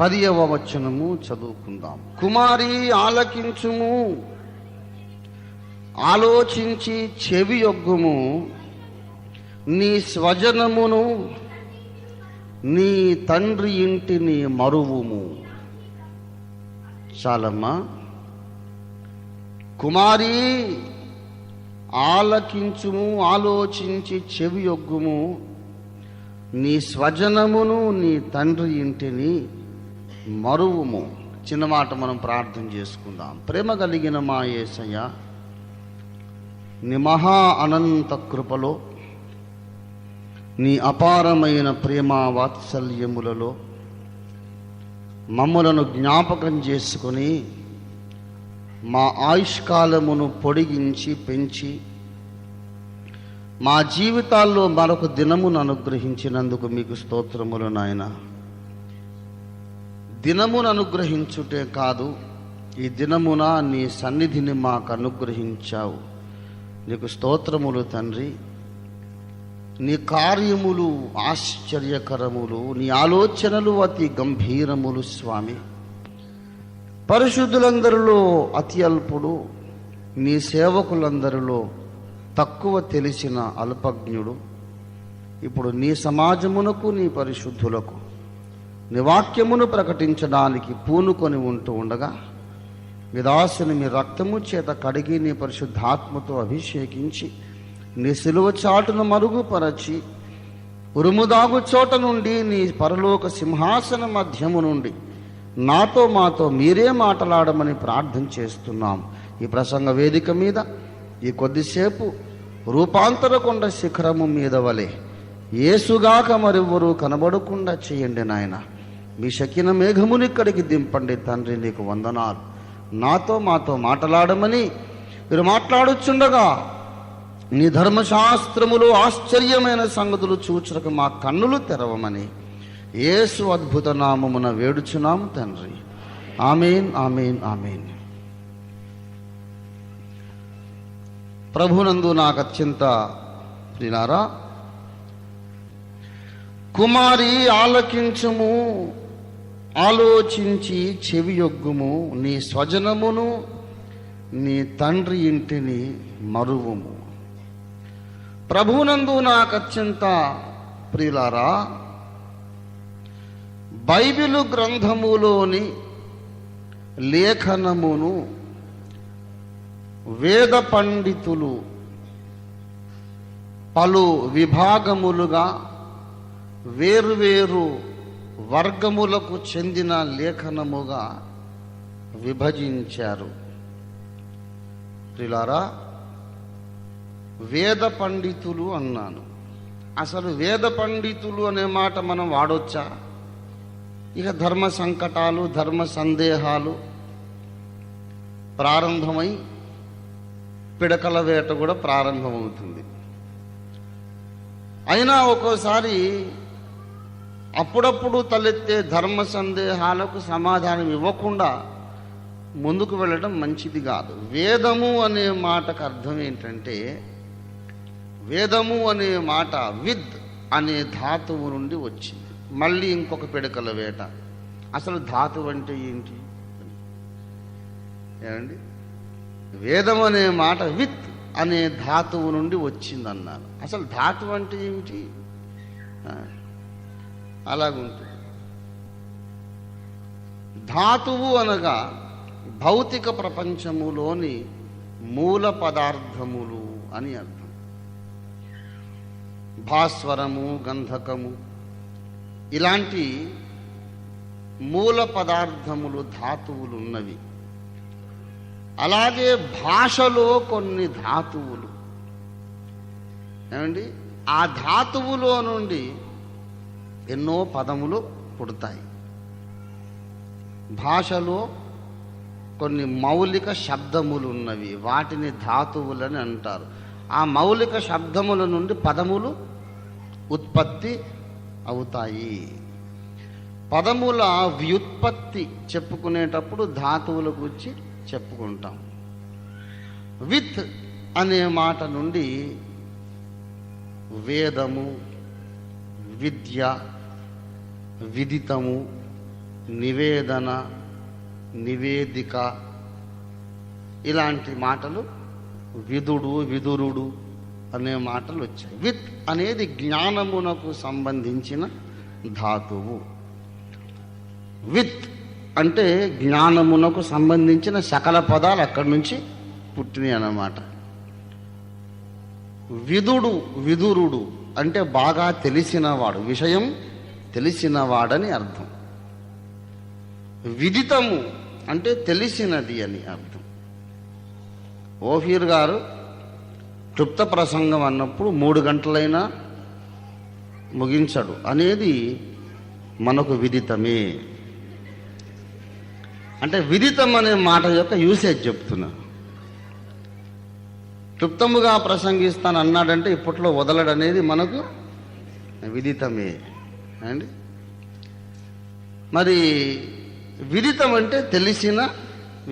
10వ వచనము చదువుకుందాం. కుమారి ఆలకించుము, ఆలోచించి చెవియొగ్గుము, నీ స్వజనమును నీ తండ్రి ఇంటిని మరువుము. చాలమ్మా. కుమారి ఆలకించుము, ఆలోచించి చెవియొగ్గుము, నీ స్వజనమును నీ తండ్రి ఇంటిని మరువుము. చిన్న మాట మనం ప్రార్థన చేసుకుందాం. ప్రేమ కలిగిన మా యేసయ్య, నీ మహా అనంత కృపలో, నీ అపారమైన ప్రేమ వాత్సల్యములలో మమ్మలను జ్ఞాపకం చేసుకొని మా ఆయుష్కాలమును పొడిగించి పెంచి మా జీవితాల్లో మరొక దినమును అనుగ్రహించినందుకు మీకు స్తోత్రములు నాయన. దినమును అనుగ్రహించుటే కాదు, ఈ దినమున నీ సన్నిధిని మాకు అనుగ్రహించావు. నీకు స్తోత్రములు తండ్రి. నీ కార్యములు ఆశ్చర్యకరములు, నీ ఆలోచనలు అతి గంభీరములు స్వామి. పరిశుద్ధులందరిలో అతి అల్పుడు, నీ సేవకులందరిలో తక్కువ తెలిసిన అల్పజ్ఞుడు. ఇప్పుడు నీ సమాజమునకు, నీ పరిశుద్ధులకు నీ వాక్యమును ప్రకటించడానికి పూనుకొని ఉంటూ ఉండగా, మీ దాసుని మీ రక్తము చేత కడిగి నీ పరిశుద్ధాత్మతో అభిషేకించి నీ సిలువ చాటును మరుగుపరచి ఉరుముదాగు చోట నుండి నీ పరలోక సింహాసన మధ్యము నుండి నాతో మాతో మీరే మాట్లాడమని ప్రార్థన చేస్తున్నాం. ఈ ప్రసంగ వేదిక మీద ఈ కొద్దిసేపు రూపాంతర కొండ శిఖరము మీద వలె యేసుగాక మరెవ్వరూ కనబడకుండా చేయండి నాయన. మీ శకిన మేఘముని ఇక్కడికి దింపండి తండ్రి. నీకు వందనాలు. నాతో మాతో మాట్లాడమని మీరు మాట్లాడుచుండగా నీ ధర్మశాస్త్రములు ఆశ్చర్యమైన సంగతులు చూచుటకు మా కన్నులు తెరవమని యేసు అద్భుత నామమున వేడుచున్నాం తండ్రి. ఆమేన్, ఆమేన్, ఆమేన్. ప్రభునందు నాకు అత్యంత ప్రియులారా, కుమారి ఆలకించుము, ఆలోచించి చెవియొగ్గుము, నీ స్వజనమును నీ తండ్రి ఇంటిని మరువుము. ప్రభునందు నాకు అత్యంత ప్రియులారా, బైబిలు గ్రంథములోని లేఖనమును వేద పండితులు పలు విభాగములుగా వేరువేరు వర్గములకు చెందిన లేఖనముగా విభజించారు. ప్రియులారా, వేద పండితులు అన్నాను. అసలు వేద పండితులు అనే మాట మనం వాడొచ్చా? ఇక ధర్మ సంకటాలు, ధర్మ సందేహాలు ప్రారంభమై పిడకల వేట కూడా ప్రారంభమవుతుంది. అయినా ఒక్కోసారి అప్పుడప్పుడు తలెత్తే ధర్మ సందేహాలకు సమాధానం ఇవ్వకుండా ముందుకు వెళ్ళడం మంచిది కాదు. వేదము అనే మాటకు అర్థం ఏంటంటే, వేదము అనే మాట విద్ అనే ధాతువు నుండి వచ్చింది. మళ్ళీ ఇంకొక పిడకల వేట. అసలు ధాతువు అంటే ఏంటి ఏమండి? వేదం అనే మాట విత్ అనే ధాతువు నుండి వచ్చిందన్నాను. అసలు ధాతువు అంటే ఏమిటి? అలాగుంటుంది. ధాతువు అనగా భౌతిక ప్రపంచములోని మూల పదార్థములు అని అర్థం. భాస్వరము, గంధకము ఇలాంటి మూల పదార్థములు, ధాతువులు ఉన్నవి. అలాగే భాషలో కొన్ని ధాతువులు ఏమండి, ఆ ధాతువులో నుండి ఎన్నో పదములు పుడతాయి. భాషలో కొన్ని మౌలిక శబ్దములు ఉన్నవి, వాటిని ధాతువులని అంటారు. ఆ మౌలిక శబ్దముల నుండి పదములు ఉత్పత్తి అవుతాయి. పదముల వ్యుత్పత్తి చెప్పుకునేటప్పుడు ధాతువుల గురించి చెప్పుకుంటాం. విత్ అనే మాట నుండి వేదము, విద్య, విదితము నివేదన, నివేదిక ఇలాంటి మాటలు, విదుడు, విదురుడు అనే మాటలు వచ్చాయి. విత్ అనేది జ్ఞానమునకు సంబంధించిన ధాతువు. విత్ అంటే జ్ఞానమునకు సంబంధించిన సకల పదాలు అక్కడి నుంచి పుట్టినాయి అన్నమాట. విదుడు, విదురుడు అంటే బాగా తెలిసినవాడు, విషయం తెలిసినవాడని అర్థం. విదితము అంటే తెలిసినది అని అర్థం. ఓఫీర్ గారు క్లుప్త ప్రసంగం అన్నప్పుడు 3 గంటలైనా ముగించడు అనేది మనకు విదితమే. అంటే విదితం అనే మాట యొక్క యూసేజ్ చెప్తున్నా. క్లుప్తముగా ప్రసంగిస్తాను అన్నాడంటే ఇప్పట్లో వదలడనేది మనకు విదితమే అండి. మరి విదితం అంటే తెలిసిన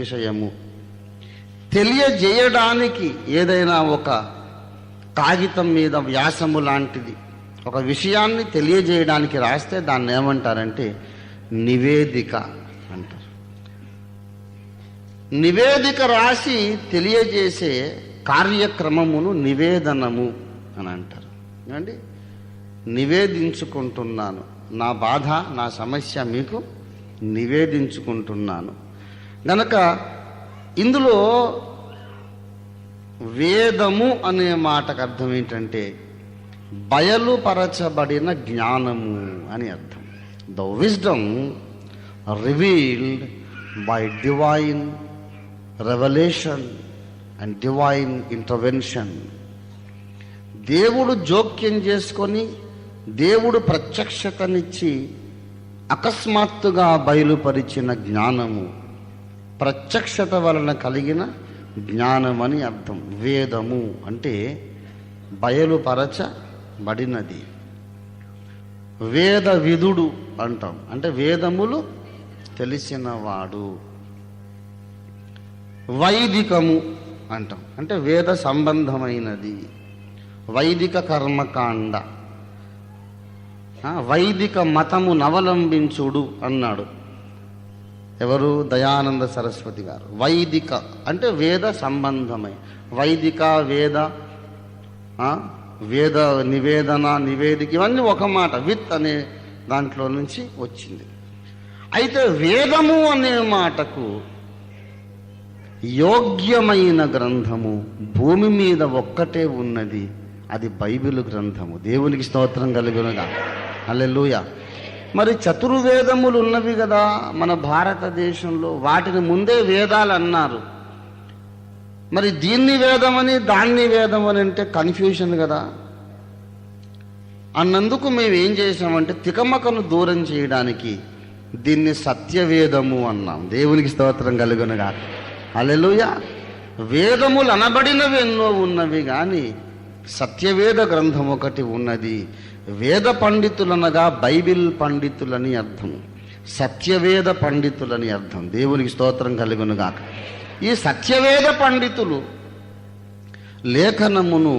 విషయము. తెలియజేయడానికి ఏదైనా ఒక కాగితం మీద వ్యాసము లాంటిది ఒక విషయాన్ని తెలియజేయడానికి రాస్తే దాన్ని ఏమంటారంటే నివేదిక అంటారు. నివేదిక రాసి తెలియజేసే కార్యక్రమమును నివేదనము అని అంటారు అండి. నివేదించుకుంటున్నాను, నా బాధ, నా సమస్య మీకు నివేదించుకుంటున్నాను గనక ఇందులో వేదము అనే మాటకు అర్థం ఏంటంటే బయలుపరచబడిన జ్ఞానము అని అర్థం. The wisdom revealed by divine revolution and divine intervention. దేవుడు జోక్యం చేసుకొని, దేవుడు ప్రత్యక్షతనిచ్చి అకస్మాత్తుగా బయలుపరిచిన జ్ఞానము, ప్రత్యక్షత వలన కలిగిన జ్ఞానమని అర్థం. వేదము అంటే బయలుపరచబడినది. వేద విదుడు అంటాం, అంటే వేదములు తెలిసినవాడు. వైదికము అంటాం, అంటే వేద సంబంధమైనది. వైదిక కర్మకాండ, వైదిక మతము నవలంబించుడు అన్నాడు ఎవరు? దయానంద సరస్వతి గారు. వైదిక అంటే వేద సంబంధమై, వైదిక, వేద, వేద నివేదన, నివేదిక ఇవన్నీ ఒక మాట. విత్ అనే దాంట్లో నుంచి వచ్చింది. అయితే వేదము అనే మాటకు యోగ్యమైన గ్రంథము భూమి మీద ఒక్కటే ఉన్నది, అది బైబిల్ గ్రంథము. దేవునికి స్తోత్రం కలుగునుగా. హల్లెలూయా. మరి చతుర్వేదములు ఉన్నవి కదా మన భారతదేశంలో, వాటిని ముందే వేదాలు అన్నారు. మరి దీన్ని వేదమని దాన్ని వేదమని అంటే కన్ఫ్యూషన్ కదా. అన్నందుకు మేము ఏం చేసామంటే తికమకను దూరం చేయడానికి దీన్ని సత్యవేదము అన్నాం. దేవునికి స్తోత్రం కలుగునుగా. హల్లెలూయా. వేదములు అనబడినవి ఎన్నో ఉన్నవి కానీ సత్యవేద గ్రంథం ఒకటి ఉన్నది. వేద పండితులనగా బైబిల్ పండితులని అర్థం, సత్యవేద పండితులని అర్థం. దేవునికి స్తోత్రం కలుగునుగాక. ఈ సత్యవేద పండితులు లేఖనమును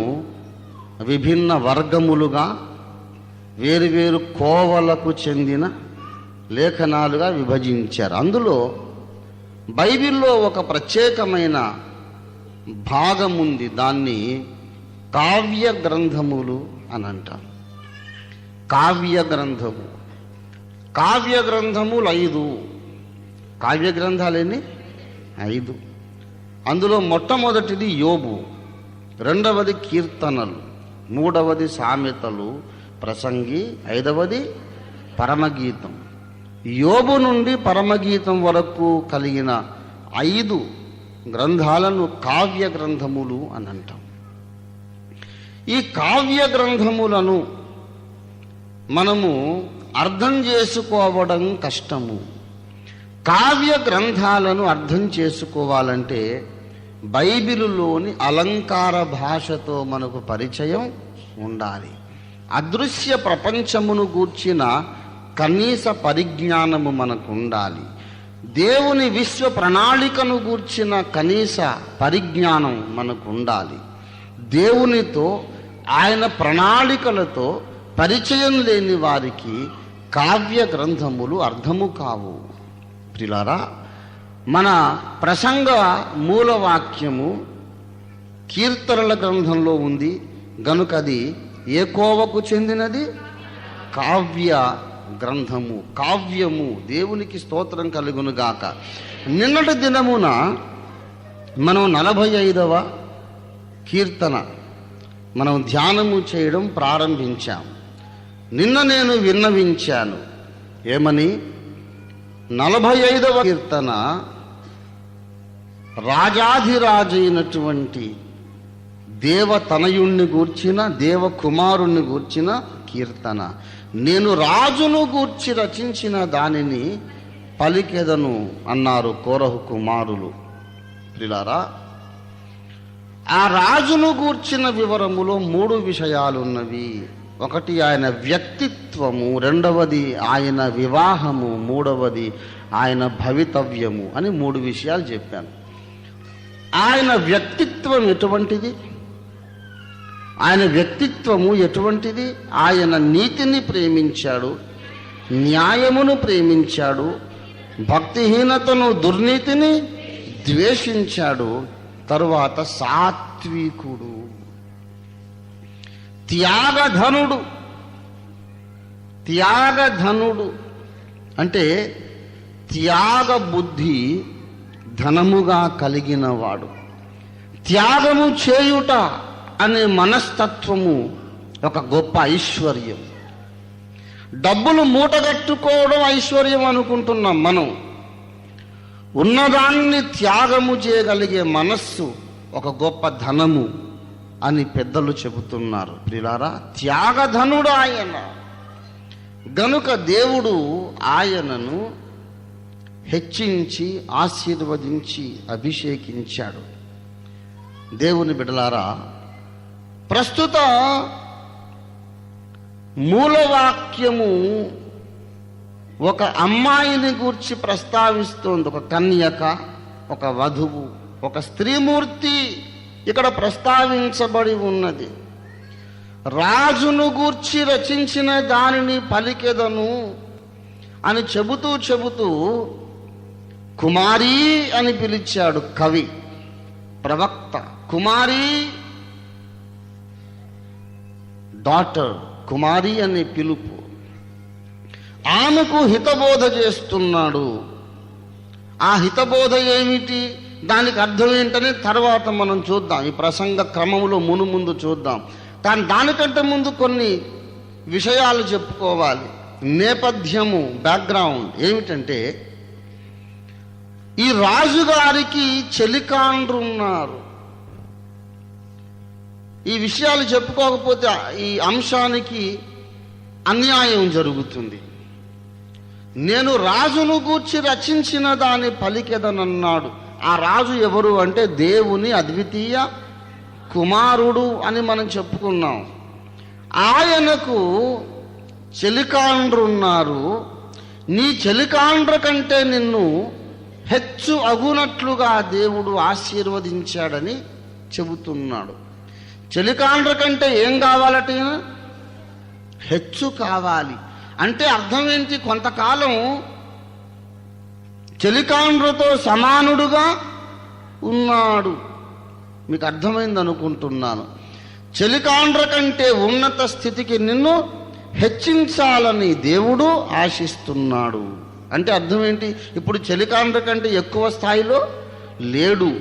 విభిన్న వర్గములుగా, వేరువేరు కోవలకు చెందిన లేఖనాలుగా విభజించారు. అందులో బైబిల్లో ఒక ప్రత్యేకమైన భాగం ఉంది, దాన్ని కావ్య గ్రంథములు అని అంటారు. కావ్య గ్రంథము, కావ్య గ్రంథములు 5. కావ్య గ్రంథాలు ఎన్ని? 5. అందులో మొట్టమొదటిది యోబు, రెండవది కీర్తనలు, మూడవది సామెతలు, ప్రసంగి, 5వది పరమగీతం. యోబు నుండి పరమగీతం వరకు కలిగిన 5 గ్రంథాలను కావ్య గ్రంథములు అని అంటాం. ఈ కావ్య గ్రంథములను మనము అర్థం చేసుకోవడం కష్టము. కావ్య గ్రంథాలను అర్థం చేసుకోవాలంటే బైబిలులోని అలంకార భాషతో మనకు పరిచయం ఉండాలి. అదృశ్య ప్రపంచమును గూర్చిన కనీస పరిజ్ఞానము మనకు ఉండాలి. దేవుని విశ్వ ప్రణాళికను గూర్చిన కనీస పరిజ్ఞానం మనకు ఉండాలి. దేవునితో, ఆయన ప్రణాళికలతో పరిచయం లేని వారికి కావ్య గ్రంథములు అర్థము కావు. ప్రియులారా, మన ప్రసంగ మూలవాక్యము కీర్తనల గ్రంథంలో ఉంది గనుక అది ఏ కోవకు చెందినది? కావ్య గ్రంథము, కావ్యము. దేవునికి స్తోత్రం కలుగునుగాక. నిన్నటి దినమున మనం 45వ కీర్తన మనం ధ్యానము చేయడం ప్రారంభించాం. నిన్న నేను విన్నవించాను ఏమని? 45వ కీర్తన రాజాధిరాజైనటువంటి దేవతనయుణ్ణి గూర్చిన, దేవకుమారుణ్ణి గూర్చిన కీర్తన. నేను రాజును గూర్చి రచించిన దానిని పలికెదను అన్నారు కోరహు కుమారులు. ప్రియులారా, ఆ రాజును గూర్చిన వివరములో 3 విషయాలున్నవి. ఒకటి ఆయన వ్యక్తిత్వము, రెండవది ఆయన వివాహము, మూడవది ఆయన భవితవ్యము అని 3 విషయాలు చెప్పాను. ఆయన వ్యక్తిత్వం ఎటువంటిది? ఆయన వ్యక్తిత్వము ఎటువంటిది? ఆయన నీతిని ప్రేమించాడు, న్యాయమును ప్రేమించాడు, భక్తిహీనతను, దుర్నీతిని ద్వేషించాడు. తరువాత సాత్వికుడు, త్యాగధనుడు. త్యాగధనుడు అంటే త్యాగ బుద్ధి ధనముగా కలిగినవాడు. త్యాగము చేయుట అనే మనస్తత్వము ఒక గొప్ప ఐశ్వర్యం. డబ్బులు మూటగట్టుకోవడం ఐశ్వర్యం అనుకుంటున్నాం మనం. ఉన్నదాన్ని త్యాగము చేయగలిగే మనస్సు ఒక గొప్ప ధనము అని పెద్దలు చెబుతున్నారు. ప్రియులారా, త్యాగధనుడు ఆయన. గనుక దేవుడు ఆయనను హెచ్చించి ఆశీర్వదించి అభిషేకించాడు. దేవుని బిడ్డలారా, ప్రస్తుత మూలవాక్యము ఒక అమ్మాయిని గూర్చి ప్రస్తావిస్తోంది. ఒక కన్యక, ఒక వధువు, ఒక స్త్రీమూర్తి ఇక్కడ ప్రస్తావించబడి ఉన్నది. రాజును గూర్చి రచించిన దానిని పలికెదను అని చెబుతూ కుమారి అని పిలిచాడు కవి, ప్రవక్త. కుమారి, డాటర్, కుమారి అనే పిలుపు. ఆమెకు హితబోధ చేస్తున్నాడు. ఆ హితబోధ ఏమిటి, దానికి అర్థం ఏంటని తర్వాత మనం చూద్దాం. ఈ ప్రసంగ క్రమంలో ముందు చూద్దాం. కానీ దానికంటే ముందు కొన్ని విషయాలు చెప్పుకోవాలి. నేపథ్యము, బ్యాక్గ్రౌండ్ ఏమిటంటే, ఈ రాజుగారికి చెలికాండ్రున్నారు. ఈ విషయాలు చెప్పుకోకపోతే ఈ అంశానికి అన్యాయం జరుగుతుంది. నేను రాజును గూర్చి రచించిన దాన్ని పలికెదనన్నాడు. ఆ రాజు ఎవరు అంటే దేవుని అద్వితీయ కుమారుడు అని మనం చెప్పుకున్నాం. ఆయనకు చెలికాండ్రున్నారు. నీ చెలికాండ్ర కంటే నిన్ను హెచ్చు అగునట్లుగా దేవుడు ఆశీర్వదించాడని చెబుతున్నాడు. చెలికాండ్ర కంటే ఏం కావాలట? హెచ్చు కావాలి. అంటే అర్థం ఏంటి? కొంతకాలం చెలికాండ్రతో సమానుడుగా ఉన్నాడు. మీకు అర్థమైంది అనుకుంటున్నాను. చెలికాండ్ర కంటే ఉన్నత స్థితికి నిన్ను హెచ్చించాలని దేవుడు ఆశిస్తున్నాడు. అంటే అర్థం ఏంటి? ఇప్పుడు చెలికాండ్ర కంటే ఎక్కువ స్థాయిలో లేడు,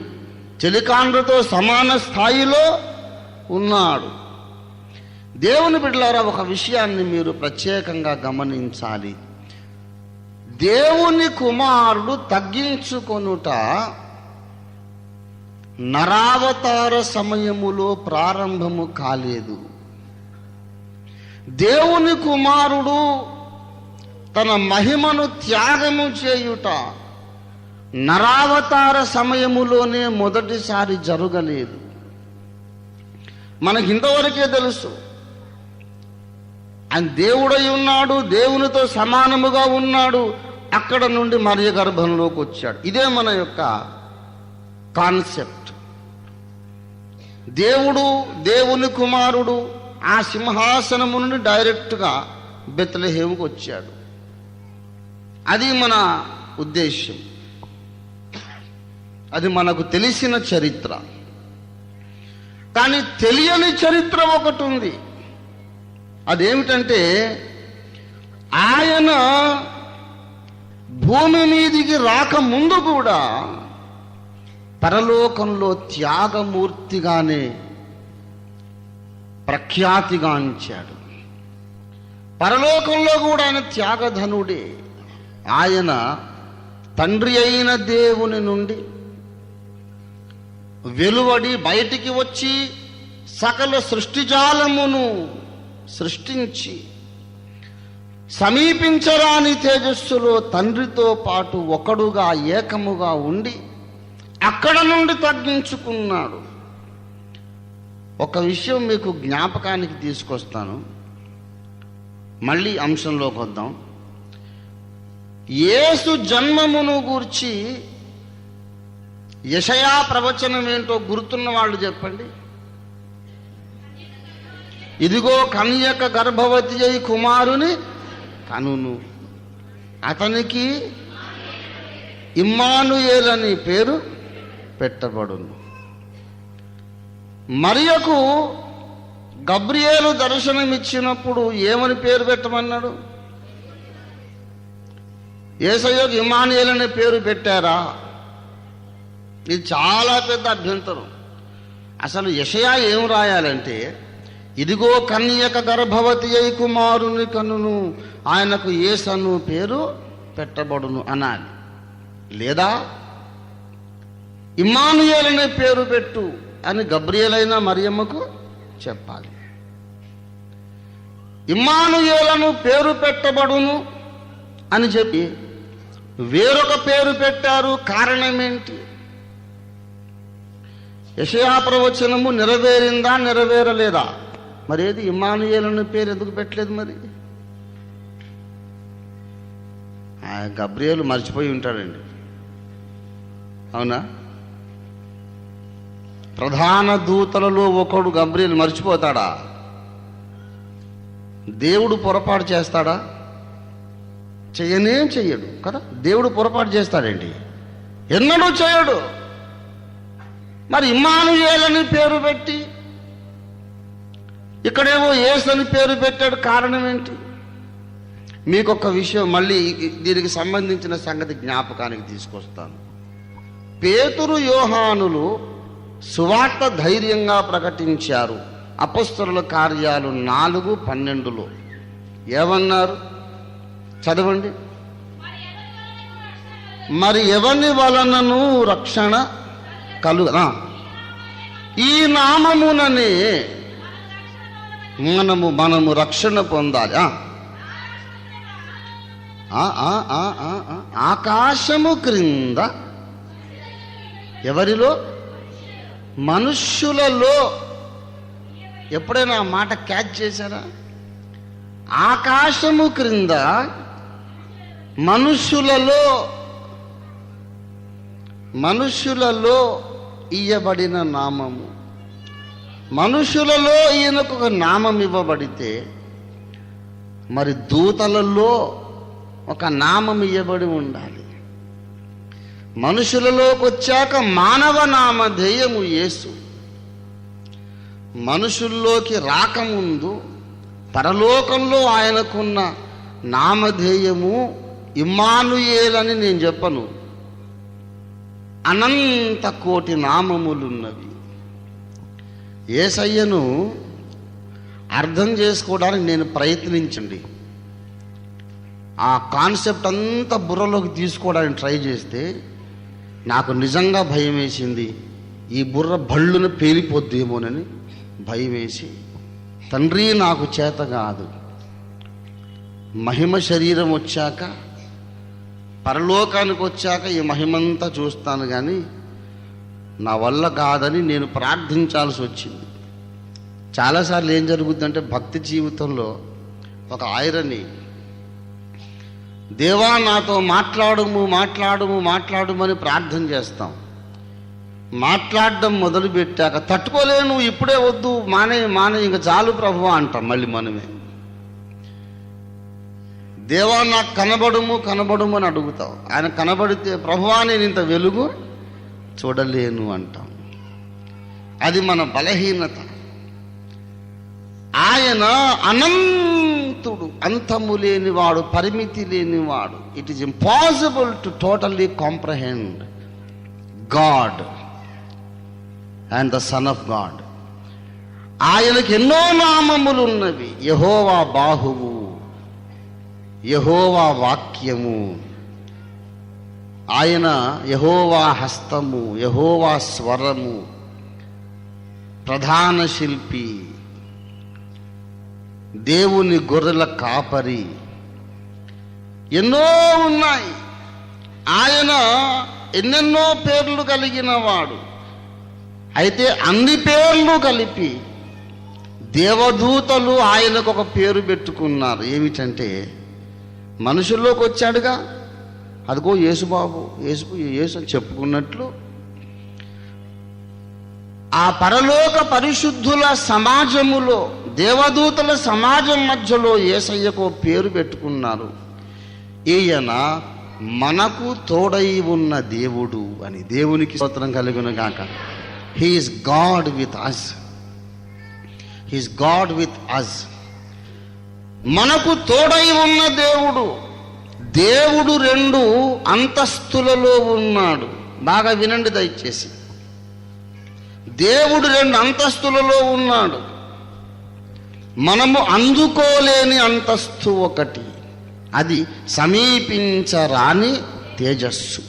చెలికాండ్రతో సమాన స్థాయిలో ఉన్నాడు. దేవుని బిడ్డలారా, ఒక విషయాన్ని మీరు ప్రత్యేకంగా గమనించాలి. దేవుని కుమారుడు తగ్గించుకొనుట నరావతార సమయములో ప్రారంభము కాలేదు. దేవుని కుమారుడు తన మహిమను త్యాగము చేయుట నరావతార సమయములోనే మొదటిసారి జరగలేదు. మనకి ఇంతవరకే తెలుసు ఆయన దేవుడై ఉన్నాడు, దేవునితో సమానముగా ఉన్నాడు. అక్కడ నుండి మరియ గర్భంలోకి వచ్చాడు. ఇదే మన యొక్క కాన్సెప్ట్. దేవుడు, దేవుని కుమారుడు ఆ సింహాసనము నుండి డైరెక్ట్గా బెత్లెహేముకు వచ్చాడు. అది మన ఉద్దేశ్యం. అది మనకు తెలిసిన చరిత్ర. కానీ తెలియని చరిత్ర ఒకటి ఉంది. అదేమిటంటే ఆయన భూమి మీదికి రాకముందు కూడా పరలోకంలో త్యాగమూర్తిగానే ప్రఖ్యాతిగాంచాడు. పరలోకంలో కూడా ఆయన త్యాగధనుడే. ఆయన తండ్రి అయిన దేవుని నుండి వెలువడి బయటికి వచ్చి సకల సృష్టిజాలమును సృష్టించి సమీపించరాని తేజస్సులో తండ్రితో పాటు ఒకడుగా ఏకముగా ఉండి అక్కడ నుండి తగ్గించుకున్నాడు. ఒక విషయం మీకు జ్ఞాపకానికి తీసుకొస్తాను, మళ్ళీ అంశంలోకి వద్దాం. యేసు జన్మమును గూర్చి యెషయా ప్రవచనం ఏంటో గుర్తున్న వాళ్ళు చెప్పండి. ఇదిగో కన్యక గర్భవతి అయి కుమారుని కనును, అతనికి ఇమ్మానుయేల్ అని పేరు పెట్టబడును. మరియకు గబ్రియేలు దర్శనమిచ్చినప్పుడు ఏమని పేరు పెట్టమన్నాడు? యేసయ్యకు ఇమ్మానుయేల్ అనే పేరు పెట్టారా? ఇది చాలా పెద్ద అభ్యంతరం. అసలు యెషయా ఏం రాయాలంటే, ఇదిగో కన్యక గర్భవతి అయి కుమారుని కనును, ఆయనకు యేసను పేరు పెట్టబడును అనాలి. లేదా ఇమ్మానుయేల్ అనే పేరు పెట్టు అని గబ్రియేలైన మరియమ్మకు చెప్పాలి. ఇమ్మానుయేలను పేరు పెట్టబడును అని చెప్పి వేరొక పేరు పెట్టారు. కారణం ఏంటి? యెషయా ప్రవచనము నెరవేరిందా నెరవేరలేదా? మరి ఏది ఇమ్మానుయేల్ అనే పేరు ఎందుకు పెట్టలేదు? మరి గబ్రియేలు మర్చిపోయి ఉంటాడండి, అవునా? ప్రధాన దూతలలో ఒకడు గబ్రియేలు మర్చిపోతాడా? దేవుడు పొరపాటు చేస్తాడా? చెయ్యడు కదా. దేవుడు పొరపాటు చేస్తాడండి? ఎన్నడూ చేయడు. మరి ఇమ్మానుయేల్ అని పేరు పెట్టి ఇక్కడేమో యేసు అని పేరు పెట్టాడు. కారణం ఏంటి? మీకు ఒక విషయం మళ్ళీ దీనికి సంబంధించిన సంగతి జ్ఞాపకానికి తీసుకొస్తాను. పేతురు యోహానులు సువార్త ధైర్యంగా ప్రకటించారు. అపొస్తలుల కార్యాలు 4:12లో ఏమన్నారు? చదవండి. మరి ఎవని వలనను రక్షణ కలుగ, ఈ నామముననే మనము రక్షణ పొందాలి. ఆకాశము క్రింద ఎవరిలో? మనుష్యులలో. ఎప్పుడైనా ఆ మాట క్యాచ్ చేశారా? ఆకాశము క్రింద మనుష్యులలో ఇయ్యబడిన నామము. మనుషులలో ఈయనకు ఒక నామం ఇవ్వబడితే మరి దూతలలో ఒక నామం ఇవ్వబడి ఉండాలి. మనుషులలోకి వచ్చాక మానవ నామధేయము యేసు. మనుషుల్లోకి రాకముందు పరలోకంలో ఆయనకున్న నామధేయము ఇమ్మానుయేల్ అని నేను చెప్పను, అనంత కోటి నామములున్నవి. యేసయ్యను అర్థం చేసుకోవడానికి నేను ప్రయత్నించండి. ఆ కాన్సెప్ట్ అంతా బుర్రలోకి తీసుకోవడానికి ట్రై చేస్తే నాకు నిజంగా భయం వేసింది. ఈ బుర్ర భళ్ళున పేలిపోద్దేమోనని భయం వేసి, తండ్రి నాకు చేత కాదు, మహిమ శరీరం వచ్చాక పరలోకానికి వచ్చాక ఈ మహిమంతా చూస్తాను, కానీ నా వల్ల కాదని నేను ప్రార్థించాల్సి వచ్చింది. చాలాసార్లు ఏం జరుగుతుందంటే భక్తి జీవితంలో ఒక ఐరనీ, దేవా నాతో మాట్లాడుమని ప్రార్థన చేస్తాం. మాట్లాడడం మొదలుపెట్టాక తట్టుకోలేను, ఇప్పుడే వద్దు, మానే ఇంకా చాలు ప్రభువా అంటాం మళ్ళీ మనమే. దేవా నాకు కనబడుము అని అడుగుతావు. ఆయన కనబడితే ప్రభువా నేను ఇంత వెలుగు చూడలేను అంటాం. అది మన బలహీనత. ఆయన అనంతుడు, అంతము లేనివాడు, పరిమితి లేనివాడు. It is impossible to totally comprehend God and the son of God. ఆయనకి ఎన్నో నామములు ఉన్నవి. యెహోవా బాహువు, యెహోవా వాక్యము, ఆయన యెహోవా హస్తము, యెహోవా స్వరము, ప్రధాన శిల్పి, దేవుని గొర్రెల కాపరి, ఎన్నో ఉన్నాయి. ఆయన ఎన్నెన్నో పేర్లు కలిగిన వాడు. అయితే అన్ని పేర్లు కలిపి దేవదూతలు ఆయనకు ఒక పేరు పెట్టుకున్నారు. ఏమిటంటే, మనుషుల్లోకి వచ్చాడుగా, అదిగో యేసుబాబు, యేసు అని చెప్పుకున్నట్లు ఆ పరలోక పరిశుద్ధుల సమాజములో, దేవదూతల సమాజం మధ్యలో యేసయ్యకు పేరు పెట్టుకున్నారు. ఈయన మనకు తోడై ఉన్న దేవుడు అని. దేవునికి స్తోత్రం కలుగును గాక. He is God with us. He is God with us. మనకు తోడై ఉన్న దేవుడు. దేవుడు 2 అంతస్తులలో ఉన్నాడు. బాగా వినండి దయచేసి. దేవుడు 2 అంతస్తులలో ఉన్నాడు. మనము అందుకోలేని అంతస్తు ఒకటి, అది సమీపించరాని తేజస్సు.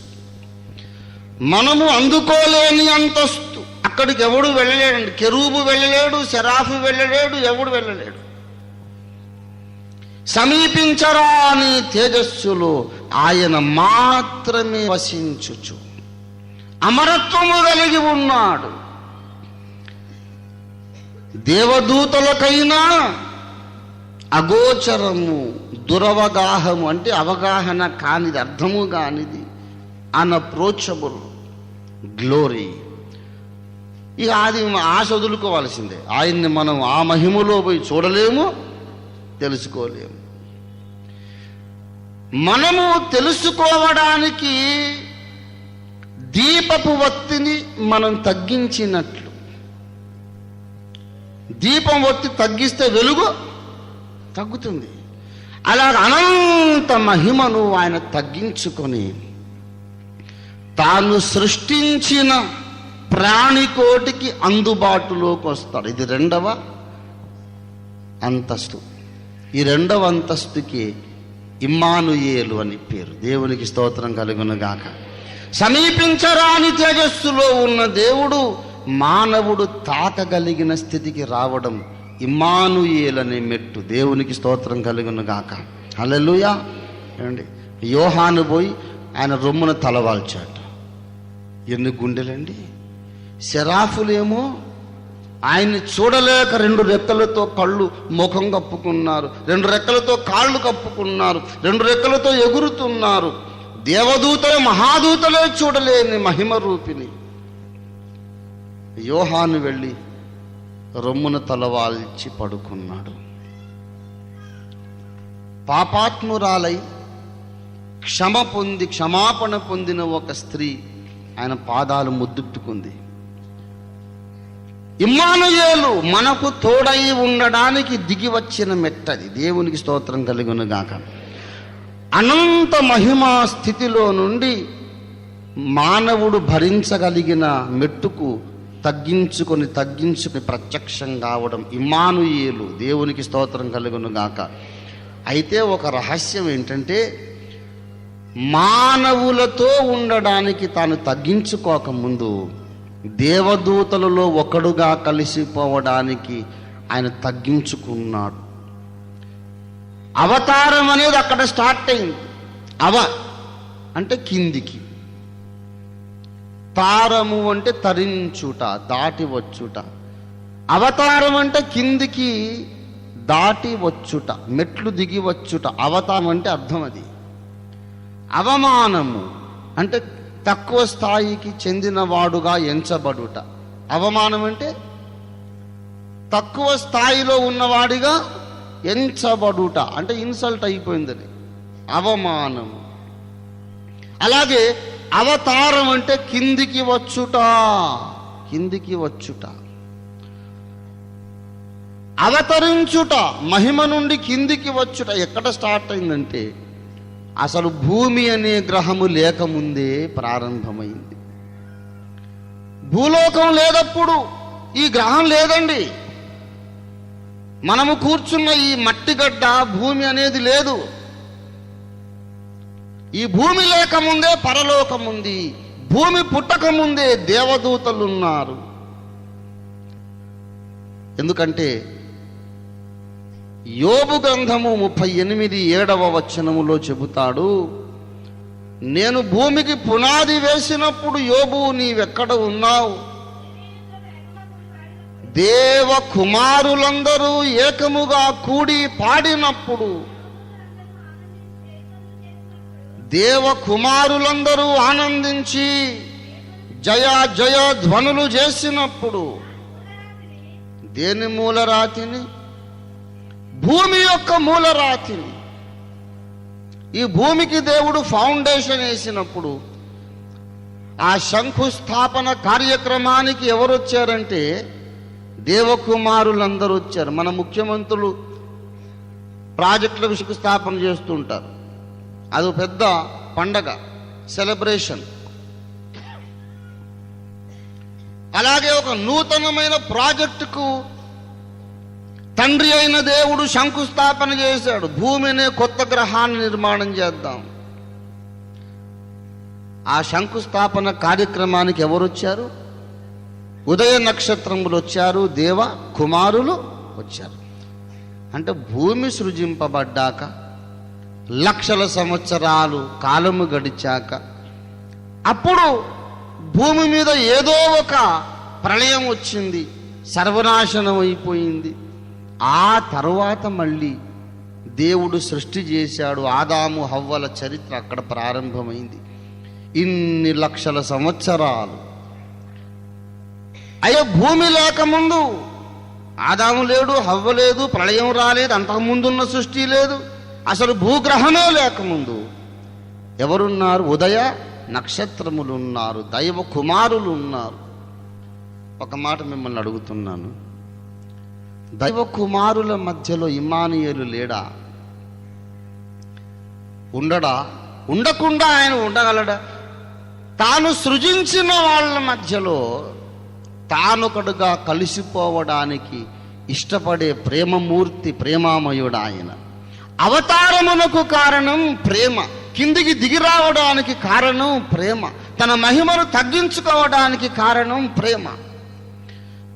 మనము అందుకోలేని అంతస్తు, అక్కడికి ఎవడు వెళ్ళలేడండి. కెరూబు వెళ్ళలేడు, సెరాఫు వెళ్ళలేడు, ఎవడు వెళ్ళలేడు. సమీపించరాని తేజస్సులో ఆయన మాత్రమే వసించుచు అమరత్వము కలిగి ఉన్నాడు. దేవదూతలకైనా అగోచరము, దురవగాహము అంటే అవగాహన కానిది, అర్థము కానిది, అన్అప్రోచబుల్ గ్లోరీ. ఇక అది ఆశ వదులుకోవాల్సిందే. ఆయన్ని మనం ఆ మహిమలో పోయి చూడలేము, తెలుసుకోలేము. మనము తెలుసుకోవడానికి దీపపు ఒత్తిని మనం తగ్గించినట్లు, దీపం ఒత్తి తగ్గిస్తే వెలుగు తగ్గుతుంది. అలాగ అనంత మహిమను ఆయన తగ్గించుకొని తాను సృష్టించిన ప్రాణికోటికి అందుబాటులోకి వస్తాడు. ఇది 2వ అంతస్తు. ఈ 2వ అంతస్తుకి ఇమ్మానుయేలు అని పేరు. దేవునికి స్తోత్రం కలుగును గాక. సమీపించరాని తేజస్సులో ఉన్న దేవుడు మానవుడు తాకగలిగిన స్థితికి రావడం ఇమ్మానుయేలు అనే మెట్టు. దేవునికి స్తోత్రం కలుగును గాక. హల్లెలూయా. ఏమండి, యోహాను పోయి ఆయన రొమ్మున తలవాల్చాడు. ఎన్ని గుండెలండి. శరాఫులేమో ఆయన్ని చూడలేక 2 రెక్కలతో కళ్ళు ముఖం కప్పుకున్నారు, 2 రెక్కలతో కాళ్ళు కప్పుకున్నారు, 2 రెక్కలతో ఎగురుతున్నారు. దేవదూతలే, మహాదూతలే చూడలేని మహిమ రూపిణి. యోహాను వెళ్ళి రొమ్మున తలవాల్చి పడుకున్నాడు. పాపాత్మురాలై క్షమాపణ పొందిన ఒక స్త్రీ ఆయన పాదాలు ముద్దుట్టుకుంది. ఇమ్మానుయేలు మనకు తోడై ఉండడానికి దిగి వచ్చిన మెట్టది. దేవునికి స్తోత్రం కలుగును గాక. అనంత మహిమా స్థితిలో నుండి మానవుడు భరించగలిగిన మెట్టుకు తగ్గించుకొని ప్రత్యక్షం కావడం ఇమ్మానుయేలు. దేవునికి స్తోత్రం కలుగును గాక. అయితే ఒక రహస్యం ఏంటంటే, మానవులతో ఉండడానికి తాను తగ్గించుకోకముందు దేవదూతలలో ఒకడుగా కలిసిపోవడానికి ఆయన తగ్గించుకున్నాడు. అవతారం అనేది అక్కడ స్టార్ట్ అయింది. అంటే కిందికి, తారము అంటే తరించుట, దాటి వచ్చుట. అవతారం అంటే కిందికి దాటి వచ్చుట, మెట్లు దిగి వచ్చుట. అవతారం అంటే అర్థం అది. అవమానము అంటే తక్కువ స్థాయికి చెందిన వాడుగా ఎంచబడుట. అవమానం అంటే తక్కువ స్థాయిలో ఉన్నవాడిగా ఎంచబడుట, అంటే ఇన్సల్ట్ అయిపోయిందని. అవమానం. అలాగే అవతారం అంటే కిందికి వచ్చుట, కిందికి వచ్చుట, అవతరించుట, మహిమ నుండి కిందికి వచ్చుట. ఎక్కడ స్టార్ట్ అయిందంటే అసలు భూమి అనే గ్రహము లేకముందే ప్రారంభమైంది. భూలోకం లేదప్పుడు, ఈ గ్రహం లేదండి. మనము కూర్చున్న ఈ మట్టిగడ్డ భూమి అనేది లేదు. ఈ భూమి లేకముందే పరలోకం ఉంది. భూమి పుట్టకముందే దేవదూతలు ఉన్నారు. ఎందుకంటే యోబు గ్రంథము 38:7 చెబుతాడు, నేను భూమికి పునాది వేసినప్పుడు యోబు నీవెక్కడ ఉన్నావు? దేవ కుమారులందరూ ఏకముగా కూడి పాడినప్పుడు, దేవ కుమారులందరూ ఆనందించి జయ జయ ధ్వనులు చేసినప్పుడు, దేని మూలరాతిని? భూమి యొక్క మూలరాతిని. ఈ భూమికి దేవుడు ఫౌండేషన్ వేసినప్పుడు ఆ శంకుస్థాపన కార్యక్రమానికి ఎవరు వచ్చారంటే దేవకుమారులందరూ వచ్చారు. మన ముఖ్యమంత్రులు ప్రాజెక్టులకు శంకుస్థాపన చేస్తుంటారు. అది పెద్ద పండగ, సెలబ్రేషన్. అలాగే ఒక నూతనమైన ప్రాజెక్టుకు తండ్రి అయిన దేవుడు శంకుస్థాపన చేశాడు. భూమి అనే కొత్త గ్రహాన్ని నిర్మాణం చేద్దాం. ఆ శంకుస్థాపన కార్యక్రమానికి ఎవరు వచ్చారు? ఉదయ నక్షత్రములు వచ్చారు, దేవ కుమారులు వచ్చారు. అంటే భూమి సృజింపబడ్డాక లక్షల సంవత్సరాలు కాలము గడిచాక అప్పుడు భూమి మీద ఏదో ఒక ప్రళయం వచ్చింది, సర్వనాశనం అయిపోయింది. ఆ తరువాత మళ్ళీ దేవుడు సృష్టి చేశాడు. ఆదాము హవ్వల చరిత్ర అక్కడ ప్రారంభమైంది. ఇన్ని లక్షల సంవత్సరాలు. అయ్యో, భూమి లేకముందు ఆదాము లేడు, హవ్వ లేదు, ప్రళయం రాలేదు, అంతకుముందున్న సృష్టి లేదు, అసలు భూగ్రహమే లేకముందు ఎవరున్నారు? ఉదయ నక్షత్రములు ఉన్నారు, దైవ కుమారులు ఉన్నారు. ఒక మాట మిమ్మల్ని అడుగుతున్నాను, దైవ కుమారుల మధ్యలో ఇమ్మానుయేలు లేడా? ఉండడా? ఉండకుండా ఆయన ఉండగలడా? తాను సృజించిన వాళ్ళ మధ్యలో తానొకడుగా కలిసిపోవడానికి ఇష్టపడే ప్రేమమూర్తి, ప్రేమామయుడు ఆయన. అవతారమునకు కారణం ప్రేమ, కిందికి దిగి రావడానికి కారణం ప్రేమ, తన మహిమను తగ్గించుకోవడానికి కారణం ప్రేమ.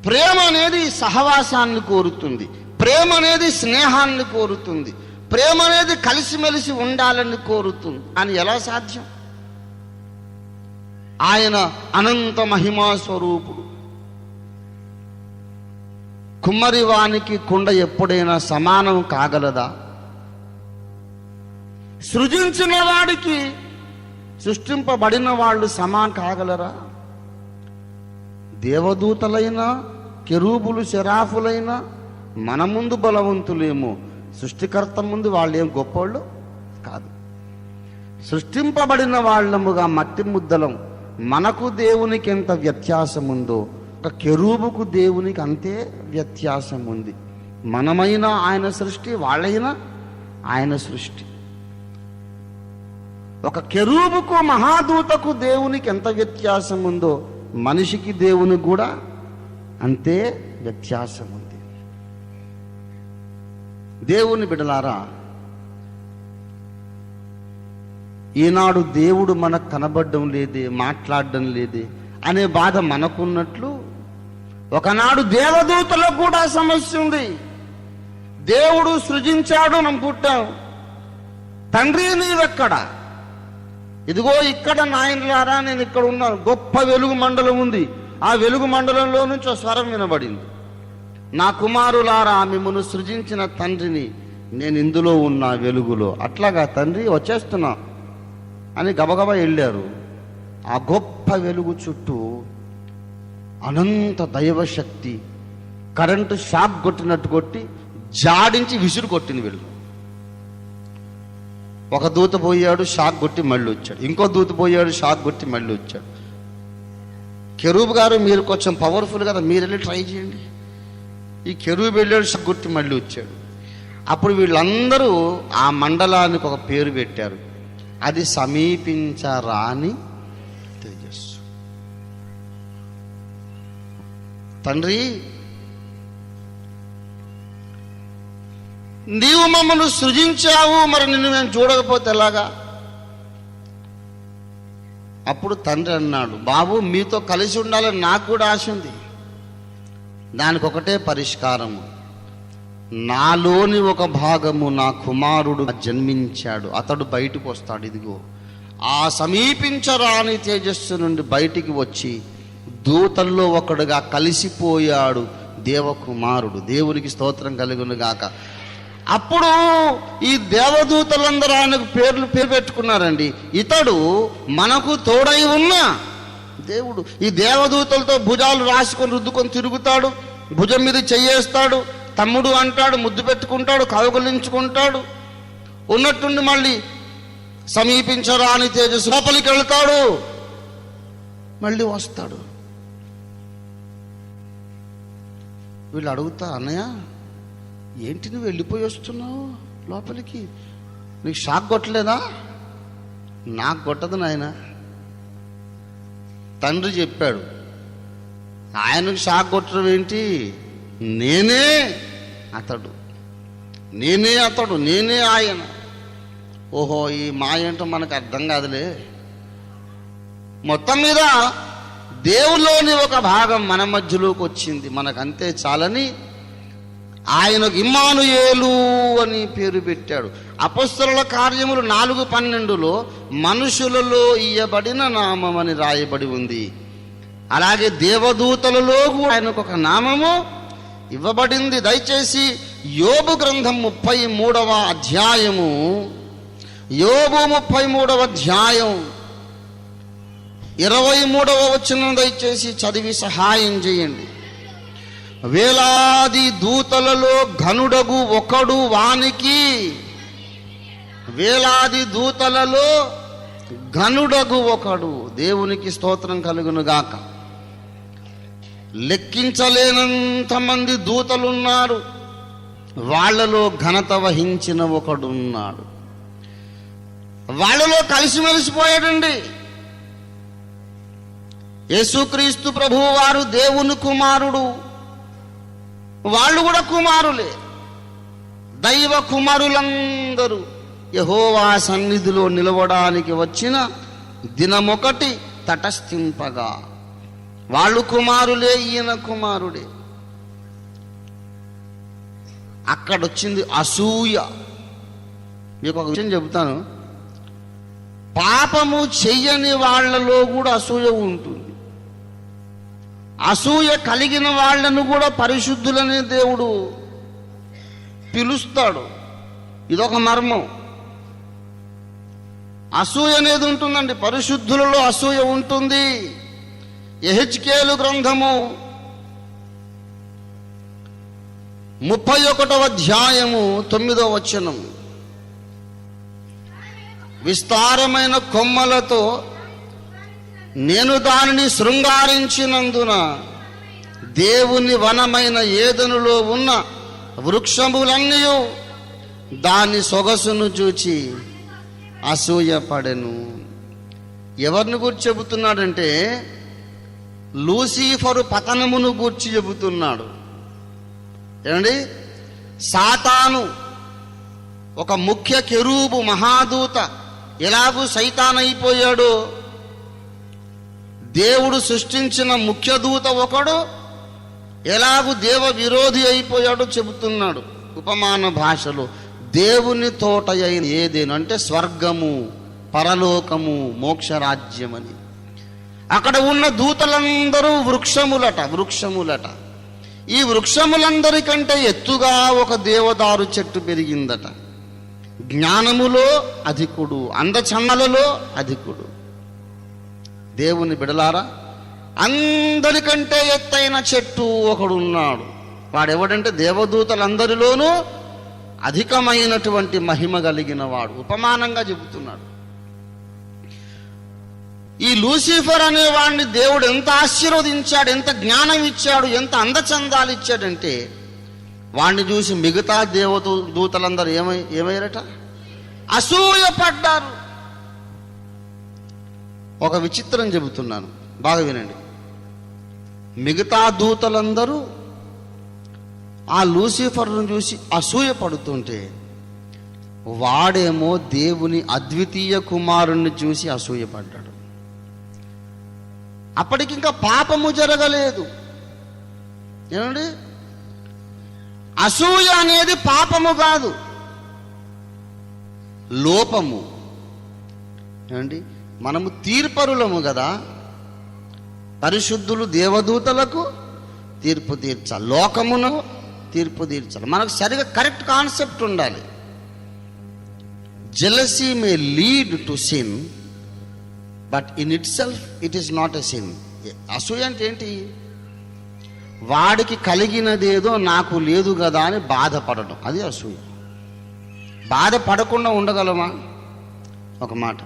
ప్రేమ అనేది సహవాసాన్ని కోరుతుంది, ప్రేమ అనేది స్నేహాన్ని కోరుతుంది, ప్రేమ అనేది కలిసిమెలిసి ఉండాలని కోరుతుంది. అని ఎలా సాధ్యం? ఆయన అనంత మహిమా స్వరూపుడు. కుమ్మరివానికి కుండ ఎప్పుడైనా సమానం కాగలదా? సృజించిన వాడికి సృష్టింపబడిన వాళ్ళు సమానం కాగలరా? దేవదూతలైనా కెరూబులు శరాఫులైనా మన ముందు బలవంతులేమో, సృష్టికర్త ముందు వాళ్ళు ఏం గొప్పోళ్ళు కాదు. సృష్టింపబడిన వాళ్ళముగా మట్టి ముద్దలం. మనకు దేవునికి ఎంత వ్యత్యాసం ఉందో ఒక కెరూబుకు దేవునికి అంతే వ్యత్యాసం ఉంది. మనమైనా ఆయన సృష్టి, వాళ్ళైనా ఆయన సృష్టి. ఒక కెరూబుకు మహాదూతకు దేవునికి ఎంత వ్యత్యాసం ఉందో మనిషికి దేవునికి కూడా అంతే వ్యత్యాసం ఉంది. దేవుని బిడ్డలారా, ఈనాడు దేవుడు మనకు కనబడడం లేదే, మాట్లాడడం లేదే అనే బాధ మనకున్నట్లు ఒకనాడు దేవదూతలకు కూడా సమస్య ఉంది. దేవుడు సృజించాడు, మనం పుట్టాం. తండ్రి నీవెక్కడ? ఇదిగో ఇక్కడ నాయనలారా, నేను ఇక్కడ ఉన్నాను. గొప్ప వెలుగు మండలం ఉంది. ఆ వెలుగు మండలంలో నుంచి ఒక స్వరం వినబడింది, నా కుమారులారా, మిమ్మల్ని సృజించిన తండ్రిని, నేను ఇందులో ఉన్న వెలుగులో. అట్లాగా తండ్రి వచ్చేస్తున్నా అని గబగబా వెళ్ళారు. ఆ గొప్ప వెలుగు చుట్టూ అనంత దైవశక్తి కరెంటు షాక్ కొట్టినట్టు కొట్టి జాడించి విసురు కొట్టింది వెలుగు. ఒక దూత పోయాడు, షాక్ కొట్టి మళ్ళీ వచ్చాడు. ఇంకో దూత పోయాడు, షాక్ కొట్టి మళ్ళీ వచ్చాడు. కెరూబు గారు, మీరు కొంచెం పవర్ఫుల్ కదా, మీరు వెళ్ళి ట్రై చేయండి. ఈ కెరూబు వెళ్ళాడు, షాక్ కొట్టి మళ్ళీ వచ్చాడు. అప్పుడు వీళ్ళందరూ ఆ మండలానికి ఒక పేరు పెట్టారు, అది సమీపించరాని తేజస్సు. తండ్రి, నీవు మమ్మల్ని సృజించావు, మరి నిన్ను మేము చూడకపోతే ఎలాగా? అప్పుడు తండ్రి అన్నాడు, బాబు మీతో కలిసి ఉండాలని నాకు కూడా ఆశ ఉంది. దానికి ఒకటే పరిష్కారము, నాలోని ఒక భాగము నా కుమారుడు జన్మించాడు, అతడు బయటకు వస్తాడు. ఇదిగో ఆ సమీపించరాని తేజస్సు నుండి బయటికి వచ్చి దూతల్లో ఒకడుగా కలిసిపోయాడు దేవకుమారుడు. దేవునికి స్తోత్రం కలుగును గాక. అప్పుడు ఈ దేవదూతలందరూ ఆయనకు పేరు పెట్టుకున్నారండి. ఇతడు మనకు తోడై ఉన్న దేవుడు. ఈ దేవదూతలతో భుజాలు రాసుకొని రుద్దుకొని తిరుగుతాడు, భుజం మీద చెయ్యేస్తాడు, తమ్ముడు అంటాడు, ముద్దు పెట్టుకుంటాడు, కౌగలించుకుంటాడు. ఉన్నట్టుండి మళ్ళీ సమీపించరాని తేజస్సు లోపలికి వెళ్తాడు, మళ్ళీ వస్తాడు. వీళ్ళు అడుగుతా, అన్నయ్య ఏంటి నువ్వు వెళ్ళిపోయి వస్తున్నావు లోపలికి, నీకు షాక్ కొట్టలేదా? నాకు కొట్టదు నాయన. తండ్రి చెప్పాడు, ఆయనకు షాక్ కొట్టడం ఏంటి, నేనే అతడు, నేనే అతడు, నేనే ఆయన. ఓహో, ఈ మాయ ఏంటో మనకు అర్థం కాదులే. మొత్తం మీద దేవుల్లోని ఒక భాగం మన మధ్యలోకి వచ్చింది, మనకంతే చాలని ఆయనకు ఇమ్మానుయేలు అని పేరు పెట్టాడు. అపొస్తలుల కార్యములు 4:12 మనుషులలో ఇయ్యబడిన నామం అని రాయబడి ఉంది. అలాగే దేవదూతలలో కూడా ఆయనకు ఒక నామము ఇవ్వబడింది. దయచేసి యోబు గ్రంథం 33వ అధ్యాయము, యోబు 33వ అధ్యాయం 23వ వచనం దయచేసి చదివి సహాయం చేయండి. వేలాది దూతలలో ఘనుడగు ఒకడు వానికి, వేలాది దూతలలో ఘనుడగు ఒకడు. దేవునికి స్తోత్రం కలుగును గాక. లెక్కించలేనంత మంది దూతలున్నారు, వాళ్ళలో ఘనత వహించిన ఒకడున్నాడు. వాళ్ళలో కలిసిమెలిసిపోయాడండి. యేసుక్రీస్తు ప్రభువు వారు దేవుని కుమారుడు, వాళ్ళు కూడా కుమారులే. దైవ కుమారులందరూ యెహోవా సన్నిధిలో నిలవడానికి వచ్చిన దినమొకటి తటస్థింపగా వాళ్ళు కుమారులే, ఈయన కుమారుడే. అక్కడొచ్చింది అసూయ. మీకు ఒక విషయం చెబుతాను, పాపము చెయ్యని వాళ్ళలో కూడా అసూయ ఉంటుంది. అసూయ కలిగిన వాళ్ళను కూడా పరిశుద్ధులనే దేవుడు పిలుస్తాడు. ఇదొక మర్మం. అసూయ అనేది ఉంటుందండి, పరిశుద్ధులలో అసూయ ఉంటుంది. యెహెజ్కేలు గ్రంథము 31వ అధ్యాయము 9వ వచనం, విస్తారమైన కొమ్మలతో నేను దానిని శృంగారించినందున దేవుని వనమైన ఏదెనులో ఉన్న వృక్షములన్నీ దాని సొగసును చూచి అసూయపడెను. ఎవరిని గురించి చెబుతున్నాడంటే లూసిఫరు పతనమును గూర్చి చెబుతున్నాడు. ఏమండి, సాతాను ఒక ముఖ్య కెరూబు మహాదూత ఎలాగూ సైతానైపోయాడో, దేవుడు సృష్టించిన ముఖ్య దూత ఒకడు ఎలాగూ దేవ విరోధి అయిపోయాడో చెబుతున్నాడు. ఉపమాన భాషలో దేవుని తోట అయిన ఏదేను అంటే స్వర్గము, పరలోకము, మోక్షరాజ్యమని. అక్కడ ఉన్న దూతలందరూ వృక్షములట. ఈ వృక్షములందరికంటే ఎత్తుగా ఒక దేవదారు చెట్టు పెరిగిందట. జ్ఞానములో అధికుడు, అందచందాలలో అధికుడు. దేవుని బిడలారా, అందరికంటే ఎత్తైన చెట్టు ఒకడున్నాడు. వాడెవడంటే దేవదూతలందరిలోనూ అధికమైనటువంటి మహిమ కలిగిన వాడు. ఉపమానంగా చెబుతున్నాడు. ఈ లూసిఫర్ అనే వాడిని దేవుడు ఎంత ఆశీర్వదించాడు, ఎంత జ్ఞానం ఇచ్చాడు, ఎంత అందచందాలు ఇచ్చాడంటే వాడిని చూసి మిగతా దూతలందరూ ఏమయ్యారట? అసూయపడ్డారు. ఒక విచిత్రం చెబుతున్నాను, బాగా వినండి. మిగతా దూతలందరూ ఆ లూసిఫర్ను చూసి అసూయపడుతుంటే వాడేమో దేవుని అద్వితీయ కుమారుణ్ణి చూసి అసూయపడ్డాడు. అప్పటికింకా పాపము జరగలేదు. ఏమండి, అసూయ అనేది పాపము కాదు, లోపము. ఏమండి, మనము తీర్పరులము కదా. పరిశుద్ధులు దేవదూతలకు తీర్పు తీర్చాలి, లోకమును తీర్పు తీర్చాలి. మనకు సరిగా కరెక్ట్ కాన్సెప్ట్ ఉండాలి. Jealousy may lead to sin, but in it self it is not a sin. అసూయ అంటే ఏంటి? వాడికి కలిగినదేదో నాకు లేదు కదా అని బాధపడడం, అది అసూయ. బాధపడకుండా ఉండగలమా? ఒక మాట,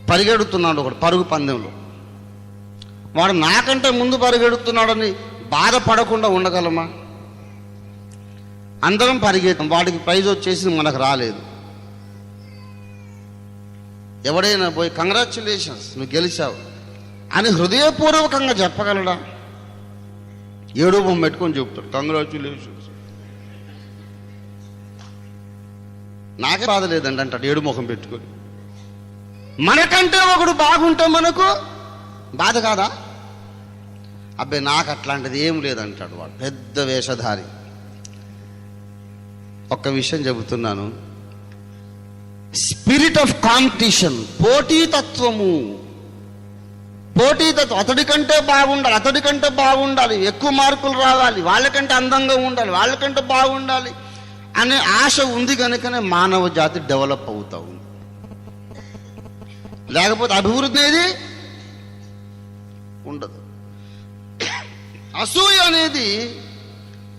పరిగెడుతున్నాడు ఒకడు పరుగు పందెంలో, వాడు నాకంటే ముందు పరిగెడుతున్నాడని బాధపడకుండా ఉండగలమా? అందరం పరిగెత్తాం, వాడికి ప్రైజ్ వచ్చేసి మనకు రాలేదు. ఎవడైనా పోయి కంగ్రాచ్యులేషన్స్ నువ్వు గెలిచావు అని హృదయపూర్వకంగా చెప్పగలడా? ఏడో బొమ్మ పెట్టుకొని చెప్తాడు కంగ్రాచ్యులేషన్స్, నాకే బాధ లేదండి అంటాడు ఏడు ముఖం పెట్టుకొని. మనకంటే ఒకడు బాగుంటే మనకు బాధ కాదా? అబ్బాయి నాకు అట్లాంటిది ఏం లేదంటాడు వాడు, పెద్ద వేషధారి. ఒక్క విషయం చెబుతున్నాను, స్పిరిట్ ఆఫ్ కాంపిటీషన్, పోటీతత్వము. అతడి కంటే బాగుండాలి, అతడి కంటే బాగుండాలి, ఎక్కువ మార్కులు రావాలి, వాళ్ళకంటే అందంగా ఉండాలి, వాళ్ళకంటే బాగుండాలి అనే ఆశ ఉంది కనుకనే మానవ జాతి డెవలప్ అవుతా ఉంది. లేకపోతే అభివృద్ధి అనేది ఉండదు. అసూయ అనేది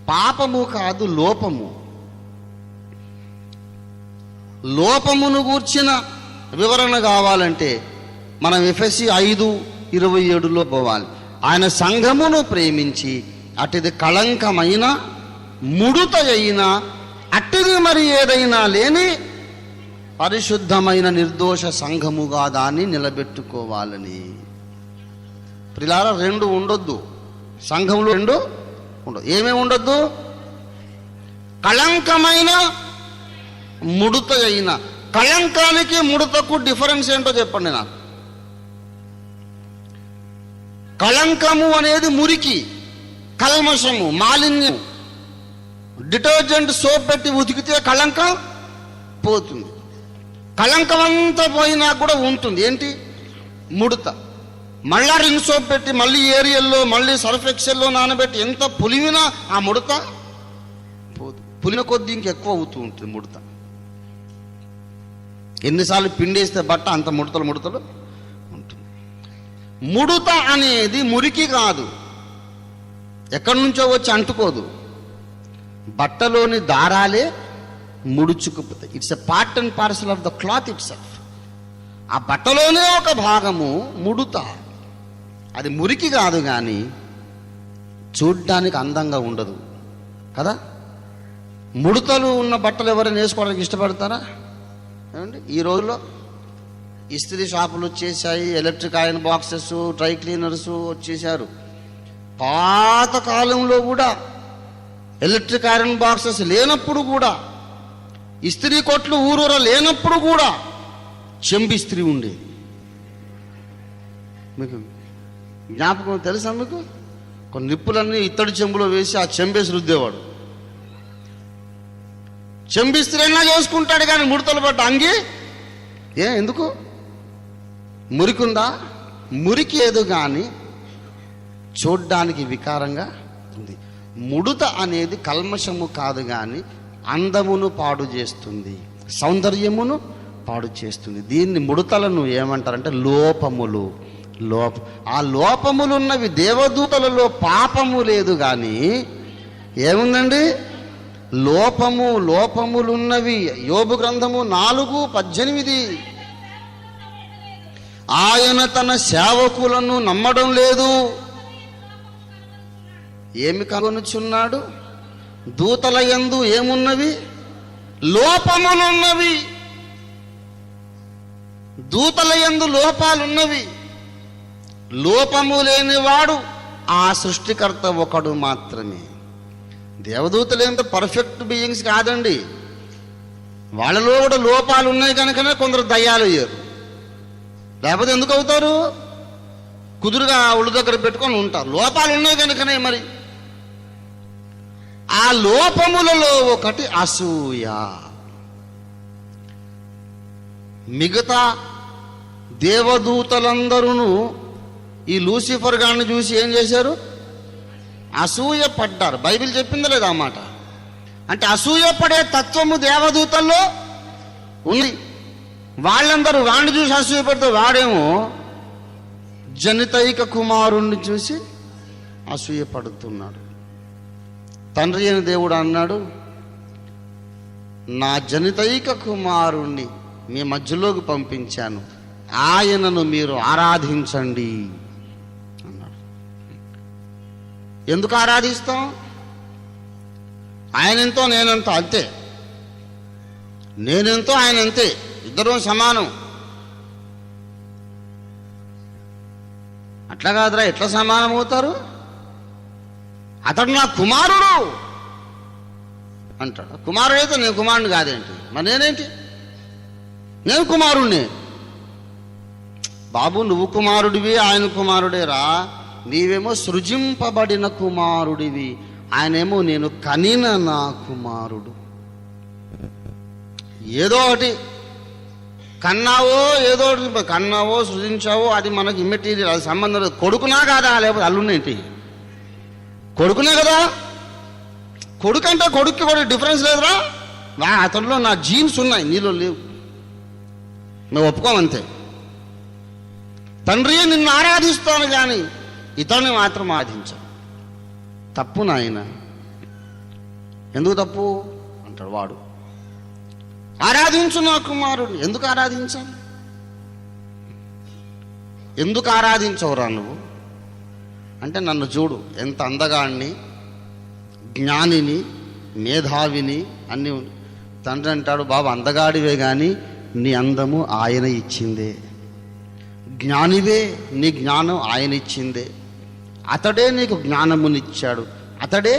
పాపము కాదు, లోపము. లోపమును గూర్చిన వివరణ కావాలంటే మనం ఎఫెసీ 5:27లో పోవాలి. ఆయన సంఘమును ప్రేమించి అటిది కళంకమైన ముడుత అయినా అట్టిది మరి ఏదైనా లేని పరిశుద్ధమైన నిర్దోష సంఘముగా దాన్ని నిలబెట్టుకోవాలని. ప్రిలారా, రెండు ఉండొద్దు సంఘంలో, రెండు ఉండదు. ఏమేమి ఉండొద్దు? కళంకమైన ముడుత అయిన. కళంకానికి ముడతకు డిఫరెన్స్ ఏంటో చెప్పండి నాకు. కళంకము అనేది మురికి, కల్మషము, మాలిన్యం. డిటర్జెంట్ సోప్ పెట్టి ఉతికితే కళంకం పోతుంది. కళంకం అంతా పోయినా కూడా ఉంటుంది ఏంటి? ముడత. మళ్ళా రిన్ సోప్ పెట్టి మళ్ళీ ఏరియల్లో మళ్ళీ సర్ఫ్ ఎక్సెల్లో నానబెట్టి ఎంత పులివినా ఆ ముడత పోదు. పులిన కొద్దీ ఇంకెక్కువ అవుతూ ఉంటుంది ముడత. ఎన్నిసార్లు పిండేస్తే బట్ట అంత ముడతలు ఉంటుంది. ముడత అనేది మురికి కాదు, ఎక్కడి నుంచో వచ్చి అంటుకోదు. బట్టలోని దారాలే ముడుచుకుపోతాయి. It's a part and parcel of the cloth itself. ఆ బట్టలోనే ఒక భాగము ముడుత. అది మురికి కాదు, కానీ చూడ్డానికి అందంగా ఉండదు కదా. ముడతలు ఉన్న బట్టలు ఎవరైనా వేసుకోవడానికి ఇష్టపడతారా? ఏమండి, ఈ రోజుల్లో ఇస్త్రీ షాపులు వచ్చేసాయి, electric iron boxes, dry cleaners వచ్చేసారు. పాత కాలంలో కూడా ఎలక్ట్రిక్ ఐరన్ బాక్సెస్ లేనప్పుడు కూడా, ఇస్త్రీ కొట్లు ఊరూర లేనప్పుడు కూడా చెంబి ఇస్త్రీ ఉండేది. మీకు జ్ఞాపకం తెలుసా? మీకు కొన్ని నిప్పులన్నీ ఇత్తడి చెంబులో వేసి ఆ చెంబేసి రుద్దేవాడు. చెంబిస్త్రైనా చేసుకుంటాడు కానీ ముడతలు పడ్డ అంగి ఎందుకు? మురికుందా? మురికి ఏదో కానీ చూడ్డానికి వికారంగా ఉంది. ముడత అనేది కల్మషము కాదు, కానీ అందమును పాడు చేస్తుంది, సౌందర్యమును పాడు చేస్తుంది. దీన్ని ముడతలను ఏమంటారంటే లోపములు. ఆ లోపములున్నవి. దేవదూతలలో పాపము లేదు, కానీ ఏముందండి? లోపములున్నవి. యోబు గ్రంథము 4:18. ఆయన తన సేవకులను నమ్మడం లేదు. ఏమి కనుగొనుచున్నాడు? దూతల యందు ఏమున్నవి? లోపములున్నవి. దూతల యందు లోపాలున్నవి. లోపము లేనివాడు ఆ సృష్టికర్త ఒకడు మాత్రమే. దేవదూతలు ఎంత పర్ఫెక్ట్ బీయింగ్స్ కాదండి. వాళ్ళలో కూడా లోపాలు ఉన్నాయి కనుకనే కొందరు దయ్యాలు అయ్యారు. లేకపోతే ఎందుకు అవుతారు? కుదురుగా ఒళ్ళు దగ్గర పెట్టుకొని ఉంటారు. లోపాలు ఉన్నాయి కనుకనే. మరి ఆ లోపములలో ఒకటి అసూయ. మిగతా దేవదూతలందరూ ఈ లూసిఫర్ గారిని చూసి ఏం చేశారు? అసూయ పడ్డారు. బైబిల్ చెప్పిందా లేదా ఆ మాట? అంటే అసూయ పడే తత్వము దేవదూతల్లో ఉంది. వాళ్ళందరూ వాడిని చూసి అసూయ పడితే వాడేమో జనితైక కుమారుణ్ణి చూసి అసూయ పడుతున్నాడు. తండ్రి అయిన దేవుడు అన్నాడు, నా జనితైక కుమారుణ్ణి మీ మధ్యలోకి పంపించాను, ఆయనను మీరు ఆరాధించండి అన్నాడు. ఎందుకు ఆరాధిస్తాం? ఆయనెంతో నేనెంతో అంతే. నేనెంతో ఆయన అంతే, ఇద్దరూ సమానం. అట్లా కాదురా, ఎట్లా సమానం అవుతారు? అతడు నా కుమారుడు అంటాడు. కుమారుడు అయితే నేను కుమారుని కాదేంటి? మరి నేనేంటి? నేను కుమారుణ్ణి. బాబు నువ్వు కుమారుడివి, ఆయన కుమారుడేరా. నీవేమో సృజింపబడిన కుమారుడివి, ఆయనేమో నేను కనిన నా కుమారుడు. ఏదో ఒకటి కన్నావో, ఏదో ఒకటి కన్నావో సృజించావో, అది మనకి ఇమ్మెటీరియల్, అది సంబంధం లేదు. కొడుకునా కాదా? లేకపోతే అల్లున్నేంటి? కొడుకునే కదా. కొడుకు అంటే కొడుక్కి కూడా డిఫరెన్స్ లేదురా. అతనిలో నా జీన్స్ ఉన్నాయి, నీలో లేవు. మేము ఒప్పుకోమంతే. తండ్రి నిన్ను ఆరాధిస్తాను కానీ ఇతన్ని మాత్రం ఆరాధించాను. తప్పు నాయన. ఎందుకు తప్పు అంటాడు వాడు. ఆరాధించు నా కుమారుడు. ఎందుకు ఆరాధించాను? ఎందుకు ఆరాధించవురా నువ్వు అంటే, నన్ను చూడు ఎంత అందగాడిని, జ్ఞానిని, మేధావిని అన్నీ. తండ్రి అంటాడు, బాబు అందగాడివే కానీ నీ అందము ఆయన ఇచ్చిందే. జ్ఞానివే, నీ జ్ఞానం ఆయన ఇచ్చిందే. అతడే నీకు జ్ఞానమునిచ్చాడు. అతడే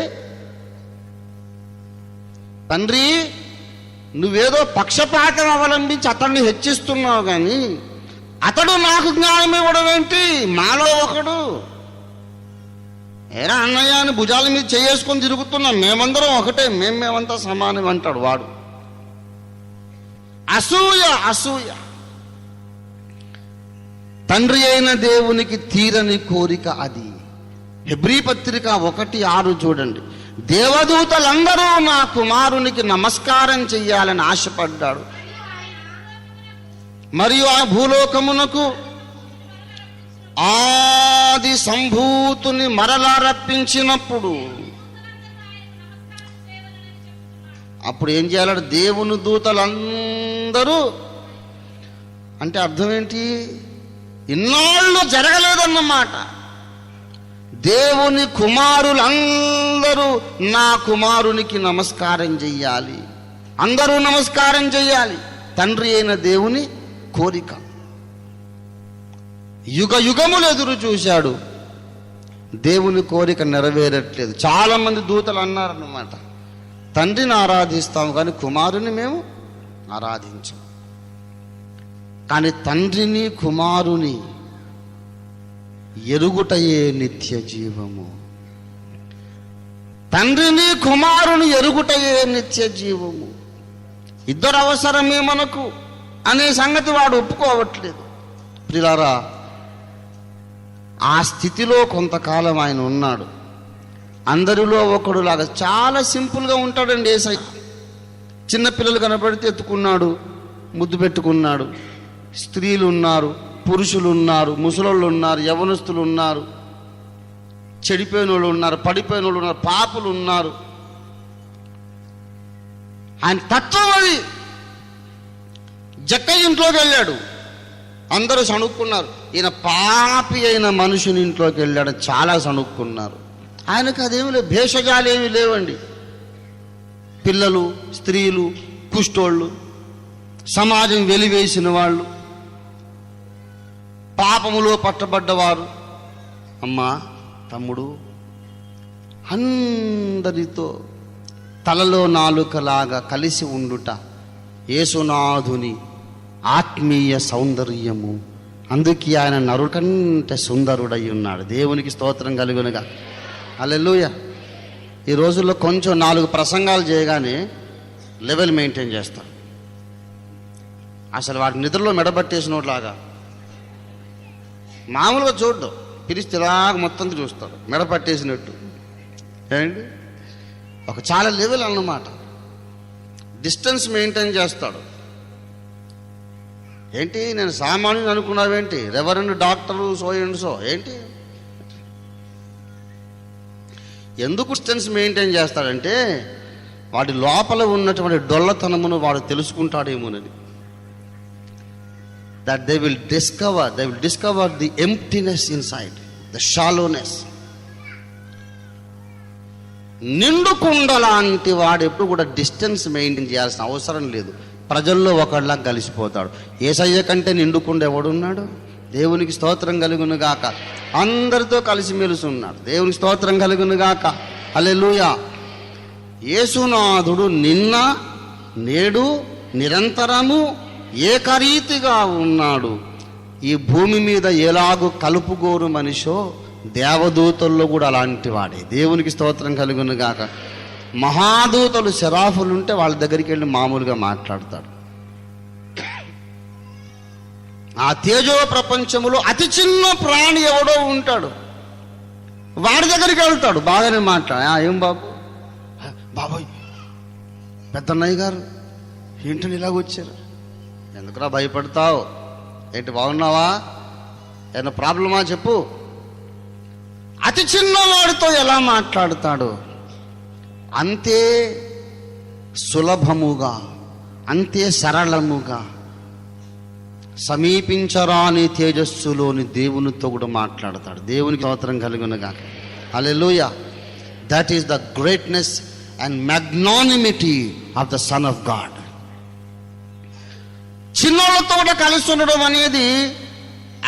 తండ్రి. నువ్వేదో పక్షపాతం అవలంబించి అతన్ని హెచ్చిస్తున్నావు కానీ అతడు నాకు జ్ఞానం ఇవ్వడం ఏంటి? మాలో ఒకడు. ఏరా అన్నయ్య అని భుజాల మీద చేసుకొని తిరుగుతున్నాం. మేమందరం ఒకటే, మేమంతా సమానం అంటాడు వాడు. అసూయ. అసూయ తండ్రి అయిన దేవునికి తీరని కోరిక అది. హెబ్రీ పత్రిక 1:6 చూడండి. దేవదూతలందరూ నా కుమారునికి నమస్కారం చెయ్యాలని ఆశపడ్డాడు. మరియు ఆ భూలోకమునకు ఆది సంభూతుని మరలా రప్పించినప్పుడు అప్పుడు ఏం చేయాలంటే, దేవుని దూతలందరూ అంటే అర్థం ఏంటి? ఇన్నాళ్ళు జరగలేదన్నమాట. దేవుని కుమారులందరూ నా కుమారునికి నమస్కారం చెయ్యాలి. అందరూ నమస్కారం చెయ్యాలి. తండ్రి అయిన దేవుని కోరిక. యుగ యుగములు ఎదురు చూశాడు, దేవుని కోరిక నెరవేరట్లేదు. చాలామంది దూతలు అన్నారన్నమాట, తండ్రిని ఆరాధిస్తాము కానీ కుమారుని మేము ఆరాధించం. కానీ తండ్రిని కుమారుని ఎరుగుటయే నిత్య జీవము. తండ్రిని కుమారుని ఎరుగుటయే నిత్య జీవము. ఇద్దరు అవసరమే మనకు అనే సంగతి వాడు ఒప్పుకోవట్లేదు. ప్రియులారా, ఆ స్థితిలో కొంతకాలం ఆయన ఉన్నాడు. అందరిలో ఒకడులాగా చాలా సింపుల్గా ఉంటాడండి యేసయ్య. చిన్నపిల్లలు కనపడితే ఎత్తుకున్నాడు, ముద్దు పెట్టుకున్నాడు. స్త్రీలు ఉన్నారు, పురుషులు ఉన్నారు, ముసలోళ్ళు ఉన్నారు, యవనస్తులు ఉన్నారు, చెడిపోయిన వాళ్ళు ఉన్నారు, పడిపోయిన వాళ్ళు ఉన్నారు, పాపులు ఉన్నారు. ఆయన తత్వం అది. జక్కయ్య ఇంట్లోకి వెళ్ళాడు, అందరూ సణుక్కున్నారు. ఈయన పాపి అయిన మనుషుని ఇంట్లోకి వెళ్ళాడు, చాలా సణుక్కున్నారు. ఆయనకు అదేమి లేవు, భేషజాలు ఏమి లేవండి. పిల్లలు, స్త్రీలు, కుష్ఠోళ్ళు, సమాజం వెలివేసిన వాళ్ళు, పాపములో పట్టబడ్డవారు. అమ్మా, తమ్ముడు, అందరితో తలలో నాలుకలాగా కలిసి ఉండుట యేసునాథుని ఆత్మీయ సౌందర్యము. అందుకే ఆయన నరుడి కంటే సుందరుడై ఉన్నాడు. దేవునికి స్తోత్రం కలుగునుగా. హల్లెలూయా. ఈ రోజుల్లో కొంచెం 4 ప్రసంగాలు చేయగానే లెవెల్ మెయింటైన్ చేస్తాడు. అసలు వాటి నిద్రలో మెడబట్టేసినోట్లాగా మామూలుగా చూడ్డం, పిలిస్తే ఇలాగ మొత్తం చూస్తాడు మెడపట్టేసినట్టు. ఏంటి, ఒక చాలా లెవెల్ అన్నమాట. డిస్టెన్స్ మెయింటైన్ చేస్తాడు. ఏంటి, నేను సామాన్యుని అనుకున్నావేంటి, reverend doctor so and so ఏంటి? ఎందుకు డిస్టెన్స్ మెయింటైన్ చేస్తాడంటే వాడి లోపల ఉన్నటువంటి డొల్లతనమును వాడు తెలుసుకుంటాడేమోనని. that they will discover the emptiness inside, the shallowness. నిండు కుండ లాంటి వాడు ఎప్పుడు కూడా డిస్టెన్స్ మెయింటైన్ చేయాల్సిన అవసరం లేదు. ప్రజల్లో ఒకళ్ళ కలిసిపోతాడు. యేసయ్య కంటే నిండుకుండ ఎవడున్నాడు? దేవునికి స్తోత్రం కలుగును గాక. అందరితో కలిసిమెలిసి ఉన్నాడు. దేవునికి స్తోత్రం కలుగును గాక. హల్లెలూయా. యేసునాథుడు నిన్న నేడు నిరంతరము ఏకరీతిగా ఉన్నాడు. ఈ భూమి మీద ఎలాగూ కలుపుగోరు మనిషో దేవదూతల్లో కూడా అలాంటి వాడే. దేవునికి స్తోత్రం కలుగును గాక. మహాదూతలు శరాఫులు ఉంటే వాళ్ళ దగ్గరికి వెళ్ళి మామూలుగా మాట్లాడతాడు. ఆ తేజో ప్రపంచములో అతి చిన్న ప్రాణి ఎవడో ఉంటాడు, వాడి దగ్గరికి వెళ్తాడు. బాగానే ఏం బాబు, బాబోయ్ పెద్దన్నయ్య గారు ఏంటని ఇలాగ వచ్చారు, ఎందుకురా భయపడతావు, ఏంటి బాగున్నావా, ఏమైనా ప్రాబ్లమా చెప్పు. అతి చిన్నవాడితో ఎలా మాట్లాడతాడు, అంతే సులభముగా, అంతే సరళముగా, సమీపించరాని తేజస్సులోని దేవునితో కూడా మాట్లాడతాడు. దేవునికి స్తోత్రం కలుగునుగా. Hallelujah. That is the greatness and magnanimity of the son of God. చిన్నోళ్ళతో కలిసి ఉండడం అనేది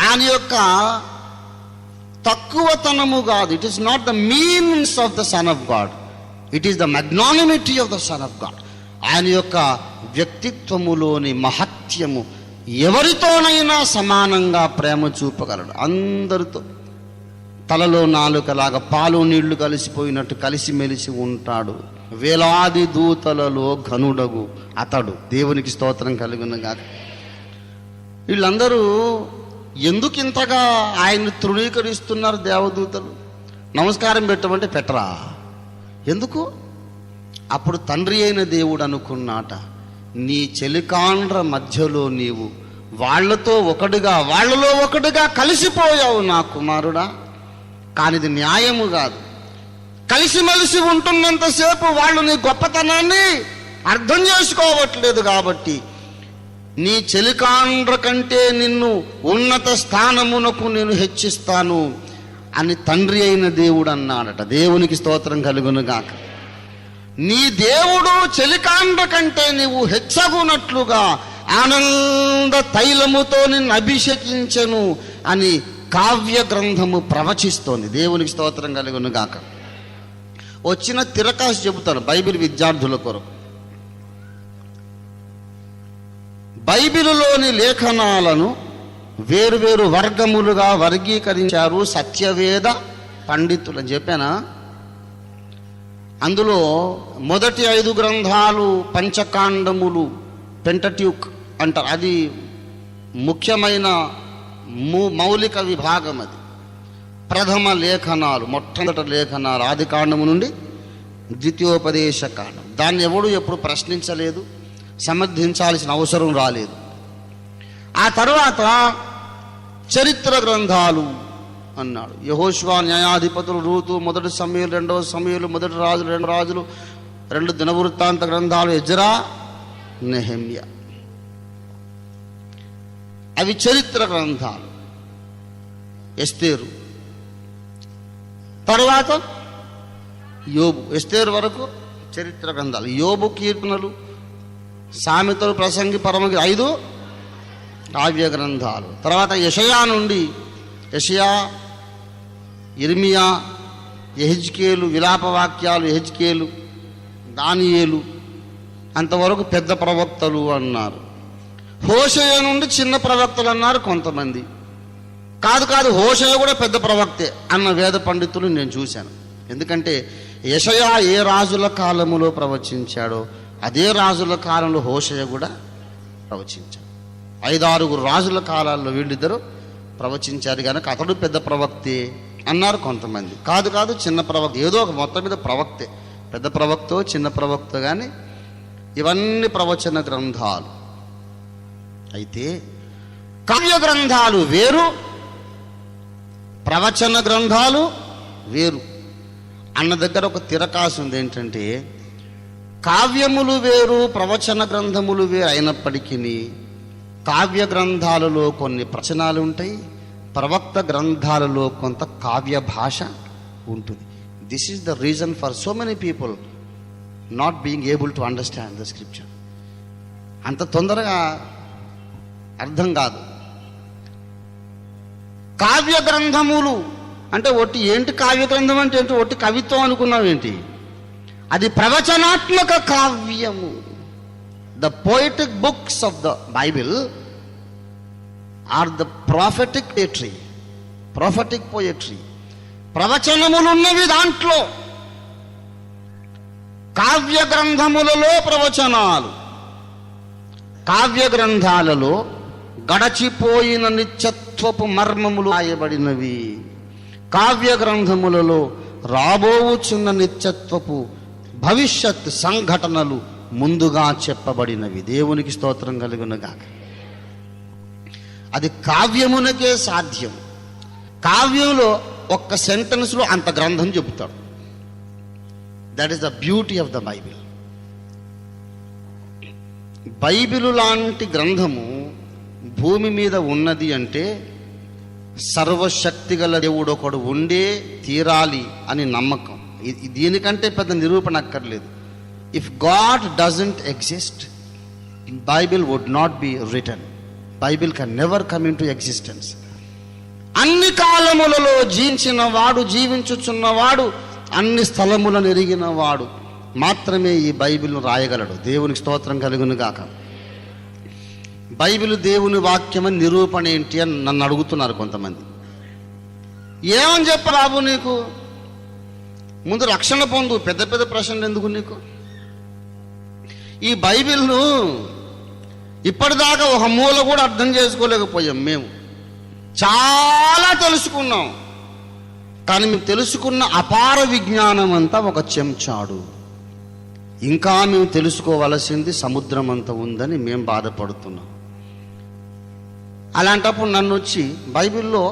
ఆయన యొక్క తక్కువతనము కాదు. It is not the means of the son of God, it is the magnanimity of the son of God. ఆయన యొక్క వ్యక్తిత్వములోని మహత్యము. ఎవరితోనైనా సమానంగా ప్రేమ చూపగలడు. అందరితో తలలో నాలుకలాగా పాలు నీళ్లు కలిసిపోయినట్టు కలిసిమెలిసి ఉంటాడు. వేలాది దూతలలో ఘనుడగు అతడు. దేవునికి స్తోత్రం కలుగునుగా. వీళ్ళందరూ ఎందుకు ఇంతగా ఆయన్ని తృణీకరిస్తున్నారు? దేవదూతలు నమస్కారం పెట్టమంటే పెట్టరా, ఎందుకు? అప్పుడు తండ్రి అయిన దేవుడు అనుకున్నాట, నీ చెలికాండ్ర మధ్యలో నీవు వాళ్లతో ఒకటిగా, వాళ్ళలో ఒకటిగా కలిసిపోయావు నా కుమారుడా. కానీ ఇది న్యాయము కాదు. కలిసిమెలిసి ఉంటున్నంతసేపు వాళ్ళు నీ గొప్పతనాన్ని అర్థం చేసుకోవట్లేదు. కాబట్టి నీ చెలికాండ్ర కంటే నిన్ను ఉన్నత స్థానమునకు నేను హెచ్చిస్తాను అని తండ్రి అయిన దేవుడు అన్నాడట. దేవునికి స్తోత్రం కలుగునుగాక. నీ దేవుడు చెలికాండ్ర కంటే నీవు హెచ్చగునట్లుగా ఆనంద తైలముతో నిన్ను అభిషేకించెను అని కావ్య గ్రంథము ప్రవచిస్తోంది. దేవునికి స్తోత్రం కలుగునుగాక. వచ్చిన తిరకాసు చెబుతాను బైబిల్ విద్యార్థుల కొరకు. బైబిలులోని లేఖనాలను వేరువేరు వర్గములుగా వర్గీకరించారు సత్యవేద పండితులు అని చెప్పానా. అందులో మొదటి 5 గ్రంథాలు పంచకాండములు, పెంటట్యూక్ అంటారు. అది ముఖ్యమైన మౌలిక విభాగం. అది ప్రథమ లేఖనాలు, మొట్టమొదటి లేఖనాలు ఆది కాండము నుండి ద్వితీయోపదేశ కాండం. దాన్ని ఎవడు ఎప్పుడు ప్రశ్నించలేదు, సమర్థించాల్సిన అవసరం రాలేదు. ఆ తర్వాత చరిత్ర గ్రంథాలు అన్నాడు. యెహోషువ, న్యాయాధిపతులు, రూతు, మొదటి సమూయేలు, రెండవ సమూయేలు, మొదటి రాజులు, రెండు రాజులు, 2 దినవృత్తాంత గ్రంథాలు ఎజ్రా, నెహెమ్యా. అవి చరిత్ర గ్రంథాలు. ఎస్తేరు, తర్వాత యోబు. ఎస్తేరు వరకు చరిత్ర గ్రంథాలు. యోబు, కీర్తనలు, సామెతలు, ప్రసంగి, పరమగి 5 కావ్య గ్రంథాలు. తర్వాత యెషయా నుండి యెషయా, యిర్మీయా, యెహెజ్కేలు, విలాప వాక్యాలు, యెహెజ్కేలు, దానియేలు, అంతవరకు పెద్ద ప్రవక్తలు అన్నారు. హోషేయ నుండి చిన్న ప్రవక్తలు అన్నారు కొంతమంది. కాదు హోషేయ కూడా పెద్ద ప్రవక్తే అన్న వేద పండితులు నేను చూశాను. ఎందుకంటే యెషయా ఏ రాజుల కాలములో ప్రవచించాడో అదే రాజుల కాలంలో హోషేయ కూడా ప్రవచించాడు. 5-6 రాజుల కాలాల్లో వీళ్ళిద్దరూ ప్రవచించారు కనుక అతడు పెద్ద ప్రవక్తే అన్నారు కొంతమంది. కాదు చిన్న ప్రవక్త, ఏదో ఒక మొత్తం మీద ప్రవక్తే. పెద్ద ప్రవక్తో చిన్న ప్రవక్త కానీ ఇవన్నీ ప్రవచన గ్రంథాలు. అయితే కావ్య గ్రంథాలు వేరు, ప్రవచన గ్రంథాలు వేరు అన్న దగ్గర ఒక తిరకాసు ఉంది. ఏంటంటే కావ్యములు వేరు, ప్రవచన గ్రంథములు వేరు అయినప్పటికీ కావ్య గ్రంథాలలో కొన్ని ప్రవచనాలు ఉంటాయి, ప్రవక్త గ్రంథాలలో కొంత కావ్య భాష ఉంటుంది. This is the reason for so many people not being able to understand the scripture. అంత తొందరగా అర్థం కాదు. కావ్య గ్రంథములు అంటే ఒట్టి ఏంటి? కావ్య గ్రంథం అంటే ఏంటి? ఒట్టి కవిత్వం అనుకున్నావు ఏంటి? అది ప్రవచనాత్మక కావ్యము. The poetic books of the Bible are the prophetic poetry. Prophetic poetry, ప్రవచనములున్నవి దాంట్లో. కావ్య గ్రంథములలో ప్రవచనాలు. కావ్య గ్రంథాలలో గడచిపోయిన నిత్యత్వపు మర్మములు రాయబడినవి. కావ్య గ్రంథములలో రాబోవుచున్న నిత్యత్వపు భవిష్యత్ సంఘటనలు ముందుగా చెప్పబడినవి. దేవునికి స్తోత్రం కలుగునుగాక. అది కావ్యమునకే సాధ్యం. కావ్యంలో ఒక్క సెంటెన్స్లో అంత గ్రంథం చెబుతాడు. That is the beauty of the Bible. Bible లాంటి గ్రంథము భూమి మీద ఉన్నది అంటే సర్వశక్తి గల దేవుడు ఒకడు ఉండే తీరాలి అని నమ్మకం. దీనికంటే పెద్ద నిరూపణ అక్కర్లేదు. If God doesn't exist, Bible would not be written. Bible can never come into existence. అన్ని కాలములలో జీవించిన వాడు, జీవించుచున్నవాడు, అన్ని స్థలములను ఎరిగిన వాడు మాత్రమే ఈ బైబిల్ను రాయగలడు. దేవునికి స్తోత్రం కలుగును గాక. బైబిల్ దేవుని వాక్యమని నిరూపణ ఏంటి అని నన్ను అడుగుతున్నారు కొంతమంది. ఏమని చెప్పరాబు నీకు? ముందు రక్షణ పొందు. పెద్ద పెద్ద ప్రశ్నలు ఎందుకు నీకు? ఈ బైబిల్ను ఇప్పటిదాకా ఒక మూల కూడా అర్థం చేసుకోలేకపోయాం. మేము చాలా తెలుసుకున్నాం, కానీ మేము తెలుసుకున్న అపార విజ్ఞానం అంతా ఒక చెంచాడు. ఇంకా మేము తెలుసుకోవలసింది సముద్రం అంతా ఉందని మేము బాధపడుతున్నాం. అలాంటప్పుడు నన్ను వచ్చి బైబిల్లో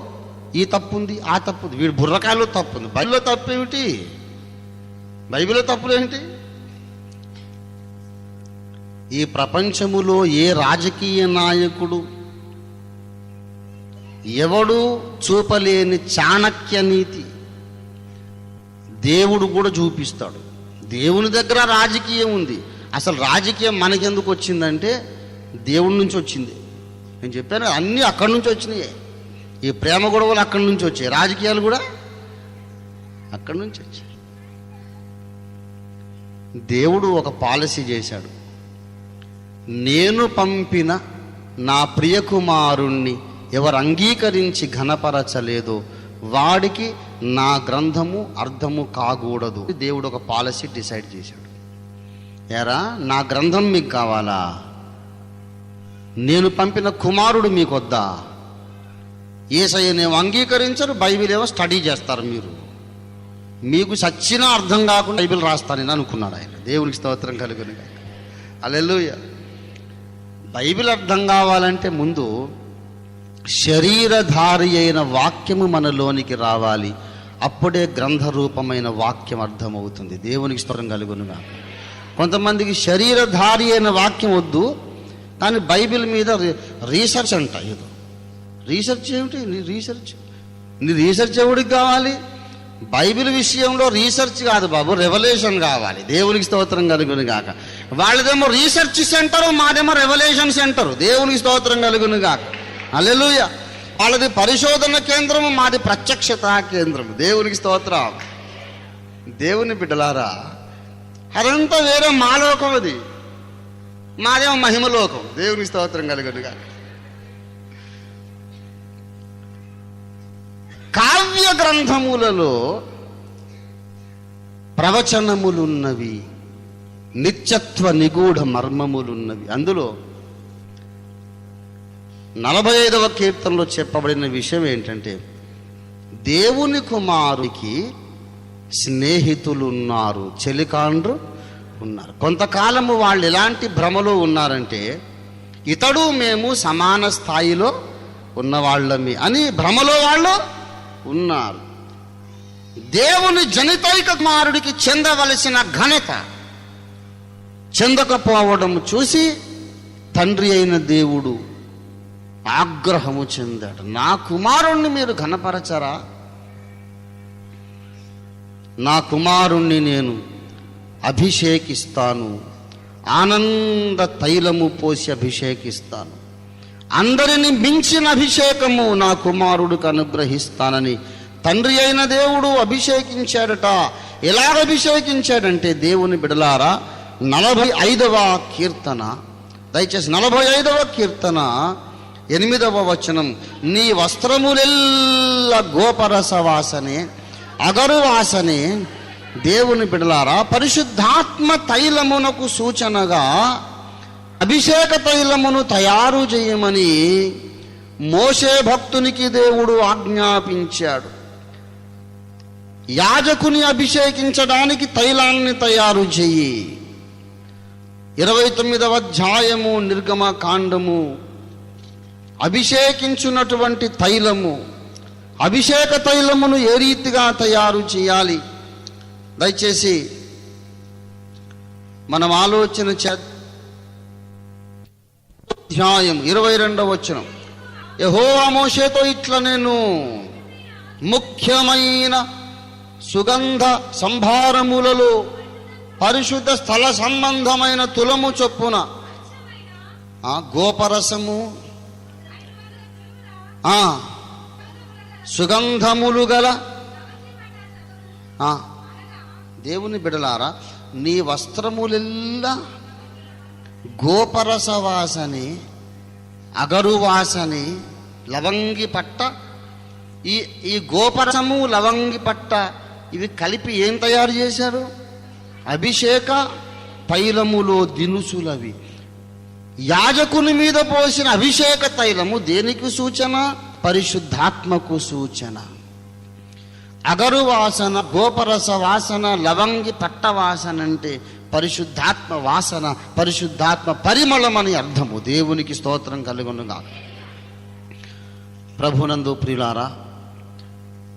ఈ తప్పు ఉంది, ఆ తప్పు ఉంది, వీడు బుర్రకాయలో తప్పు ఉంది. బైబిల్లో తప్పు ఏమిటి? బైబిల్లో తప్పులు ఏంటి? ఈ ప్రపంచములో ఏ రాజకీయ నాయకుడు ఎవడు చూపలేని చాణక్య నీతి దేవుడు కూడా చూపిస్తాడు. దేవుని దగ్గర రాజకీయం ఉంది. అసలు రాజకీయం మనకెందుకు వచ్చిందంటే దేవుడి నుంచి వచ్చింది. నేను చెప్పాను, అన్నీ అక్కడి నుంచి వచ్చినాయి. ఈ ప్రేమ గొడవలు అక్కడి నుంచి వచ్చాయి, రాజకీయాలు కూడా అక్కడి నుంచి వచ్చాయి. దేవుడు ఒక పాలసీ చేశాడు. నేను పంపిన నా ప్రియకుమారుణ్ణి ఎవరు అంగీకరించి ఘనపరచలేదో వాడికి నా గ్రంథము అర్థము కాకూడదు. దేవుడు ఒక పాలసీ డిసైడ్ చేశాడు. ఎరా, నా గ్రంథం మీకు కావాలా? నేను పంపిన కుమారుడు మీకు వద్దా? యేసయ్యనేమో అంగీకరించరు, బైబిల్ ఏమో స్టడీ చేస్తారు. మీకు సచ్చినా అర్థం కాకుండా బైబిల్ రాస్తానని అనుకున్నాడు ఆయన. దేవునికి స్తోత్రం కలుగును గాక. హల్లెలూయా. బైబిల్ అర్థం కావాలంటే ముందు శరీరధారి అయిన వాక్యము మనలోనికి రావాలి. అప్పుడే గ్రంథరూపమైన వాక్యం అర్థమవుతుంది. దేవునికి స్తోత్రం కలుగును గాక. కొంతమందికి శరీరధారి అయిన వాక్యం వద్దు, కానీ బైబిల్ మీద రీసెర్చ్ అంట. ఏదో రీసెర్చ్ ఏమిటి? నీ రీసెర్చ్ ఎవరికి కావాలి? బైబిల్ విషయంలో రీసెర్చ్ కాదు బాబు, రెవల్యూషన్ కావాలి. దేవునికి స్తోత్రం కలుగును గాక. వాళ్ళదేమో రీసెర్చ్ సెంటరు, మాదేమో రెవల్యూషన్ సెంటరు. దేవునికి స్తోత్రం కలుగును గాక. హల్లెలూయా. వాళ్ళది పరిశోధన కేంద్రము, మాది ప్రత్యక్షత కేంద్రము. దేవునికి స్తోత్రం. దేవుని బిడ్డలారా, అదంతా వేరే మాలోకం, అది మాదేమో మహిమలోకం. దేవునికి స్తోత్రం కలుగును గాక. కావ్య గ్రంథములలో ప్రవచనములున్నవి, నిత్యత్వ నిగూఢ మర్మములున్నవి. అందులో 45వ కీర్తనలో చెప్పబడిన విషయం ఏంటంటే, దేవుని కుమారునికి స్నేహితులు ఉన్నారు, చెలికాండ్రు ఉన్నారు. కొంతకాలము వాళ్ళు ఎలాంటి భ్రమలో ఉన్నారంటే, ఇతడు మేము సమాన స్థాయిలో ఉన్నవాళ్ళమి అని భ్రమలో వాళ్ళు ఉన్నారు. దేవుని జనితైక కుమారుడికి చెందవలసిన ఘనత చెందకపోవడం చూసి తండ్రి అయిన దేవుడు ఆగ్రహము చెందాడు. నా కుమారుణ్ణి మీరు ఘనపరచరా? నా కుమారుణ్ణి నేను అభిషేకిస్తాను, ఆనంద తైలము పోసి అభిషేకిస్తాను, అందరిని మించిన అభిషేకము నా కుమారుడికి అనుగ్రహిస్తానని తండ్రి అయిన దేవుడు అభిషేకించాడట. ఎలాగ అభిషేకించాడంటే, దేవుని బిడలారా, 45వ కీర్తన, దయచేసి 45వ కీర్తన 8వ వచనం, నీ వస్త్రములెల్ల గోపరస వాసనే, అగరు వాసనే. దేవుని బిడలారా, పరిశుద్ధాత్మ తైలమునకు సూచనగా అభిషేక తైలమును తయారు చేయమని మోషే భక్తునికి దేవుడు ఆజ్ఞాపించాడు. యాజకుని అభిషేకించడానికి తైలాన్ని తయారు చెయ్యి. 29వ అధ్యాయము నిర్గమ కాండము, అభిషేకించున్నటువంటి తైలము, అభిషేక తైలమును ఏ రీతిగా తయారు చేయాలి, దయచేసి మనం ఆలోచన అధ్యాయం 22వ వచనం, యెహోవా మోషేతో ఇట్లా నేను ముఖ్యమైన సుగంధ సంభారములలో పరిశుద్ధ స్థల సంబంధమైన తులము చొప్పున గోపరసము, సుగంధములు గల దేవుని బిడలారా, నీ వస్త్రములెల్లా గోపరస వాసని, అగరు వాసని, లవంగి పట్ట. ఈ గోపరసము లవంగి పట్ట ఇవి కలిపి ఏం తయారు చేశారు? అభిషేక తైలములో దినుసులవి. యాజకుని మీద పోసిన అభిషేక తైలము దేనికి సూచన? పరిశుద్ధాత్మకు సూచన. అగరు వాసన, గోపరస వాసన, లవంగి పట్ట వాసన అంటే పరిశుద్ధాత్మ వాసన, పరిశుద్ధాత్మ పరిమళం అని అర్థము. దేవునికి స్తోత్రం కలుగునుగా. ప్రభునందు ప్రియులారా,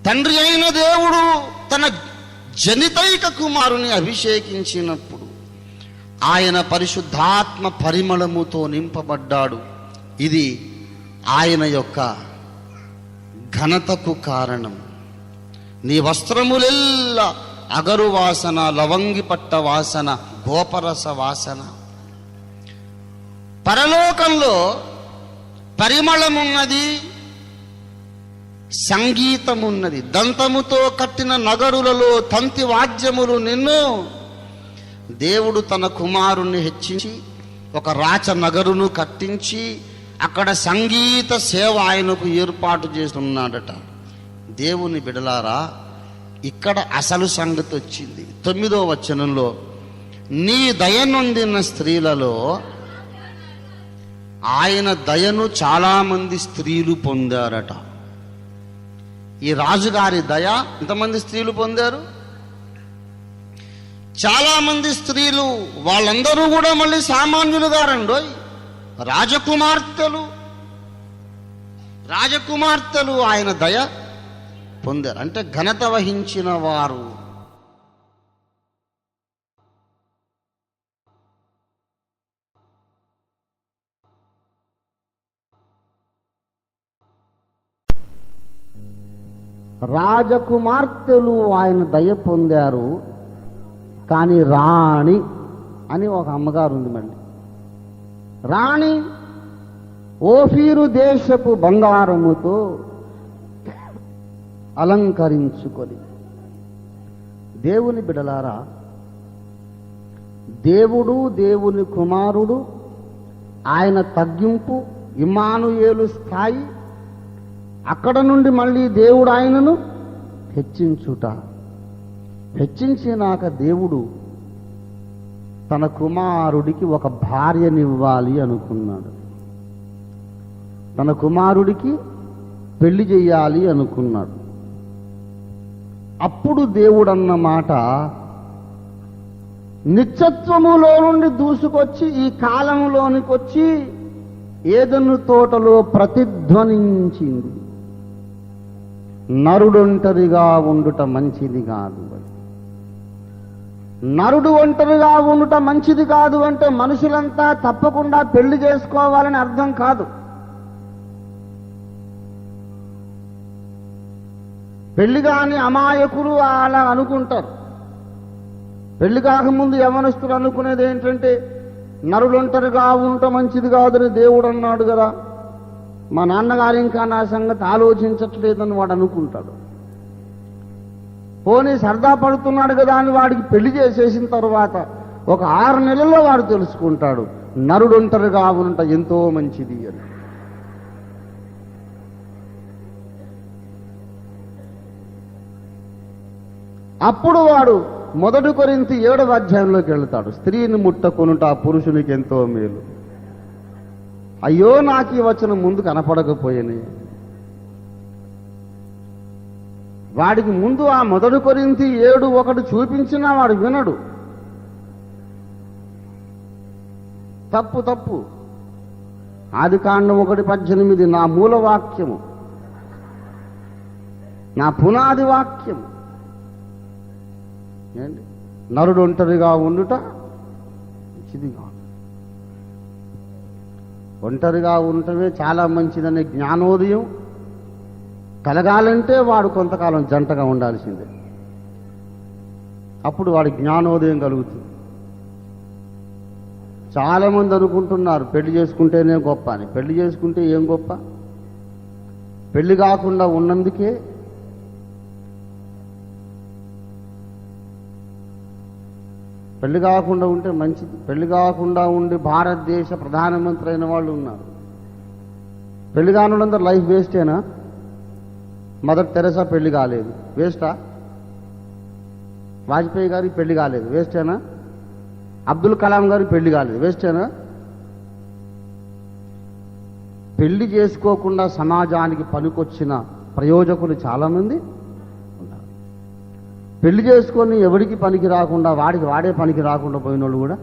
తండ్రి అయిన దేవుడు తన జనితైక కుమారుని అభిషేకించినప్పుడు ఆయన పరిశుద్ధాత్మ పరిమళముతో నింపబడ్డాడు. ఇది ఆయన యొక్క ఘనతకు కారణం. నీ వస్త్రములెల్లా అగరు వాసన, లవంగి పట్ట వాసన, గోపరస వాసన. పరలోకంలో పరిమళమున్నది, సంగీతమున్నది. దంతముతో కట్టిన నగరులలో తంతి వాద్యములు నిన్ను. దేవుడు తన కుమారుణ్ణి హెచ్చించి ఒక రాచ నగరును కట్టించి అక్కడ సంగీత సేవ ఆయనకు ఏర్పాటు చేస్తున్నాడట. దేవుని బిడలారా, ఇక్కడ అసలు సంగతి వచ్చింది. 9వ వచనంలో, నీ దయనొందిన స్త్రీలలో ఆయన దయను చాలామంది స్త్రీలు పొందారట. ఈ రాజుగారి దయ ఎంతమంది స్త్రీలు పొందారు? చాలామంది స్త్రీలు. వాళ్ళందరూ కూడా మళ్ళీ సామాన్యులుగా రండోయ్, రాజకుమార్తెలు ఆయన దయ పొందారు. అంటే ఘనత వహించిన వారు. రాజకుమార్తెలు ఆయన దయ పొందారు, కానీ రాణి అని ఒక అమ్మగారు ఉంది. మళ్ళీ రాణి ఓఫీరు దేశపు బంగారముతో అలంకరించుకొని. దేవుని బిడలారా, దేవుడు, దేవుని కుమారుడు, ఆయన తగ్గింపు, ఇమ్మానుయేలు స్థాయి, అక్కడ నుండి మళ్ళీ దేవుడు ఆయనను హెచ్చించుట. హెచ్చించినాక దేవుడు తన కుమారుడికి ఒక భార్యనివ్వాలి అనుకున్నాడు. తన కుమారుడికి పెళ్లి చేయాలి అనుకున్నాడు. అప్పుడు దేవుడు అన్న మాట నిత్యత్వములో నుండి దూసుకొచ్చి ఈ కాలంలోనికి వచ్చి ఏదెను తోటలో ప్రతిధ్వనించింది. నరుడొంటరిగా ఉండుట మంచిది కాదు. నరుడు ఒంటరిగా ఉండుట మంచిది కాదు అంటే మనుషులంతా తప్పకుండా పెళ్లి చేసుకోవాలని అర్థం కాదు. పెళ్లి కాని అమాయకులు అలా అనుకుంటారు. పెళ్లి కాకముందు యవనస్తులు అనుకునేది ఏంటంటే నరుడొంటరిగా ఉండటం మంచిది కాదని దేవుడు అన్నాడు కదా, మా నాన్నగారు ఇంకా నా సంగతి ఆలోచించట్లేదని వాడు అనుకుంటాడు. పోనీ సరదా పడుతున్నాడు కదా అని వాడికి పెళ్లి చేసేసిన తర్వాత ఒక 6 నెలల్లో వాడు తెలుసుకుంటాడు నరుడొంటరిగా ఉంట ఎంతో మంచిది అని. అప్పుడు వాడు 1 కొరింథీ 7వ అధ్యాయంలోకి వెళ్తాడు. స్త్రీని ముట్టకొనుట ఆ పురుషునికి ఎంతో మేలు. అయ్యో, నాకు ఈ వచనం ముందు కనపడకపోయాను. వాడికి ముందు ఆ 1 కొరింథీ 7:1 చూపించినా వాడు వినడు. తప్పు తప్పు. ఆదికాండం 1:18 నా మూల వాక్యము, నా పునాది వాక్యము. ఏంటి? నరుడు ఒంటరిగా ఉండుట మంచిది కాదు. ఒంటరిగా ఉండటమే చాలా మంచిదనే జ్ఞానోదయం కలగాలంటే వాడు కొంతకాలం జంటగా ఉండాల్సిందే. అప్పుడు వాడి జ్ఞానోదయం కలుగుతుంది. చాలామంది అనుకుంటున్నారు పెళ్లి చేసుకుంటేనే గొప్ప అని. పెళ్లి చేసుకుంటే ఏం గొప్ప? పెళ్లి కాకుండా ఉన్నందుకే పెళ్లి కాకుండా ఉంటే మంచిది. పెళ్లి కాకుండా ఉండి భారతదేశ ప్రధానమంత్రి అయిన వాళ్ళు ఉన్నారు. పెళ్లి కానుందంతా లైఫ్ వేస్టేనా? మదర్ తెరెసా పెళ్లి కాలేదు, వేస్టా? వాజ్పేయి గారికి పెళ్లి కాలేదు, వేస్టేనా? అబ్దుల్ కలాం గారికి పెళ్లి కాలేదు, వేస్టేనా? పెళ్లి చేసుకోకుండా సమాజానికి పనికొచ్చిన ప్రయోజకులు చాలామంది ఉన్నారు. పెళ్లి చేసుకొని ఎవరికి పనికి రాకుండా వాడికి వాడే పనికి రాకుండా పోయిన వాళ్ళు కూడా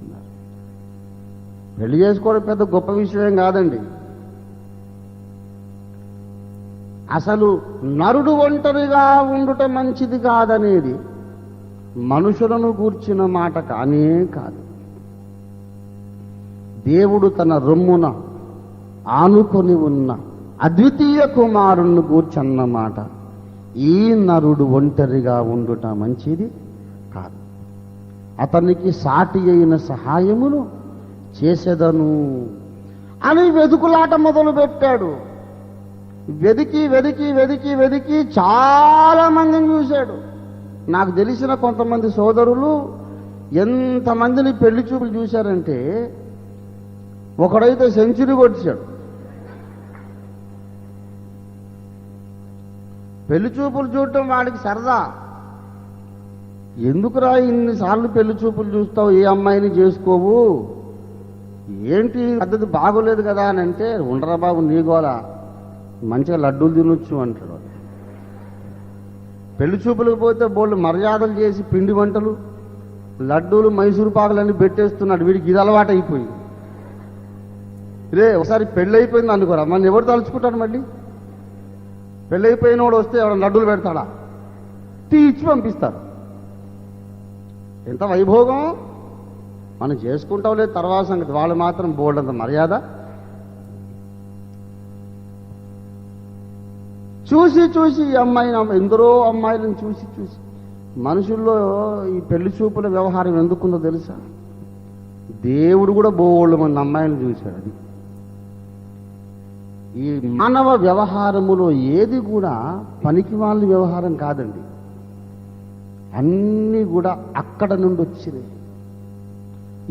ఉన్నారు. పెళ్లి చేసుకోవడం పెద్ద గొప్ప విషయం కాదండి. అసలు నరుడు ఒంటరిగా ఉండుట మంచిది కాదనేది మనుషులను గూర్చిన మాట కానే కాదు. దేవుడు తన రొమ్మున ఆనుకొని ఉన్న అద్వితీయ కుమారుణ్ణి గూర్చన్న మాట. ఈ నరుడు ఒంటరిగా ఉండుట మంచిది కాదు, అతనికి సాటి అయిన సహాయమును చేసేదను అని వెతుకులాట మొదలు పెట్టాడు. వెదికి వెదికి వెదికి వెదికి చాలా మందిని చూశాడు. నాకు తెలిసిన కొంతమంది సోదరులు ఎంతమందిని పెళ్లి చూపులు చూశారంటే, ఒకడైతే సెంచరీ కొట్టాడు. పెళ్లి చూపులు చూడటం వాడికి సరదా. ఎందుకురా ఇన్నిసార్లు పెళ్లి చూపులు చూస్తావు, ఏ అమ్మాయిని చేసుకోవు, ఏంటి పద్ధతి బాగోలేదు కదా అని అంటే, ఉండరా బాబు నీగోలా, మంచిగా లడ్డూలు తినొచ్చు అంటాడు. పెళ్లి చూపులకు పోతే బోళ్ళు మర్యాదలు చేసి పిండి వంటలు, లడ్డూలు, మైసూరు పాకులన్నీ పెట్టేస్తున్నాడు. వీడికి ఇది అలవాటు అయిపోయి రే ఒకసారి పెళ్ళి అయిపోయింది అనుకోరా, మన ఎవరు తలుచుకుంటాడు? మళ్ళీ పెళ్ళి అయిపోయిన వాడు వస్తే ఎవడ లడ్డూలు పెడతాడా? తీర్చి పంపిస్తారు. ఎంత వైభోగం! మనం చేసుకుంటాం లేదు తర్వాత సంగతి. వాళ్ళు మాత్రం బోల్డంత మర్యాద. చూసి చూసి ఈ అమ్మాయిని, ఎందరో అమ్మాయిలను చూసి చూసి మనుషుల్లో ఈ పెళ్లి చూపుల వ్యవహారం ఎందుకుందో తెలుసా? దేవుడు కూడా బోళ్ళు మంది అమ్మాయిలను చూశాడు. అది ఈ మానవ వ్యవహారములో ఏది కూడా పనికి వాళ్ళ వ్యవహారం కాదండి. అన్నీ కూడా అక్కడ నుండి వచ్చినాయి.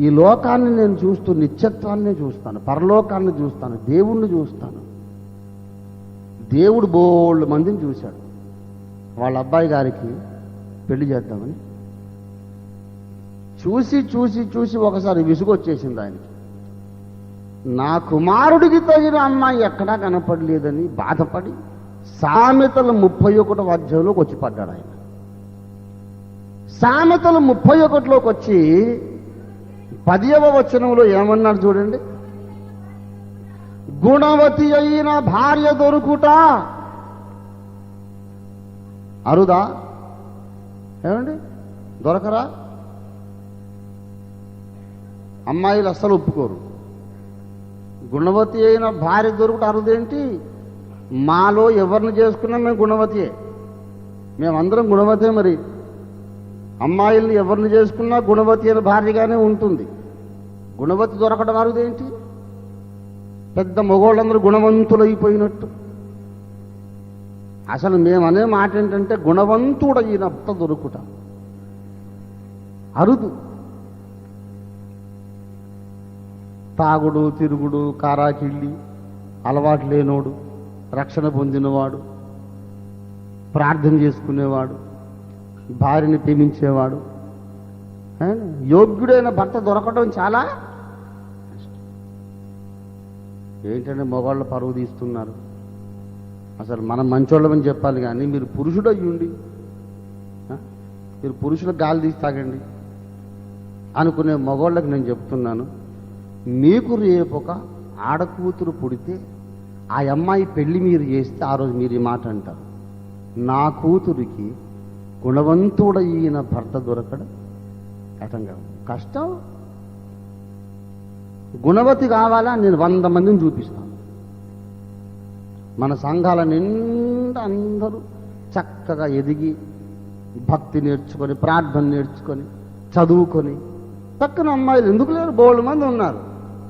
ఈ లోకాన్ని నేను చూస్తూ నిత్యత్వాన్ని చూస్తాను, పరలోకాన్ని చూస్తాను, దేవుణ్ణి చూస్తాను. దేవుడు బోళ్ళు మందిని చూశాడు. వాళ్ళ అబ్బాయి గారికి పెళ్లి చేద్దామని చూసి చూసి చూసి ఒకసారి విసుగొచ్చేసింది ఆయనకి. నా కుమారుడికి తగిన అమ్మాయి ఎక్కడా కనపడలేదని బాధపడి సామెతలు 31వ అధ్యాయంలోకి వచ్చి పడ్డాడు ఆయన. సామెతలు 31లోకి వచ్చి 10వ వచనంలో ఏమన్నాడు చూడండి. గుణవతి అయిన భార్య దొరుకుట అరుదా? ఏమండి, దొరకరా? అమ్మాయిలు అస్సలు ఒప్పుకోరు. గుణవతి అయిన భార్య దొరుకుట అరుదేంటి? మాలో ఎవరిని చేసుకున్నా మేము గుణవతియే, మేమందరం గుణవతే. మరి అమ్మాయిల్ని ఎవరిని చేసుకున్నా గుణవతి అయిన భార్యగానే ఉంటుంది. గుణవతి దొరకడం అరుదేంటి? పెద్ద మగోళ్ళందరూ గుణవంతులైపోయినట్టు. అసలు మేమనే మాట ఏంటంటే గుణవంతుడైన భర్త దొరుకుట అరుదు. తాగుడు, తిరుగుడు, కారాకిళ్ళి అలవాటు లేనోడు, రక్షణ పొందినవాడు, ప్రార్థన చేసుకునేవాడు, భార్యని ప్రేమించేవాడు, యోగ్యుడైన భర్త దొరకడం చాలా ఏంటంటే మగవాళ్ళ పరువు తీస్తున్నారు. అసలు మనం మంచోళ్ళమని చెప్పాలి, కానీ మీరు పురుషుడు అయ్యుండి మీరు పురుషుల గాలి తీసి తాగండి అనుకునే మగవాళ్ళకి నేను చెప్తున్నాను, మీకు రేపు ఒక ఆడకూతురు పుడితే ఆ అమ్మాయి పెళ్లి మీరు చేస్తే ఆ రోజు మీరు ఈ మాట అంటారు, నా కూతురికి గుణవంతుడైన భర్త దొరకడం కష్టం. గుణవతి కావాలా? నేను 100 మందిని చూపిస్తాను. మన సంఘాల నిండా అందరూ చక్కగా ఎదిగి భక్తి నేర్చుకొని, ప్రార్థన నేర్చుకొని, చదువుకొని చక్కని అమ్మాయిలు ఎందుకు లేరు? బోళ్ళు మంది ఉన్నారు.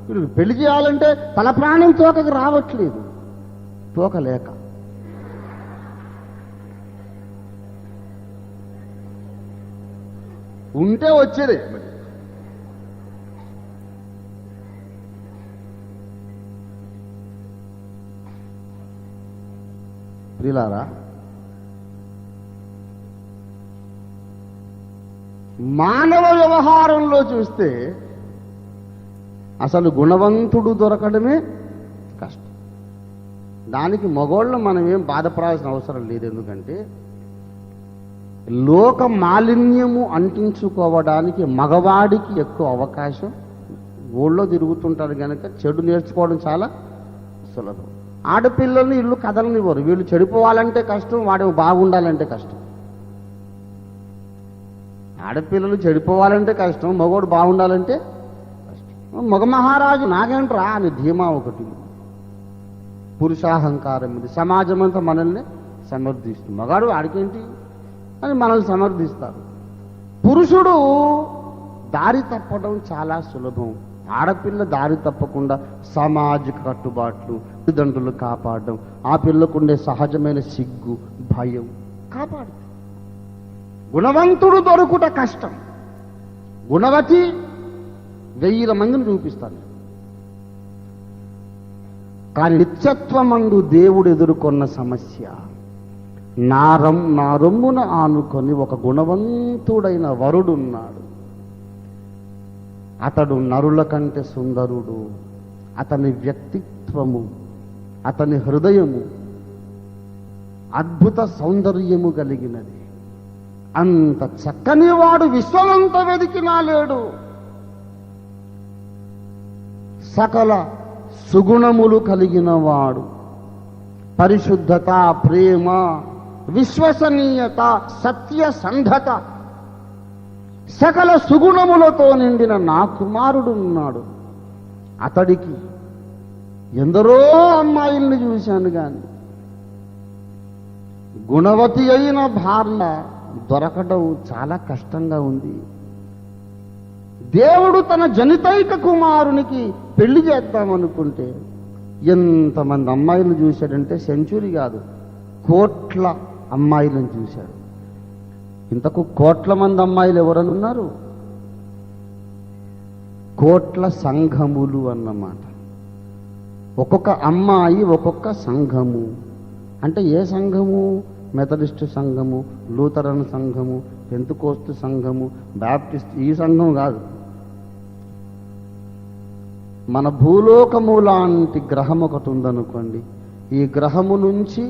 వీళ్ళు పెళ్లి చేయాలంటే తల ప్రాణం తోకకి రావట్లేదు, తోకలేక. ఉంటే వచ్చేదే. ప్రియులారా, మానవ వ్యవహారంలో చూస్తే అసలు గుణవంతుడు దొరకడమే కష్టం. దానికి మగోళ్ళు మనం ఏం బాధపడాల్సిన అవసరం లేదు. ఎందుకంటే లోక మాలిన్యము అంటించుకోవడానికి మగవాడికి ఎక్కువ అవకాశం. ఊళ్ళో తిరుగుతుంటారు కనుక చెడు నేర్చుకోవడం చాలా సులభం. ఆడపిల్లల్ని ఇల్లు కదలనివ్వరు. వీళ్ళు చెడిపోవాలంటే కష్టం, వాడు బాగుండాలంటే కష్టం. ఆడపిల్లలు చెడిపోవాలంటే కష్టం, మగవాడు బాగుండాలంటే కష్టం. మగ మహారాజు నాగేంట్రా అని ధీమా ఒకటి, పురుషాహంకారం ఇది. సమాజం అంతా మనల్ని సమర్థిస్తుంది. మగాడు ఆడికేంటి అని మనల్ని సమర్థిస్తారు. పురుషుడు దారి తప్పడం చాలా సులభం. ఆడపిల్ల దారి తప్పకుండా సామాజిక కట్టుబాట్లు, తల్లిదండ్రులు కాపాడడం, ఆ పిల్లకుండే సహజమైన సిగ్గు, భయం కాపాడు. గుణవంతుడు దొరుకుట కష్టం. గుణవతి 1000 మందిని చూపిస్తాను. కానీ నిత్యత్వమందు దేవుడు ఎదుర్కొన్న సమస్య, నా రొమ్మున ఆనుకొని ఒక గుణవంతుడైన వరుడున్నాడు. అతడు నరుల కంటే సుందరుడు. అతని వ్యక్తిత్వము, అతని హృదయము అద్భుత సౌందర్యము కలిగినది. అంత చక్కని వాడు విశ్వమంతా వెదికినా లేడు. సకల సుగుణములు కలిగిన వాడు, పరిశుద్ధత, ప్రేమ, విశ్వసనీయత, సత్యసంధత, సకల సుగుణములతో నిండిన నా కుమారుడు ఉన్నాడు. అతడికి ఎందరో అమ్మాయిల్ని చూశాను, కానీ గుణవతి అయిన భార్య దొరకడం చాలా కష్టంగా ఉంది. దేవుడు తన జనితైక కుమారునికి పెళ్లి చేద్దామనుకుంటే ఎంతమంది అమ్మాయిలను చూశాడంటే సెంచురీ కాదు, కోట్ల అమ్మాయిలను చూశాడు. ఇంతకు కోట్ల మంది అమ్మాయిలు ఎవరని ఉన్నారు? కోట్ల సంఘములు అన్నమాట. ఒక్కొక్క అమ్మాయి ఒక్కొక్క సంఘము. అంటే ఏ సంఘము? మెథడిస్టు సంఘము, లూథరన్ సంఘము, పెంతుకోస్తు సంఘము, బాప్టిస్ట్, ఈ సంఘం కాదు. మన భూలోకము లాంటి గ్రహం ఒకటి ఉందనుకోండి. ఈ గ్రహము నుంచి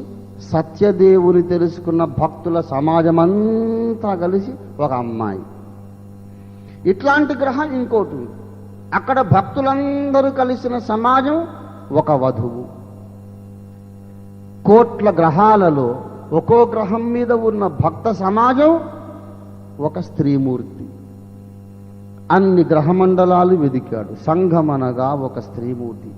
సత్యదేవుని తెలుసుకున్న భక్తుల సమాజం అంతా కలిసి ఒక అమ్మాయి. ఇట్లాంటి గ్రహం ఇంకోటి ఉంది. అక్కడ భక్తులందరూ కలిసిన సమాజం ఒక వధువు. కోట్ల గ్రహాలలో ఒక్కో గ్రహం మీద ఉన్న భక్త సమాజం ఒక స్త్రీమూర్తి. అన్ని గ్రహమండలాలు వెదికాడు. సంఘమనగా ఒక స్త్రీమూర్తి.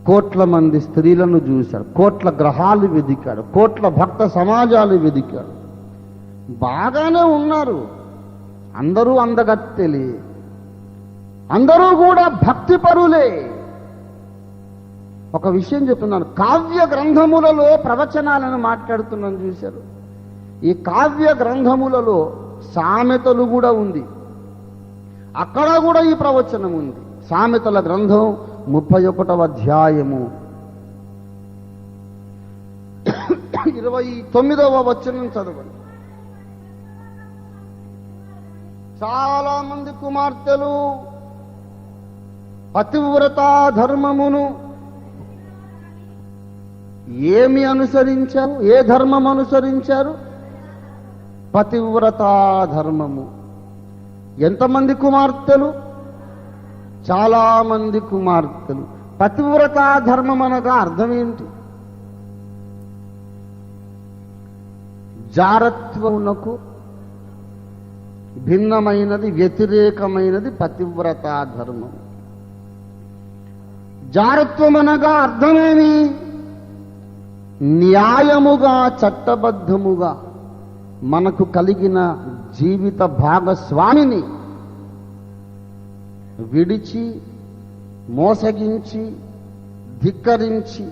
కోట్ల మంది స్త్రీలను చూశాడు. కోట్ల గ్రహాలు వెదికాడు. కోట్ల భక్త సమాజాలు వెదికాడు. బాగానే ఉన్నారు. అందరూ అందగత్తెలే, అందరూ కూడా భక్తిపరులే. ఒక విషయం చెప్తున్నాను. కావ్య గ్రంథములలో ప్రవచనాలను మాట్లాడుతున్నాను చూశారు. ఈ కావ్య గ్రంథములలో సామెతలు కూడా ఉంది. అక్కడ కూడా ఈ ప్రవచనం ఉంది. సామెతల గ్రంథం 31వ అధ్యాయము 29వ వచనం చదవండి. చాలా మంది కుమార్తెలు పతివ్రతా ధర్మమును ఏమి అనుసరించారు? ఏ ధర్మం అనుసరించారు? పతివ్రతా ధర్మము. ఎంతమంది కుమార్తెలు? చాలా మంది కుమార్తెలు. పతివ్రతా ధర్మం అనగా అర్థం ఏంటి? జారత్వమునకు భిన్నమైనది, వ్యతిరేకమైనది పతివ్రతా ధర్మం. జారత్వం అనగా అర్థమేమి? న్యాయముగా, చట్టబద్ధముగా మనకు కలిగిన జీవిత భాగస్వామిని విడిచి, మోసగించి, ధిక్కరించి,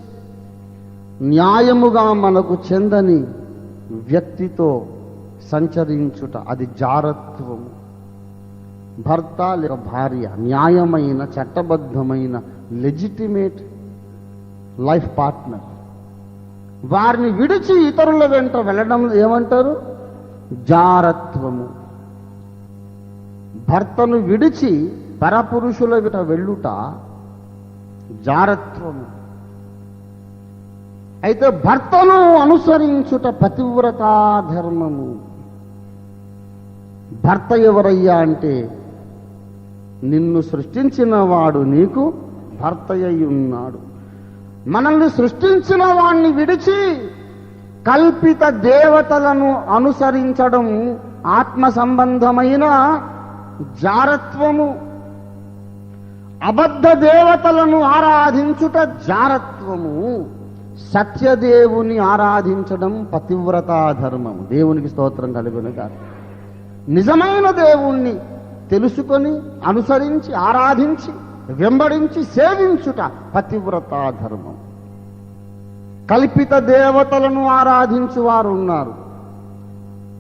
న్యాయముగా మనకు చెందని వ్యక్తితో సంచరించుట, అది జారత్వము. భర్త లేక భార్య న్యాయమైన, చట్టబద్ధమైన, లెజిటిమేట్ లైఫ్ పార్ట్నర్, వారిని విడిచి ఇతరుల వెంట వెళ్ళడం ఏమంటారు? జారత్వము. భర్తను విడిచి పరపురుషుల వెంట వెళ్ళుట జారత్వము. అయితే భర్తను అనుసరించుట పతివ్రతా ధర్మము. భర్త ఎవరయ్యా అంటే, నిన్ను సృష్టించిన వాడు నీకు భర్త అయి ఉన్నాడు. మనల్ని సృష్టించిన వాణ్ణి విడిచి కల్పిత దేవతలను అనుసరించడం ఆత్మ సంబంధమైన జారత్వము. అబద్ధ దేవతలను ఆరాధించుట జారత్వము. సత్యదేవుని ఆరాధించడం పతివ్రతా ధర్మము. దేవునికి స్తోత్రం కలుగునుగాక. నిజమైన దేవుణ్ణి తెలుసుకొని, అనుసరించి, ఆరాధించి, వెంబడించి సేవించుట పతివ్రతా ధర్మం. కల్పిత దేవతలను ఆరాధించు వారు ఉన్నారు,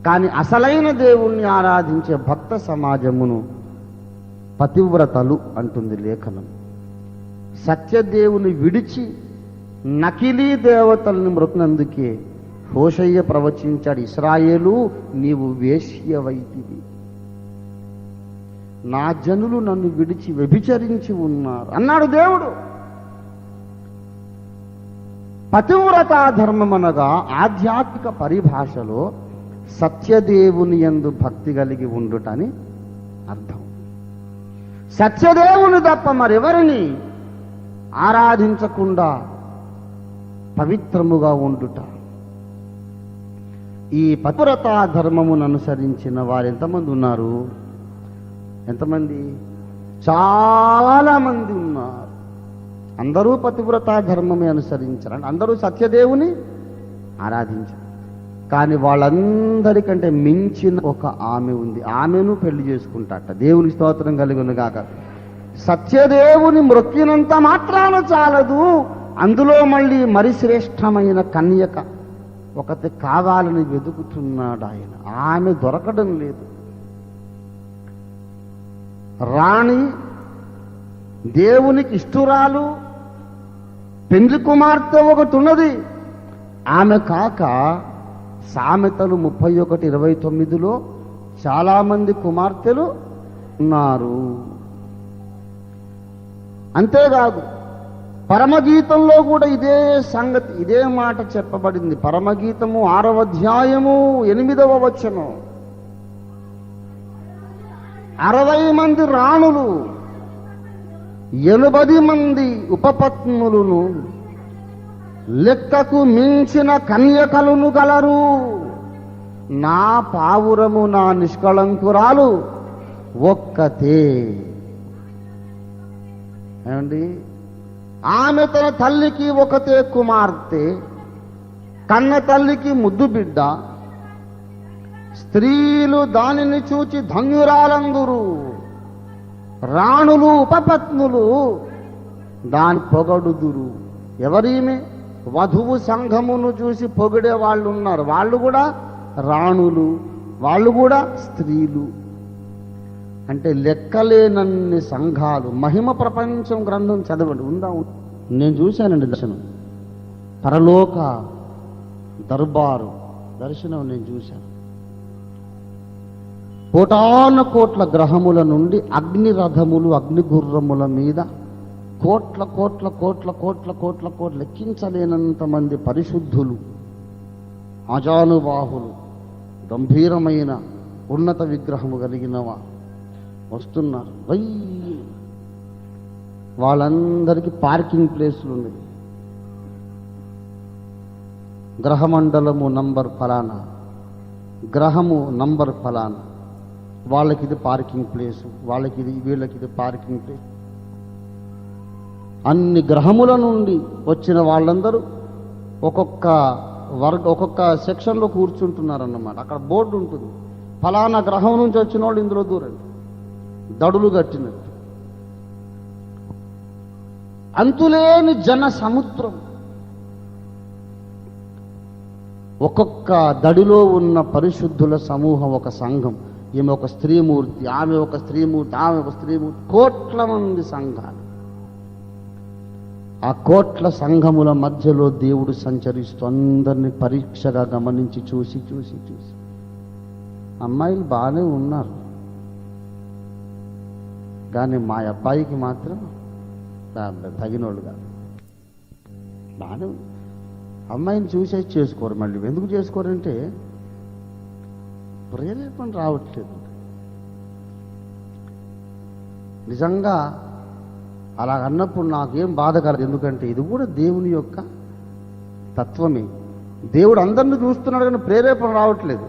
కానీ అసలైన దేవుణ్ణి ఆరాధించే భక్త సమాజమును పతివ్రతలు అంటుంది లేఖనం. సత్యదేవుని విడిచి నకిలీ దేవతల్ని మృతినందుకే హోషయ్య ప్రవచించాడు, ఇశ్రాయేలు నీవు వేశ్యవైతివి, నా జనులు నన్ను విడిచి వ్యభిచరించి ఉన్నారు అన్నాడు దేవుడు. పతివ్రతా ధర్మం అనగా ఆధ్యాత్మిక పరిభాషలో సత్యదేవుని యందు భక్తి కలిగి ఉండుటని అర్థం. సత్యదేవుని తప్ప మరెవరిని ఆరాధించకుండా పవిత్రముగా ఉండుట. ఈ పతివ్రతా ధర్మమును అనుసరించిన వారు ఎంతమంది ఉన్నారు? ఎంతమంది? చాలా మంది ఉన్నారు. అందరూ పతివ్రతా ధర్మమే అనుసరించారు. అందరూ సత్యదేవుని ఆరాధించారు. కానీ వాళ్ళందరికంటే మించిన ఒక ఆమె ఉంది, ఆమెను పెళ్లి చేసుకుంటాట. దేవుని స్తోత్రం కలిగిన గాక. సత్యదేవుని మ్రొక్కినంత మాత్రాన చాలదు, అందులో మళ్ళీ మరి శ్రేష్టమైన కన్యక ఒకటి కావాలని వెతుకుతున్నాడు ఆయన. ఆమె దొరకడం లేదు. రాణి, దేవునికి ఇష్టురాలు, పెండ్లి కుమార్తె ఒకటి ఉన్నది. ఆమె కాక సామెతలు 31:29లో చాలామంది కుమార్తెలు ఉన్నారు. అంతేకాదు పరమగీతంలో కూడా ఇదే సంగతి, ఇదే మాట చెప్పబడింది. పరమగీతము 6వ అధ్యాయము 8వ వచనం. 60 మంది రాణులు, 80 మంది ఉపపత్నులను, లెక్కకు మించిన కన్యకలను గలరు. నా పావురము, నా నిష్కళంకురాలు ఒక్కతే. ఏమండి, ఆమె తన తల్లికి ఒకతే కుమార్తె, కన్న తల్లికి ముద్దు బిడ్డ. స్త్రీలు దానిని చూచి ధన్యురాలందురు, రాణులు ఉపపత్నులు దాని పొగడుదురు. ఎవరీమె? వధువు సంఘమును చూసి పొగిడే వాళ్ళు ఉన్నారు, వాళ్ళు కూడా రాణులు, వాళ్ళు కూడా స్త్రీలు. అంటే లెక్కలేనన్ని సంఘాలు. మహిమ ప్రపంచం గ్రంథం చదవండి, ఉందా? నేను చూశానండి దర్శనం, పరలోక దర్బారు దర్శనం నేను చూశాను. కోటాన కోట్ల గ్రహముల నుండి అగ్ని రథములు, అగ్ని గుర్రముల మీద కోట్ల కోట్ల కోట్ల కోట్ల కోట్ల కోట్ల లెక్కించలేనంత మంది పరిశుద్ధులు, ఆజానుబాహులు, గంభీరమైన ఉన్నత విగ్రహము కలిగినవా వస్తున్నారు. వాళ్ళందరికీ పార్కింగ్ ప్లేసులు ఉన్నాయి. గ్రహమండలము నంబర్ ఫలానా, గ్రహము నంబర్ ఫలానా, వాళ్ళకి ఇది పార్కింగ్ ప్లేసు, వాళ్ళకి ఇది, వీళ్ళకి ఇది పార్కింగ్ ప్లేస్. అన్ని గ్రహముల నుండి వచ్చిన వాళ్ళందరూ ఒక్కొక్క సెక్షన్లో కూర్చుంటున్నారన్నమాట. అక్కడ బోర్డు ఉంటుంది, ఫలానా గ్రహం నుంచి వచ్చిన వాళ్ళు ఇందులో దూరండి, దడులు కట్టినట్టు. అంతులేని జన సముద్రం. ఒక్కొక్క దడిలో ఉన్న పరిశుద్ధుల సమూహం ఒక సంఘం. ఈమె ఒక స్త్రీమూర్తి, ఆమె ఒక స్త్రీమూర్తి, ఆమె ఒక స్త్రీమూర్తి. కోట్ల మంది సంఘాలు. ఆ కోట్ల సంఘముల మధ్యలో దేవుడు సంచరిస్తూ అందరినీ పరీక్షగా గమనించి చూసి చూసి చూసి, అమ్మాయిలు బాగానే ఉన్నారు, కానీ మా అబ్బాయికి మాత్రం తగినోళ్ళు కాదు. బాగానే అమ్మాయిని చూసేసి చేసుకోరు. మళ్ళీ ఎందుకు చేసుకోరంటే ప్రేరేపణ రావట్లేదు. నిజంగా అలా అన్నప్పుడు నాకేం బాధ కలదు. ఎందుకంటే ఇది కూడా దేవుని యొక్క తత్వమే. దేవుడు అందరిని చూస్తున్నాడు కానీ ప్రేరేపణ రావట్లేదు.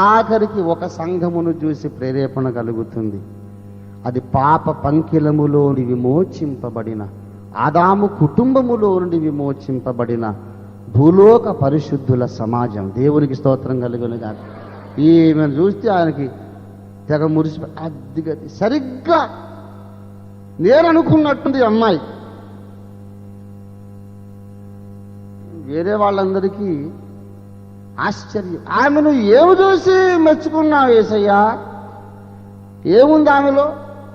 ఆఖరికి ఒక సంఘమును చూసి ప్రేరేపణ కలుగుతుంది. అది పాప పంకిలములో నుండి విమోచింపబడిన, ఆదాము కుటుంబములో నుండి విమోచింపబడిన భూలోక పరిశుద్ధుల సమాజం. దేవునికి స్తోత్రం కలుగును గాక. ఈమెను చూస్తే ఆయనకి తెగ మురిసి, అది సరిగ్గా నేను అనుకున్నట్టుంది అమ్మాయి. వేరే వాళ్ళందరికీ ఆశ్చర్యం. ఆమెను ఏమి చూసి మెచ్చుకున్నావు యేసయ్యా? ఏముంది ఆమెలో?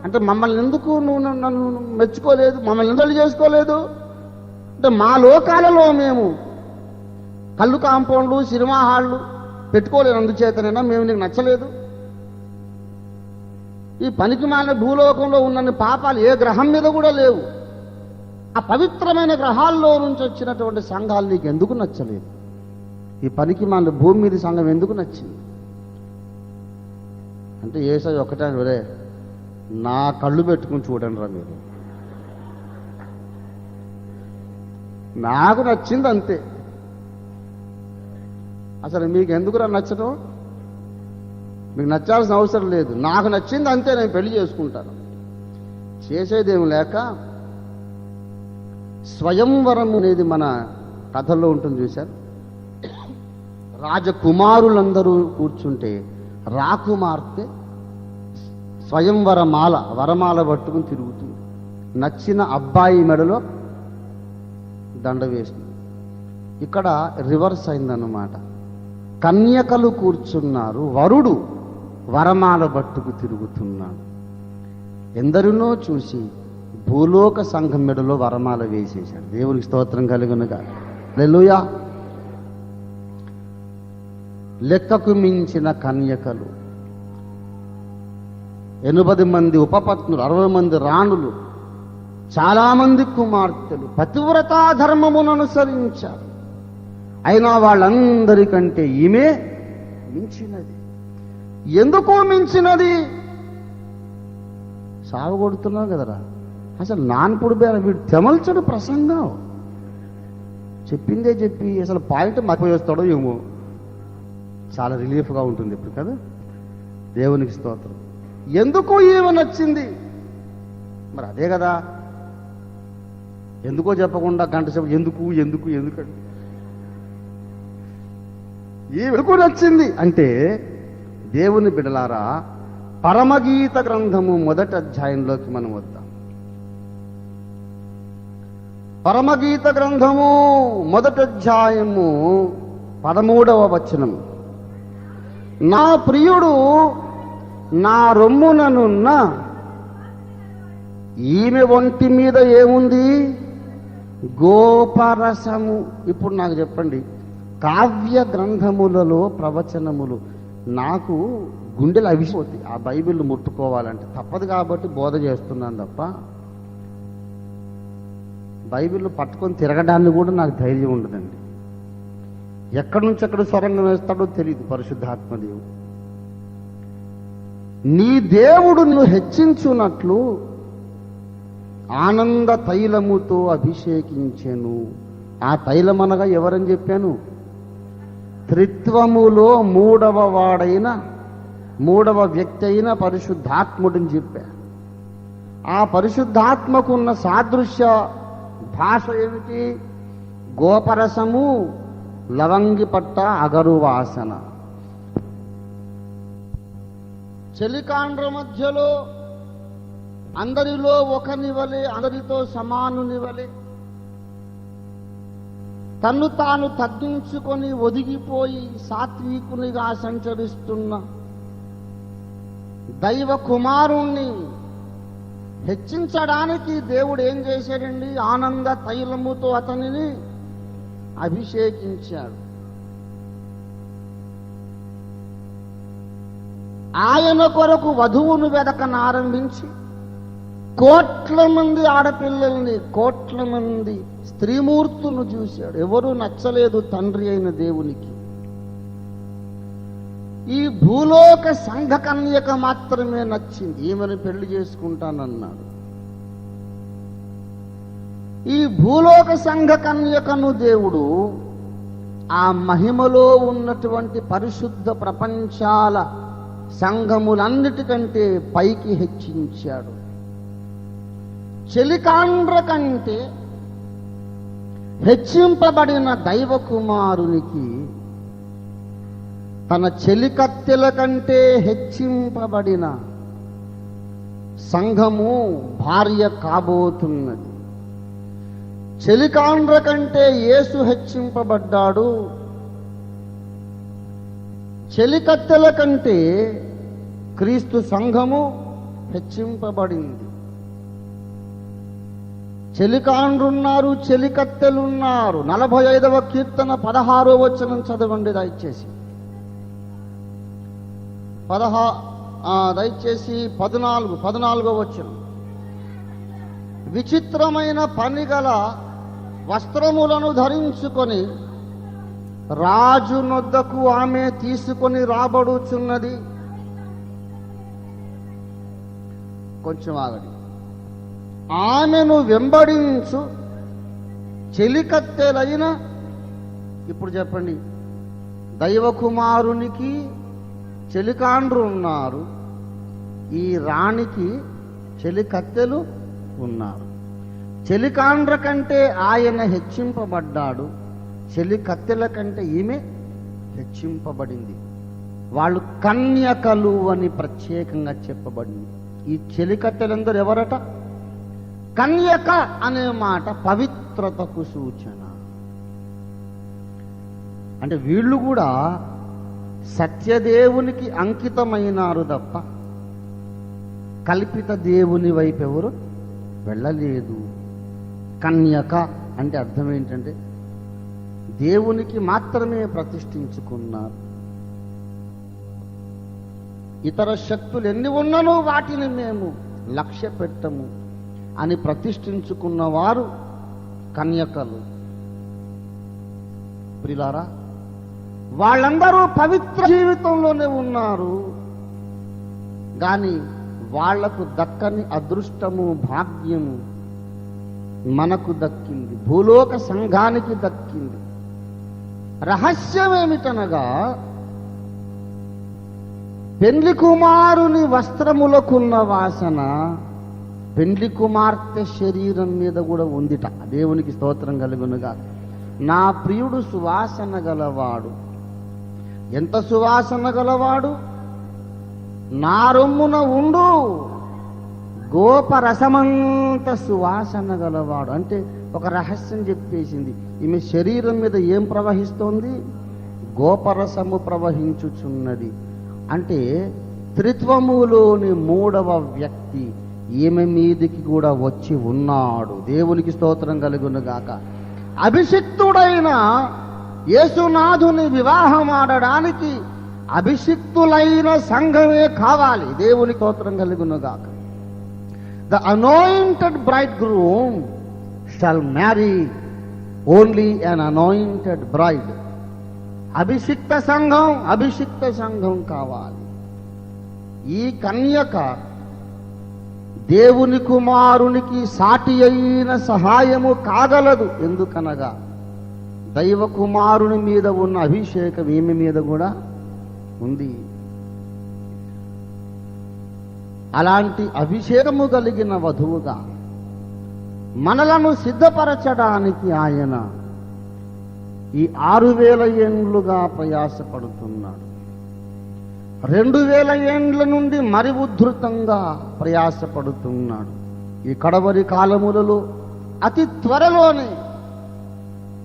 అంటే మమ్మల్ని ఎందుకు నువ్వు నన్ను మెచ్చుకోలేదు, మమ్మల్ని ఎందుకు చేసుకోలేదు అంటే, మా లోకాలలో మేము కళ్ళు కాంపౌండ్లు, సినిమా హాళ్ళు పెట్టుకోలేదు, అందుచేతనైనా మేము నీకు నచ్చలేదు? ఈ పనికి మాలిన భూలోకంలో ఉన్నన్ని పాపాలు ఏ గ్రహం మీద కూడా లేవు. ఆ పవిత్రమైన గ్రహాల్లో నుంచి వచ్చినటువంటి సంఘాలు నీకు ఎందుకు నచ్చలేదు? ఈ పనికి మాలిన భూమి మీద సంఘం ఎందుకు నచ్చింది అంటే, యేసయ్య ఒకటే, ఒరే నా కళ్ళు పెట్టుకుని చూడండి రా మీరు, నాకు నచ్చింది అంతే. అసలు మీకు ఎందుకురా నచ్చడం? మీకు నచ్చాల్సిన అవసరం లేదు, నాకు నచ్చింది అంతే, నేను పెళ్లి చేసుకుంటాను. చేసేదేమి లేక స్వయంవరం అనేది మన కథల్లో ఉంటుంది చూశారు. రాజకుమారులందరూ కూర్చుంటే రాకుమార్తె స్వయంవరమాల వరమాల పట్టుకుని తిరుగుతుంది. నచ్చిన అబ్బాయి మెడలో దండ వేస్తుంది. ఇక్కడ రివర్స్ అయిందన్నమాట. కన్యకలు కూర్చున్నారు, వరుడు వరమాల పట్టుకు తిరుగుతున్నాడు. ఎందరినో చూసి భూలోక సంఘం మెడలో వరమాల వేసేశాడు. దేవునికి స్తోత్రం కలుగునుగా. హల్లెలూయా. లెక్కకు మించిన కన్యకలు, 80 మంది ఉపపత్నులు, 60 మంది రాణులు, చాలామంది కుమార్తెలు పతివ్రతా ధర్మమును అనుసరించారు. అయినా వాళ్ళందరికంటే ఈమె మించినది. ఎందుకు మించినది? సావగొడుతున్నావు కదరా, అసలు నాన్పుడు బేర వీడు తెమల్చడు ప్రసంగం. చెప్పిందే చెప్పి అసలు పాయింట్ మర్చిపోయేస్తాడో ఏమో. చాలా రిలీఫ్గా ఉంటుంది ఇప్పుడు కదా. దేవునికి స్తోత్రం. ఎందుకు ఈమె నచ్చింది? మరి అదే కదా, ఎందుకో చెప్పకుండా గంట సేపు ఎందుకు ఎందుకు ఎందుకంటే ఈమెకు నచ్చింది అంటే, దేవుని బిడలారా, పరమగీత గ్రంథము 1వ అధ్యాయంలోకి మనం వద్దాం. పరమగీత గ్రంథము 1వ అధ్యాయము 13వ వచనం. నా ప్రియుడు నా రొమ్ముననున్న ఈమె ఒంటి మీద ఏముంది? గోపరసము. ఇప్పుడు నాకు చెప్పండి, కావ్య గ్రంథములలో ప్రవచనములు నాకు గుండెలు అవిసిపోతాయి. ఆ బైబిల్ ముట్టుకోవాలంటే తప్పదు కాబట్టి బోధ చేస్తున్నాను తప్ప, బైబిల్ పట్టుకొని తిరగడాన్ని కూడా నాకు ధైర్యం ఉండదండి. ఎక్కడి నుంచి ఎక్కడ సొరంగం వేస్తాడో తెలియదు పరిశుద్ధాత్మదేవుడు. నీ దేవుడు నువ్వు హెచ్చించున్నట్లు ఆనంద తైలముతో అభిషేకించెను. ఆ తైలమనగా ఎవరని చెప్పాను? త్రిత్వములో మూడవ వ్యక్తి అయిన పరిశుద్ధాత్ముడిని చెప్పా. ఆ పరిశుద్ధాత్మకున్న సాదృశ్య భాష ఏమిటి? గోపరసము, లవంగి పట్ట, అగరు వాసన. చలికాండ్ర మధ్యలో అందరిలో ఒకనివలే, అందరితో సమానునివలే తన్ను తాను తగ్గించుకొని ఒదిగిపోయి సాత్వికునిగా సంచరిస్తున్న దైవ కుమారుణ్ణి హెచ్చించడానికి దేవుడు ఏం చేశాడండి? ఆనంద తైలముతో అతనిని అభిషేకించాడు. ఆయన కొరకు వధువును వెదకనారంభించి కోట్ల మంది ఆడపిల్లల్ని, కోట్ల మంది స్త్రీమూర్తులను చూశాడు. ఎవరూ నచ్చలేదు తండ్రి అయిన దేవునికి. ఈ భూలోక సంఘ కన్యక మాత్రమే నచ్చింది. ఈమెను పెళ్లి చేసుకుంటానన్నాడు. ఈ భూలోక సంఘ కన్యకను దేవుడు ఆ మహిమలో ఉన్నటువంటి పరిశుద్ధ ప్రపంచాల సంఘములన్నిటికంటే పైకి హెచ్చించాడు. చెలికాండ్ర కంటే హెచ్చింపబడిన దైవ కుమారునికి తన చెలికత్తెల కంటే హెచ్చింపబడిన సంఘము భార్య కాబోతున్నది. చెలికాండ్ర కంటే యేసు హెచ్చింపబడ్డాడు. చెలికత్తెల కంటే క్రీస్తు సంఘము హెచ్చింపబడింది. చెలికాండ్రున్నారు, చెలికత్తెలున్నారు. 45వ కీర్తన 16వ వచనం చదవండి దయచేసి. దయచేసి 14వ వచనం. విచిత్రమైన పనిగల వస్త్రములను ధరించుకొని రాజు నొద్దకు ఆమె తీసుకొని రాబడుచున్నది. కొంచెం ఆగండి. ఆమెను వెంబడించు చెలికత్తెలైన, ఇప్పుడు చెప్పండి, దైవ కుమారునికి చెలికాండ్రు ఉన్నారు, ఈ రాణికి చెలికత్తెలు ఉన్నారు. చెలికాండ్ర కంటే ఆయన హెచ్చింపబడ్డాడు, చెలి కత్తెల కంటే ఈమె హెచ్చింపబడింది. వాళ్ళు కన్యకలు అని ప్రత్యేకంగా చెప్పబడింది. ఈ చెలికత్తెలందరూ ఎవరట? కన్యక అనే మాట పవిత్రతకు సూచన. అంటే వీళ్ళు కూడా సత్యదేవునికి అంకితమైనారు తప్ప కల్పిత దేవుని వైపు ఎవరు వెళ్ళలేదు. కన్యక అంటే అర్థం ఏంటంటే దేవునికి మాత్రమే ప్రతిష్ఠించుకున్నారు. ఇతర శక్తులు ఎన్ని ఉన్ననో వాటిని మేము లక్ష్య పెట్టము అని ప్రతిష్ఠించుకున్న వారు కన్యకలు. ప్రియులారా, వాళ్ళందరూ పవిత్ర జీవితంలోనే ఉన్నారు, కానీ వాళ్లకు దక్కని అదృష్టము, భాగ్యము మనకు దక్కింది, భూలోక సంఘానికి దక్కింది. రహస్యం ఏమిటనగా పెండ్లి కుమారుని వస్త్రములకున్న వాసన పెండ్లి కుమార్తె శరీరం మీద కూడా ఉందిట. దేవునికి స్తోత్రం కలుగునుగా. నా ప్రియుడు సువాసన గలవాడు. ఎంత సువాసన గలవాడు? నా రొమ్మున ఉండు గోపరసమంత సువాసన గలవాడు. అంటే ఒక రహస్యం చెప్పేసింది. ఈమె శరీరం మీద ఏం ప్రవహిస్తోంది? గోపరసము ప్రవహించుచున్నది. అంటే త్రిత్వములోని మూడవ వ్యక్తి ఈమె మీదికి కూడా వచ్చి ఉన్నాడు. దేవునికి స్తోత్రం కలుగునుగాక. అభిషిక్తుడైన యేసునాథుని వివాహం ఆడడానికి అభిషిక్తులైన సంఘమే కావాలి. దేవునికి స్తోత్రం కలుగునుగాక. The anointed bridegroom shall marry only an anointed bride. అభిషిక్త సంఘం కావాలి. ఈ కన్యక దేవుని కుమారునికి సాటి అయిన సహాయము కాగలదు. ఎందుకనగా దైవ కుమారుని మీద ఉన్న అభిషేకం ఈమె మీద కూడా ఉంది. అలాంటి అభిషేకము కలిగిన వధువుగా మనలను సిద్ధపరచడానికి ఆయన ఈ 6000 ఏండ్లుగా ప్రయాసపడుతున్నాడు. 2000 ఏండ్ల నుండి మరి ఉద్ధృతంగా ప్రయాసపడుతున్నాడు. ఈ కడవరి కాలములలో అతి త్వరలోనే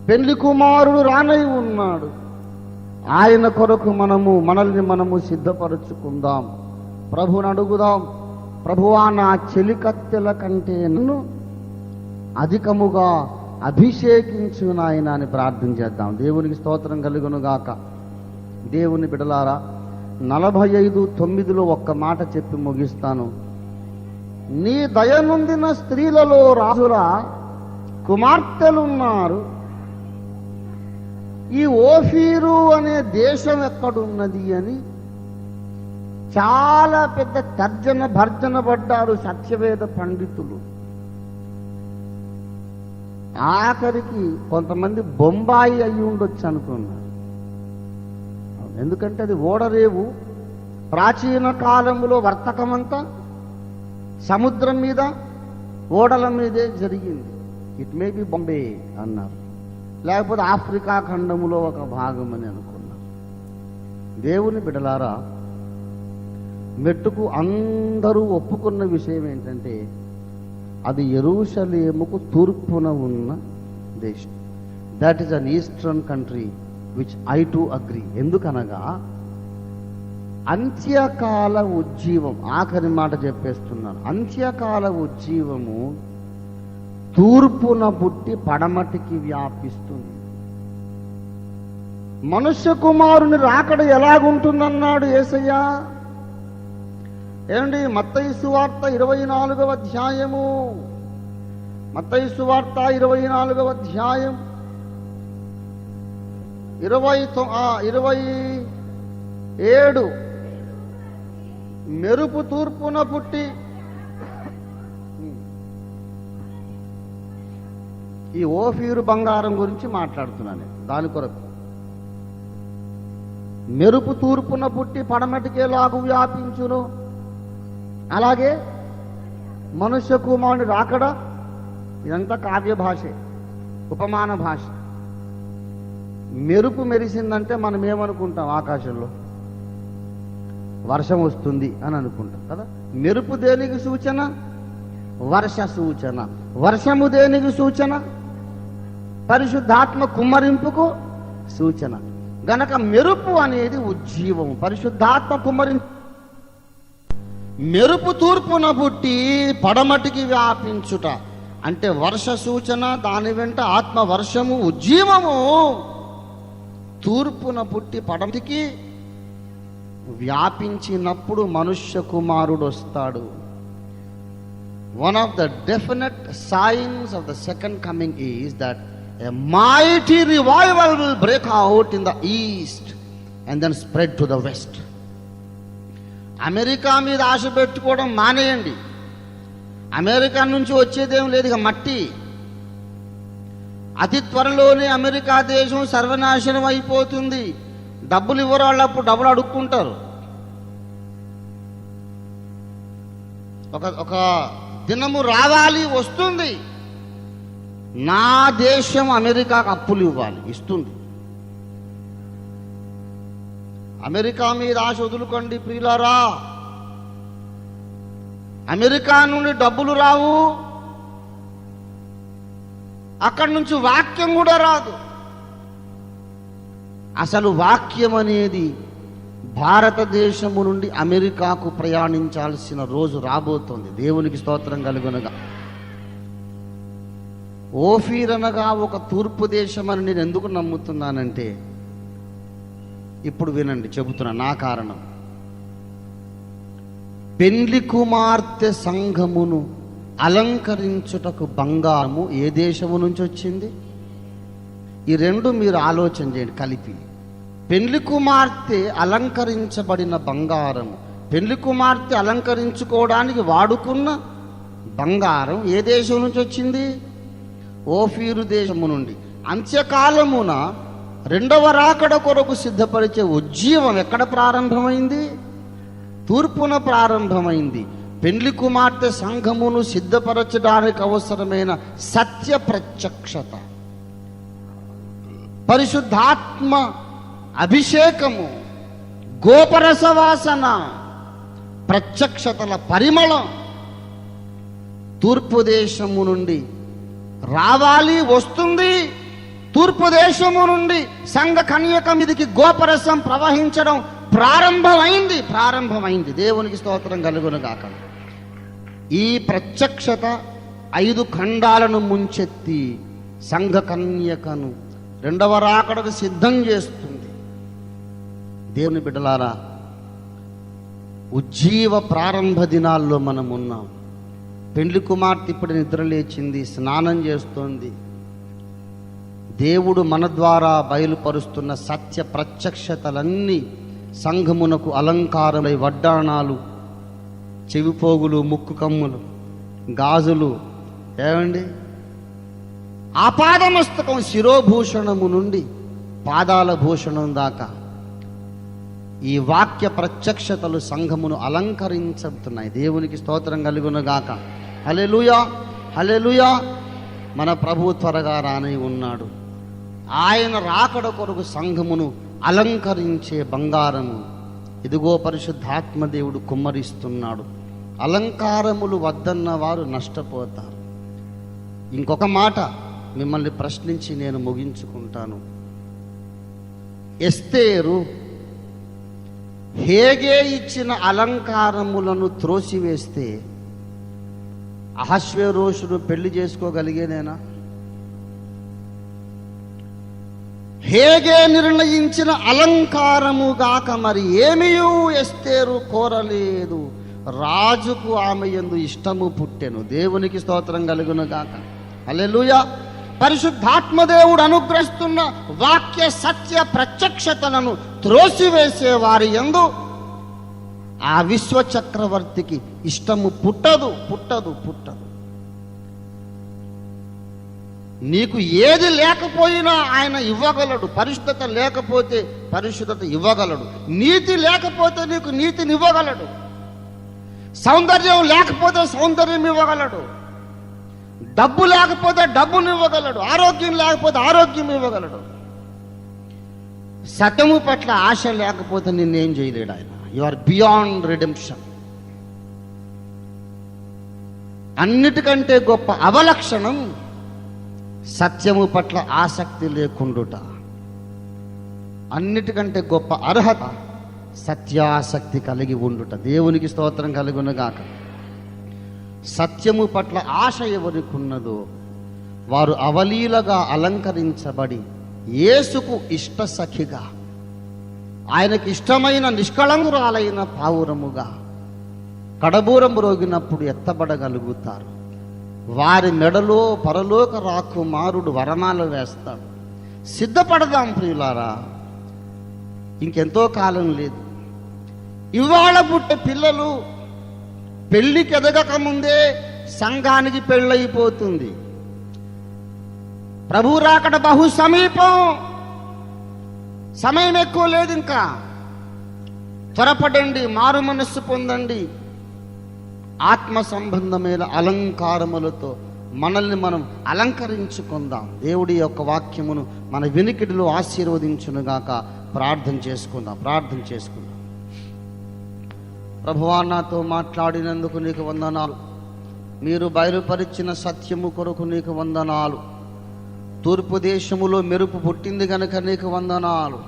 పెండ్లి కుమారుడు రానై ఉన్నాడు. ఆయన కొరకు మనల్ని మనము సిద్ధపరచుకుందాం. ప్రభుని అడుగుదాం, ప్రభువా నా చెలికత్తెల కంటే నన్ను అధికముగా అభిషేకించు నాయన అని ప్రార్థన చేద్దాం. దేవునికి స్తోత్రం కలుగునుగాక. దేవుని బిడలారా, 45:9 ఒక్క మాట చెప్పి ముగిస్తాను. నీ దయనుందిన స్త్రీలలో రాజుల కుమార్తెలున్నారు. ఈ ఓఫీరు అనే దేశం ఎక్కడున్నది అని చాలా పెద్ద తర్జన భర్జన పడ్డారు సత్యవేద పండితులు. ఆఖరికి కొంతమంది బొంబాయి అయి ఉండొచ్చు అనుకున్నారు. ఎందుకంటే అది ఓడరేవు. ప్రాచీన కాలంలో వర్తకమంతా సముద్రం మీద ఓడల మీదే జరిగింది. ఇట్ మే బి బాంబే అన్నారు, లేకపోతే ఆఫ్రికా ఖండములో ఒక భాగం అని అనుకున్నారు. దేవుని బిడలారా, మెట్టుకు అందరూ ఒప్పుకున్న విషయం ఏంటంటే అది యెరూషలేముకు తూర్పున ఉన్న దేశం. That is an eastern country which I to agree. ఎందుకనగా అంత్యకాల ఉజ్జీవం, ఆఖరి మాట చెప్పేస్తున్నాను, అంత్యకాల ఉజ్జీవము తూర్పున పుట్టి పడమటికి వ్యాపిస్తుంది. మనుష్య కుమారుని రాకడ ఎలాగుంటుందన్నాడు యేసయ్య. ఏమండి, మత్తయి సువార్త 24వ అధ్యాయము, మత్తయి సువార్త 24వ అధ్యాయం 27 మెరుపు తూర్పున పుట్టి. ఈ ఓఫీరు బంగారం గురించి మాట్లాడుతున్నాను. దాని కొరకు మెరుపు తూర్పున పుట్టి పడమటికేలాగు వ్యాపించును, అలాగే మనుష్య కుమారుని రాకడ ఇదంతా కావ్య భాషే, ఉపమాన భాష. మెరుపు మెరిసిందంటే మనం ఏమనుకుంటాం? ఆకాశంలో వర్షం వస్తుంది అని అనుకుంటాం కదా. మెరుపు దేనికి సూచన? వర్ష సూచన. వర్షము దేనికి సూచన? పరిశుద్ధాత్మ కుమ్మరింపుకు సూచన. గనక మెరుపు అనేది ఉజ్జీవం, పరిశుద్ధాత్మ కుమ్మరింపు. మెరుపు తూర్పున పుట్టి పడమటికి వ్యాపించుట అంటే వర్ష సూచన, దాని వెంట ఆత్మ వర్షము ఉజ్జీవము. తూర్పున పుట్టి పడమటికి వ్యాపించినప్పుడు మనుష్య కుమారుడు వస్తాడు. One of the definite signs of the second coming is that a mighty revival will break out in the east and then spread to the west. America మీద ఆశ పెట్టుకోవడం మానేయండి. అమెరికా నుంచి వచ్చేదేం లేదు, ఇక మట్టి. అతి త్వరలోనే అమెరికా దేశం సర్వనాశనం అయిపోతుంది. డబ్బులు ఇవ్వరు వాళ్ళు, అప్పుడు డబ్బులు అడుక్కుంటారు. ఒక దినము రావాలి, వస్తుంది. నా దేశం అమెరికాకు అప్పులు ఇవ్వాలి, ఇస్తుంది. అమెరికా మీద ఆశ వదులుకోండి ప్రియులారా. అమెరికా నుండి డబ్బులు రావు, అక్కడి నుంచి వాక్యం కూడా రాదు. అసలు వాక్యం అనేది భారతదేశము నుండి అమెరికాకు ప్రయాణించాల్సిన రోజు రాబోతోంది. దేవునికి స్తోత్రం కలుగునగా. ఓఫీర్ అనగా ఒక తూర్పు దేశం అని నేను ఎందుకు నమ్ముతున్నానంటే, ఇప్పుడు వినండి, చెబుతున్నా నా కారణం. పెండ్లి కుమార్తె సంఘమును అలంకరించుటకు బంగారము ఏ దేశము నుంచి వచ్చింది? ఈ రెండు మీరు ఆలోచన చేయండి కలిపి. పెండ్లి కుమార్తె అలంకరించబడిన బంగారము, పెండ్లి కుమార్తె అలంకరించుకోవడానికి వాడుకున్న బంగారం ఏ దేశం నుంచి వచ్చింది? ఓఫీరు దేశము నుండి. అంత్యకాలమున రెండవ రాకడ కొరకు సిద్ధపరిచే ఉజ్జీవం ఎక్కడ ప్రారంభమైంది? తూర్పున ప్రారంభమైంది. పెండ్లి కుమార్తె సంఘమును సిద్ధపరచడానికి అవసరమైన సత్య ప్రత్యక్షత, పరిశుద్ధాత్మ అభిషేకము, గోపరసవాసన, ప్రత్యక్షతల పరిమళం తూర్పు దేశము నుండి రావాలి, వస్తుంది. తూర్పు దేశము నుండి సంఘ కన్యక మీదికి గోపరసం ప్రవహించడం ప్రారంభమైంది. దేవునికి స్తోత్రం కలుగును గాక. ఈ ప్రత్యక్షత 5 ఖండాలను ముంచెత్తి సంఘ కన్యకను రెండవ రాకడకు సిద్ధం చేస్తుంది. దేవుని బిడ్డలారా, ఉజ్జీవ ప్రారంభ దినాల్లో మనం ఉన్నాం. పెండ్లి కుమార్తె ఇప్పుడు నిద్ర లేచింది, స్నానం చేస్తోంది. దేవుడు మన ద్వారా బయలుపరుస్తున్న సత్య ప్రత్యక్షతలన్నీ సంఘమునకు అలంకారమై వడ్డాణాలు, చెవిపోగులు, ముక్కు కమ్ములు, గాజులు, ఏమండి, ఆపాదమస్తకం శిరోభూషణము నుండి పాదాల భూషణం దాకా ఈ వాక్య ప్రత్యక్షతలు సంఘమును అలంకరించుతున్నాయి. దేవునికి స్తోత్రం కలుగునుగాక. హల్లెలూయా, హల్లెలూయా. మన ప్రభువు త్వరగా రానై ఉన్నాడు. ఆయన రాకడ కొరకు సంఘమును అలంకరించే బంగారము ఇదిగో పరిశుద్ధాత్మ దేవుడు కుమ్మరిస్తున్నాడు. అలంకారములు వద్దన్న వారు నష్టపోతారు. ఇంకొక మాట మిమ్మల్ని ప్రశ్నించి నేను ముగించుకుంటాను. ఎస్తేరు హేగే ఇచ్చిన అలంకారములను త్రోసివేస్తే అహశ్వేరోషును పెళ్లి చేసుకోగలిగేనేనా? హేగే నిర్ణయించిన అలంకారము గాక మరి ఏమీయూ ఎస్తేరు కోరలేదు. రాజుకు ఆమె యందు ఇష్టము పుట్టెను. దేవునికి స్తోత్రం కలుగును గాక. హల్లెలూయా. పరిశుద్ధాత్మ దేవుడు అనుగ్రహిస్తున్న వాక్య సత్య ప్రత్యక్షతలను త్రోసివేసే వారి యందు ఆ విశ్వ చక్రవర్తికి ఇష్టము పుట్టదు. నీకు ఏది లేకపోయినా ఆయన ఇవ్వగలడు. పరిశుద్ధత లేకపోతే పరిశుద్ధత ఇవ్వగలడు. నీతి లేకపోతే నీకు నీతిని ఇవ్వగలడు. సౌందర్యం లేకపోతే సౌందర్యం ఇవ్వగలడు. డబ్బు లేకపోతే డబ్బును ఇవ్వగలడు, ఆరోగ్యం లేకపోతే ఆరోగ్యం ఇవ్వగలడు. సత్యము పట్ల ఆశ లేకపోతే నిన్నేం చేయలేడు ఆయన. You are beyond redemption. అన్నిటికంటే గొప్ప అవలక్షణం సత్యము పట్ల ఆసక్తి లేకుండుట. అన్నిటికంటే గొప్ప అర్హత సత్యాసక్తి కలిగి ఉండుట. దేవునికి స్తోత్రం కలుగునుగాక. సత్యము పట్ల ఆశ ఎవరికి ఉన్నదో వారు అవలీలగా అలంకరించబడి యేసుకు ఇష్ట సఖిగా, ఆయనకి ఇష్టమైన నిష్కళంకురాలైన పావురముగా కడబూరం రోగినప్పుడు ఎత్తబడగలుగుతారు. వారి మెడలో పరలోక రాకుమారుడు వరమాలు వేస్తాడు. సిద్ధపడదాం ప్రియులారా, ఇంకెంతో కాలం లేదు. ఇవాళ పుట్టే పిల్లలు పెళ్లికి ఎదగక ముందే సంఘానికి పెళ్ళైపోతుంది. ప్రభు రాకడ బహు సమీపం, సమయం ఎక్కువ లేదు. ఇంకా త్వరపడండి, మారు మనస్సు పొందండి. ఆత్మ సంబంధమైన అలంకారములతో మనల్ని మనం అలంకరించుకుందాం. దేవుడి యొక్క వాక్యమును మన వినికిడిలో ఆశీర్వదించునుగాక. ప్రార్థన చేసుకుందాం. ప్రభువా, నాతో మాట్లాడినందుకు నీకు వందనాలు. మీరు బయలుపరిచిన సత్యము కొరకు నీకు వందనాలు. తూర్పు దేశములో మెరుపు పుట్టింది గనుక నీకు వందనాలు.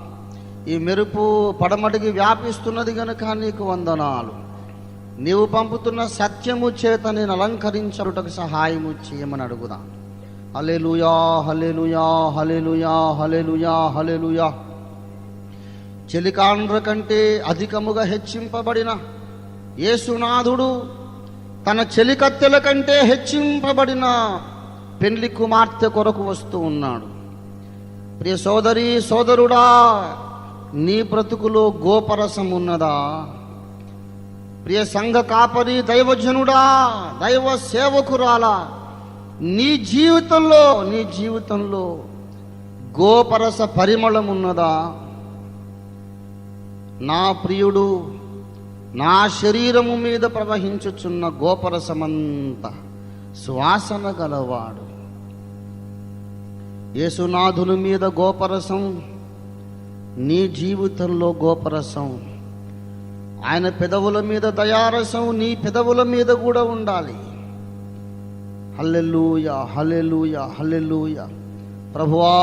ఈ మెరుపు పడమటికి వ్యాపిస్తున్నది గనుక నీకు వందనాలు. నీవు పంపుతున్న సత్యము చేత నేను అలంకరించడానికి సహాయము చేయమని అడుగుదాం. హల్లెలూయా, హల్లెలూయా, హల్లెలూయా, హల్లెలూయా, హల్లెలూయా. చెలికాండ్ర కంటే అధికముగా హెచ్చింపబడిన యేసునాథుడు తన చెలికత్తెల కంటే హెచ్చింపబడిన పెండ్లి కుమార్తె కొరకు వస్తూ ఉన్నాడు. ప్రియ సోదరి సోదరుడా, నీ బ్రతుకులో గోపరసం ఉన్నదా? ప్రియ సంఘ కాపరి దైవజనుడా, దైవ సేవకురాలా, నీ జీవితంలో గోపరస పరిమళం ఉన్నదా? నా ప్రియుడు నా శరీరము మీద ప్రవహించుచున్న గోపరసమంత సువాసన గలవాడు. యేసునాథుని మీద గోపరసం, నీ జీవితంలో గోపరసం. ఆయన పెదవుల మీద దయారసం నీ పెదవుల మీద కూడా ఉండాలి. హల్లెలూయా, హల్లెలూయా, హల్లెలూయా. ప్రభువా,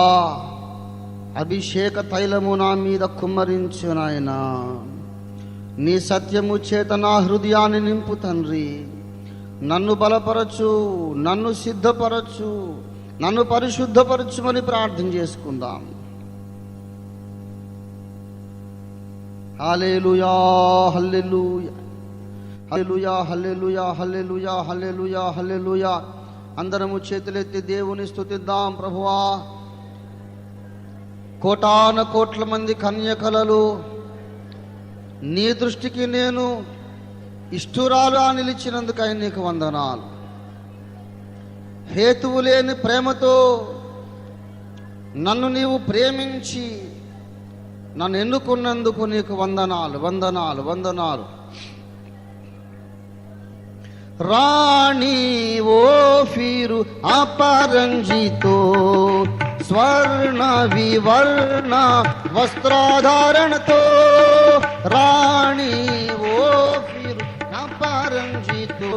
అభిషేక తైలము నా మీద కుమ్మరించు నాయనా. నీ సత్యము చేత నా హృదయాన్ని నింపు తండ్రి. నన్ను బలపరచు, నన్ను సిద్ధపరచు, నన్ను పరిశుద్ధపరచుమని ప్రార్థన చేసుకుందాం. హల్లెలూయా, హల్లెలూయా, హల్లెలూయా, హల్లెలూయా, హల్లెలూయా, హల్లెలూయా, హల్లెలూయా. అందరము చేతులెత్తి దేవుని స్తుతిద్దాం. ప్రభువా, కోటాన కోట్ల మంది కన్యకలలో నీ దృష్టికి నేను ఇష్టురాలుగా నిలిచినందుకై నీకు వందనాలు. హేతువు లేని ప్రేమతో నన్ను నీవు ప్రేమించి నన్ను ఎన్నుకున్నందుకు నీకు వందనాలు, వందనాలు, వందనాలు. రాణి ఓఫీరు అపరంజితో స్వర్ణ వివర్ణ వస్త్రాధారణతో, రాణి ఓఫీరు అపరంజితో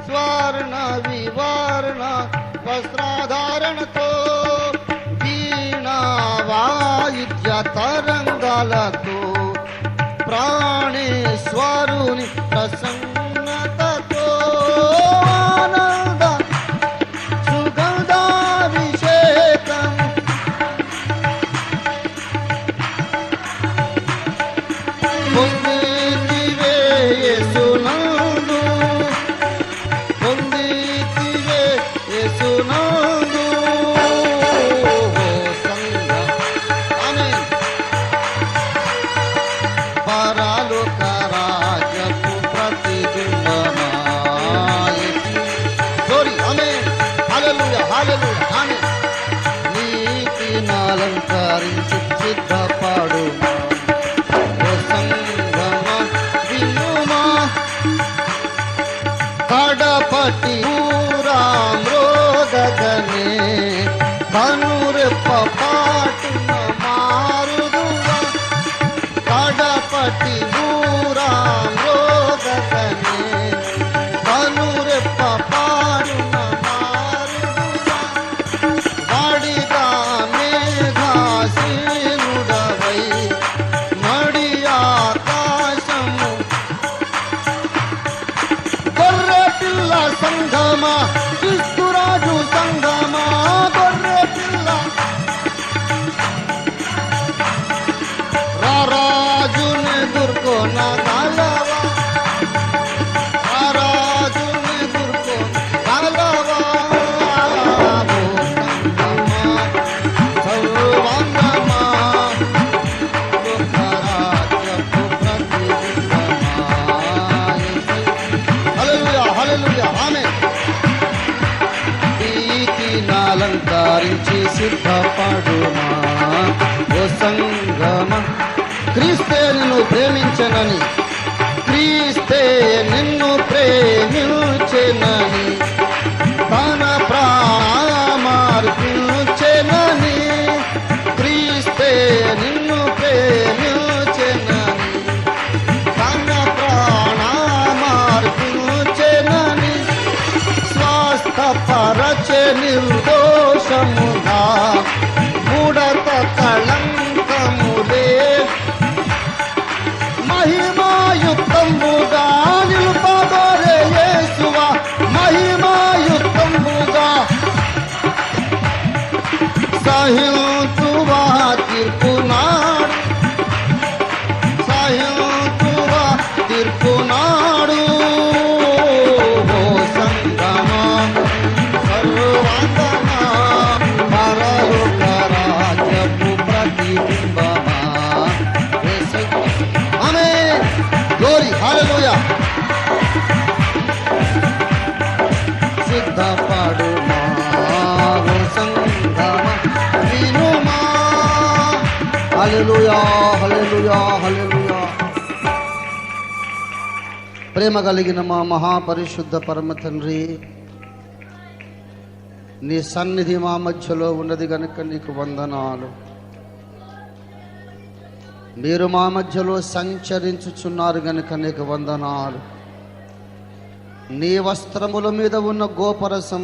స్వర్ణ వివర్ణ వస్త్రాధారణతో, వీణా వాయిద్య తరంగాలతో, ప్రాణేశ్వరుని ప్రసన్నతతో, ఆనంద సుగంధాభిషేకం పొందితివే యేసునందు, పొందితివే యేసునందు. పరలోక రాజ్యపు ప్రతిబింబమాయె. గ్లోరీ, ఆమేన్, హల్లెలూయా, హల్లెలూయా, ఆమేన్. నీతిని అలంకరించి సిద్ధపడుమా ఓ సంగమా, వినుమా. కడపటి ఊరామ్రో మ్రోగగనే కనురెప్ప పాటున మారుదువా కడపటి బూరా మ్రోగగనే కనురెప్ప పాటున మారుదువా వాడిగా మేఘాసీనుడవై నడి ఆకాశము గొర్రె పిల్ల సంగమా క్రీస్తురాజు సంగమా గొర్రె పిల్ల రారాజుని దుర్గొన గలవా రారాజుని దుర్గొన గలవా సర్వాంగమా లోకరాజ్యపు ప్రతిబింబమా. హల్లెలూయా హల్లెలూయా ఆమేన్. అలంకరించి సిద్ధపడుమా ఓ సంగమ క్రీస్తే నిన్ను ప్రేమించనని క్రీస్తే నిన్ను ప్రేమించెనని తన ప్రాణమార్పించెనని క్రీస్తే నిన్ను ప్రేమించెనని తన ప్రాణమార్పించెనని స్వస్థపరచె నిర్దోషముగా ముడత కళంకములే మహిమాయుక్తముగా నిలుపబడే యేసువా మహిమాయుక్తముగా సహింతువా తీర్పునాడు సహింతువా తీర్పునాడు ఓ సంగమా సర్వాంగమా పరలోక రాజ్యపు ప్రతిబింబమా. ఆమేన్ గ్లోరీ హల్లెలూయా. సిద్ధపడుమా ఓ సంగమా వినుమా. హల్లెలూయా హల్లెలూయా హల్లెలూయా. ప్రేమ కలిగిన మా మహాపరిశుద్ధ పరమ తండ్రి, నీ సన్నిధి మా మధ్యలో ఉన్నది గనుక నీకు వందనాలు. మీరు మా మధ్యలో సంచరించుచున్నారు గనుక నీకు వందనాలు. నీ వస్త్రముల మీద ఉన్న గోపరసం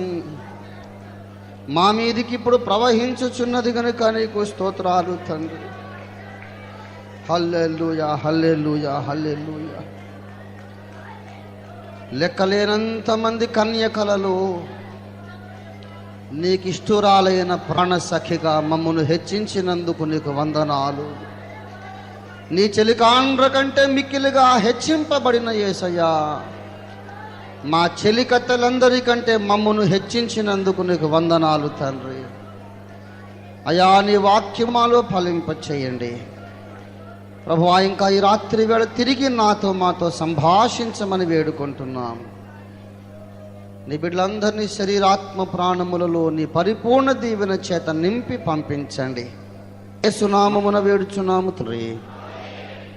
మా మీదికి ఇప్పుడు ప్రవహించుచున్నది గనుక నీకు స్తోత్రాలు తండ్రి. హల్లెలూయా హల్లెలూయా హల్లెలూయా. లెక్కలేనంత మంది కన్యకలలో నీకిష్టురాలైన ప్రాణసఖిగా మమ్మను హెచ్చించినందుకు నీకు వందనాలు. నీ చెలికాండ్ర కంటే మిక్కిలిగా హెచ్చింపబడిన యేసయ్యా, మా చెలికత్తెలందరికంటే మమ్మను హెచ్చించినందుకు నీకు వందనాలు తండ్రి. అయా నీ వాక్యమాలో ఫలింపచేయండి ప్రభువా. ఇంకా ఈ రాత్రి వేళ తిరిగి మాతో సంభాషించమని వేడుకుంటున్నాం. నీ బిడ్డలందరినీ శరీరాత్మ ప్రాణములలో నీ పరిపూర్ణ దీవెన చేత నింపి పంపించండి. యేసునామమున వేడుచున్నాము తండ్రి.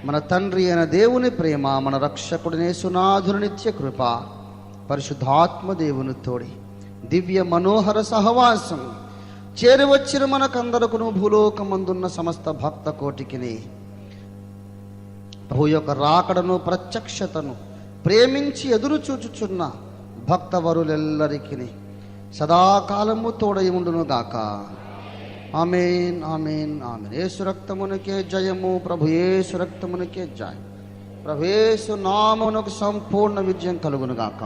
మన తండ్రి అయిన దేవుని ప్రేమ, మన రక్షకుడిని యేసునాథుని నిత్య కృప, పరిశుద్ధాత్మ దేవుని తోడి దివ్య మనోహర సహవాసం చేరివచ్చిన మనకందరకును భూలోకమందున్న సమస్త భక్త కోటికిని ప్రభు యొక్క రాకడను ప్రత్యక్షతను ప్రేమించి ఎదురు చూచుచున్న భక్తవరులెల్లరికి సదాకాలము తోడై ఉండును గాక. ఆమేన్ ఆమేన్ ఆమేన్. యేసు రక్తమునికే జయము. ప్రభు యేసు రక్తమునికే జయం. ప్రభు యేసు నామమునకు సంపూర్ణ విజయం కలుగును గాక.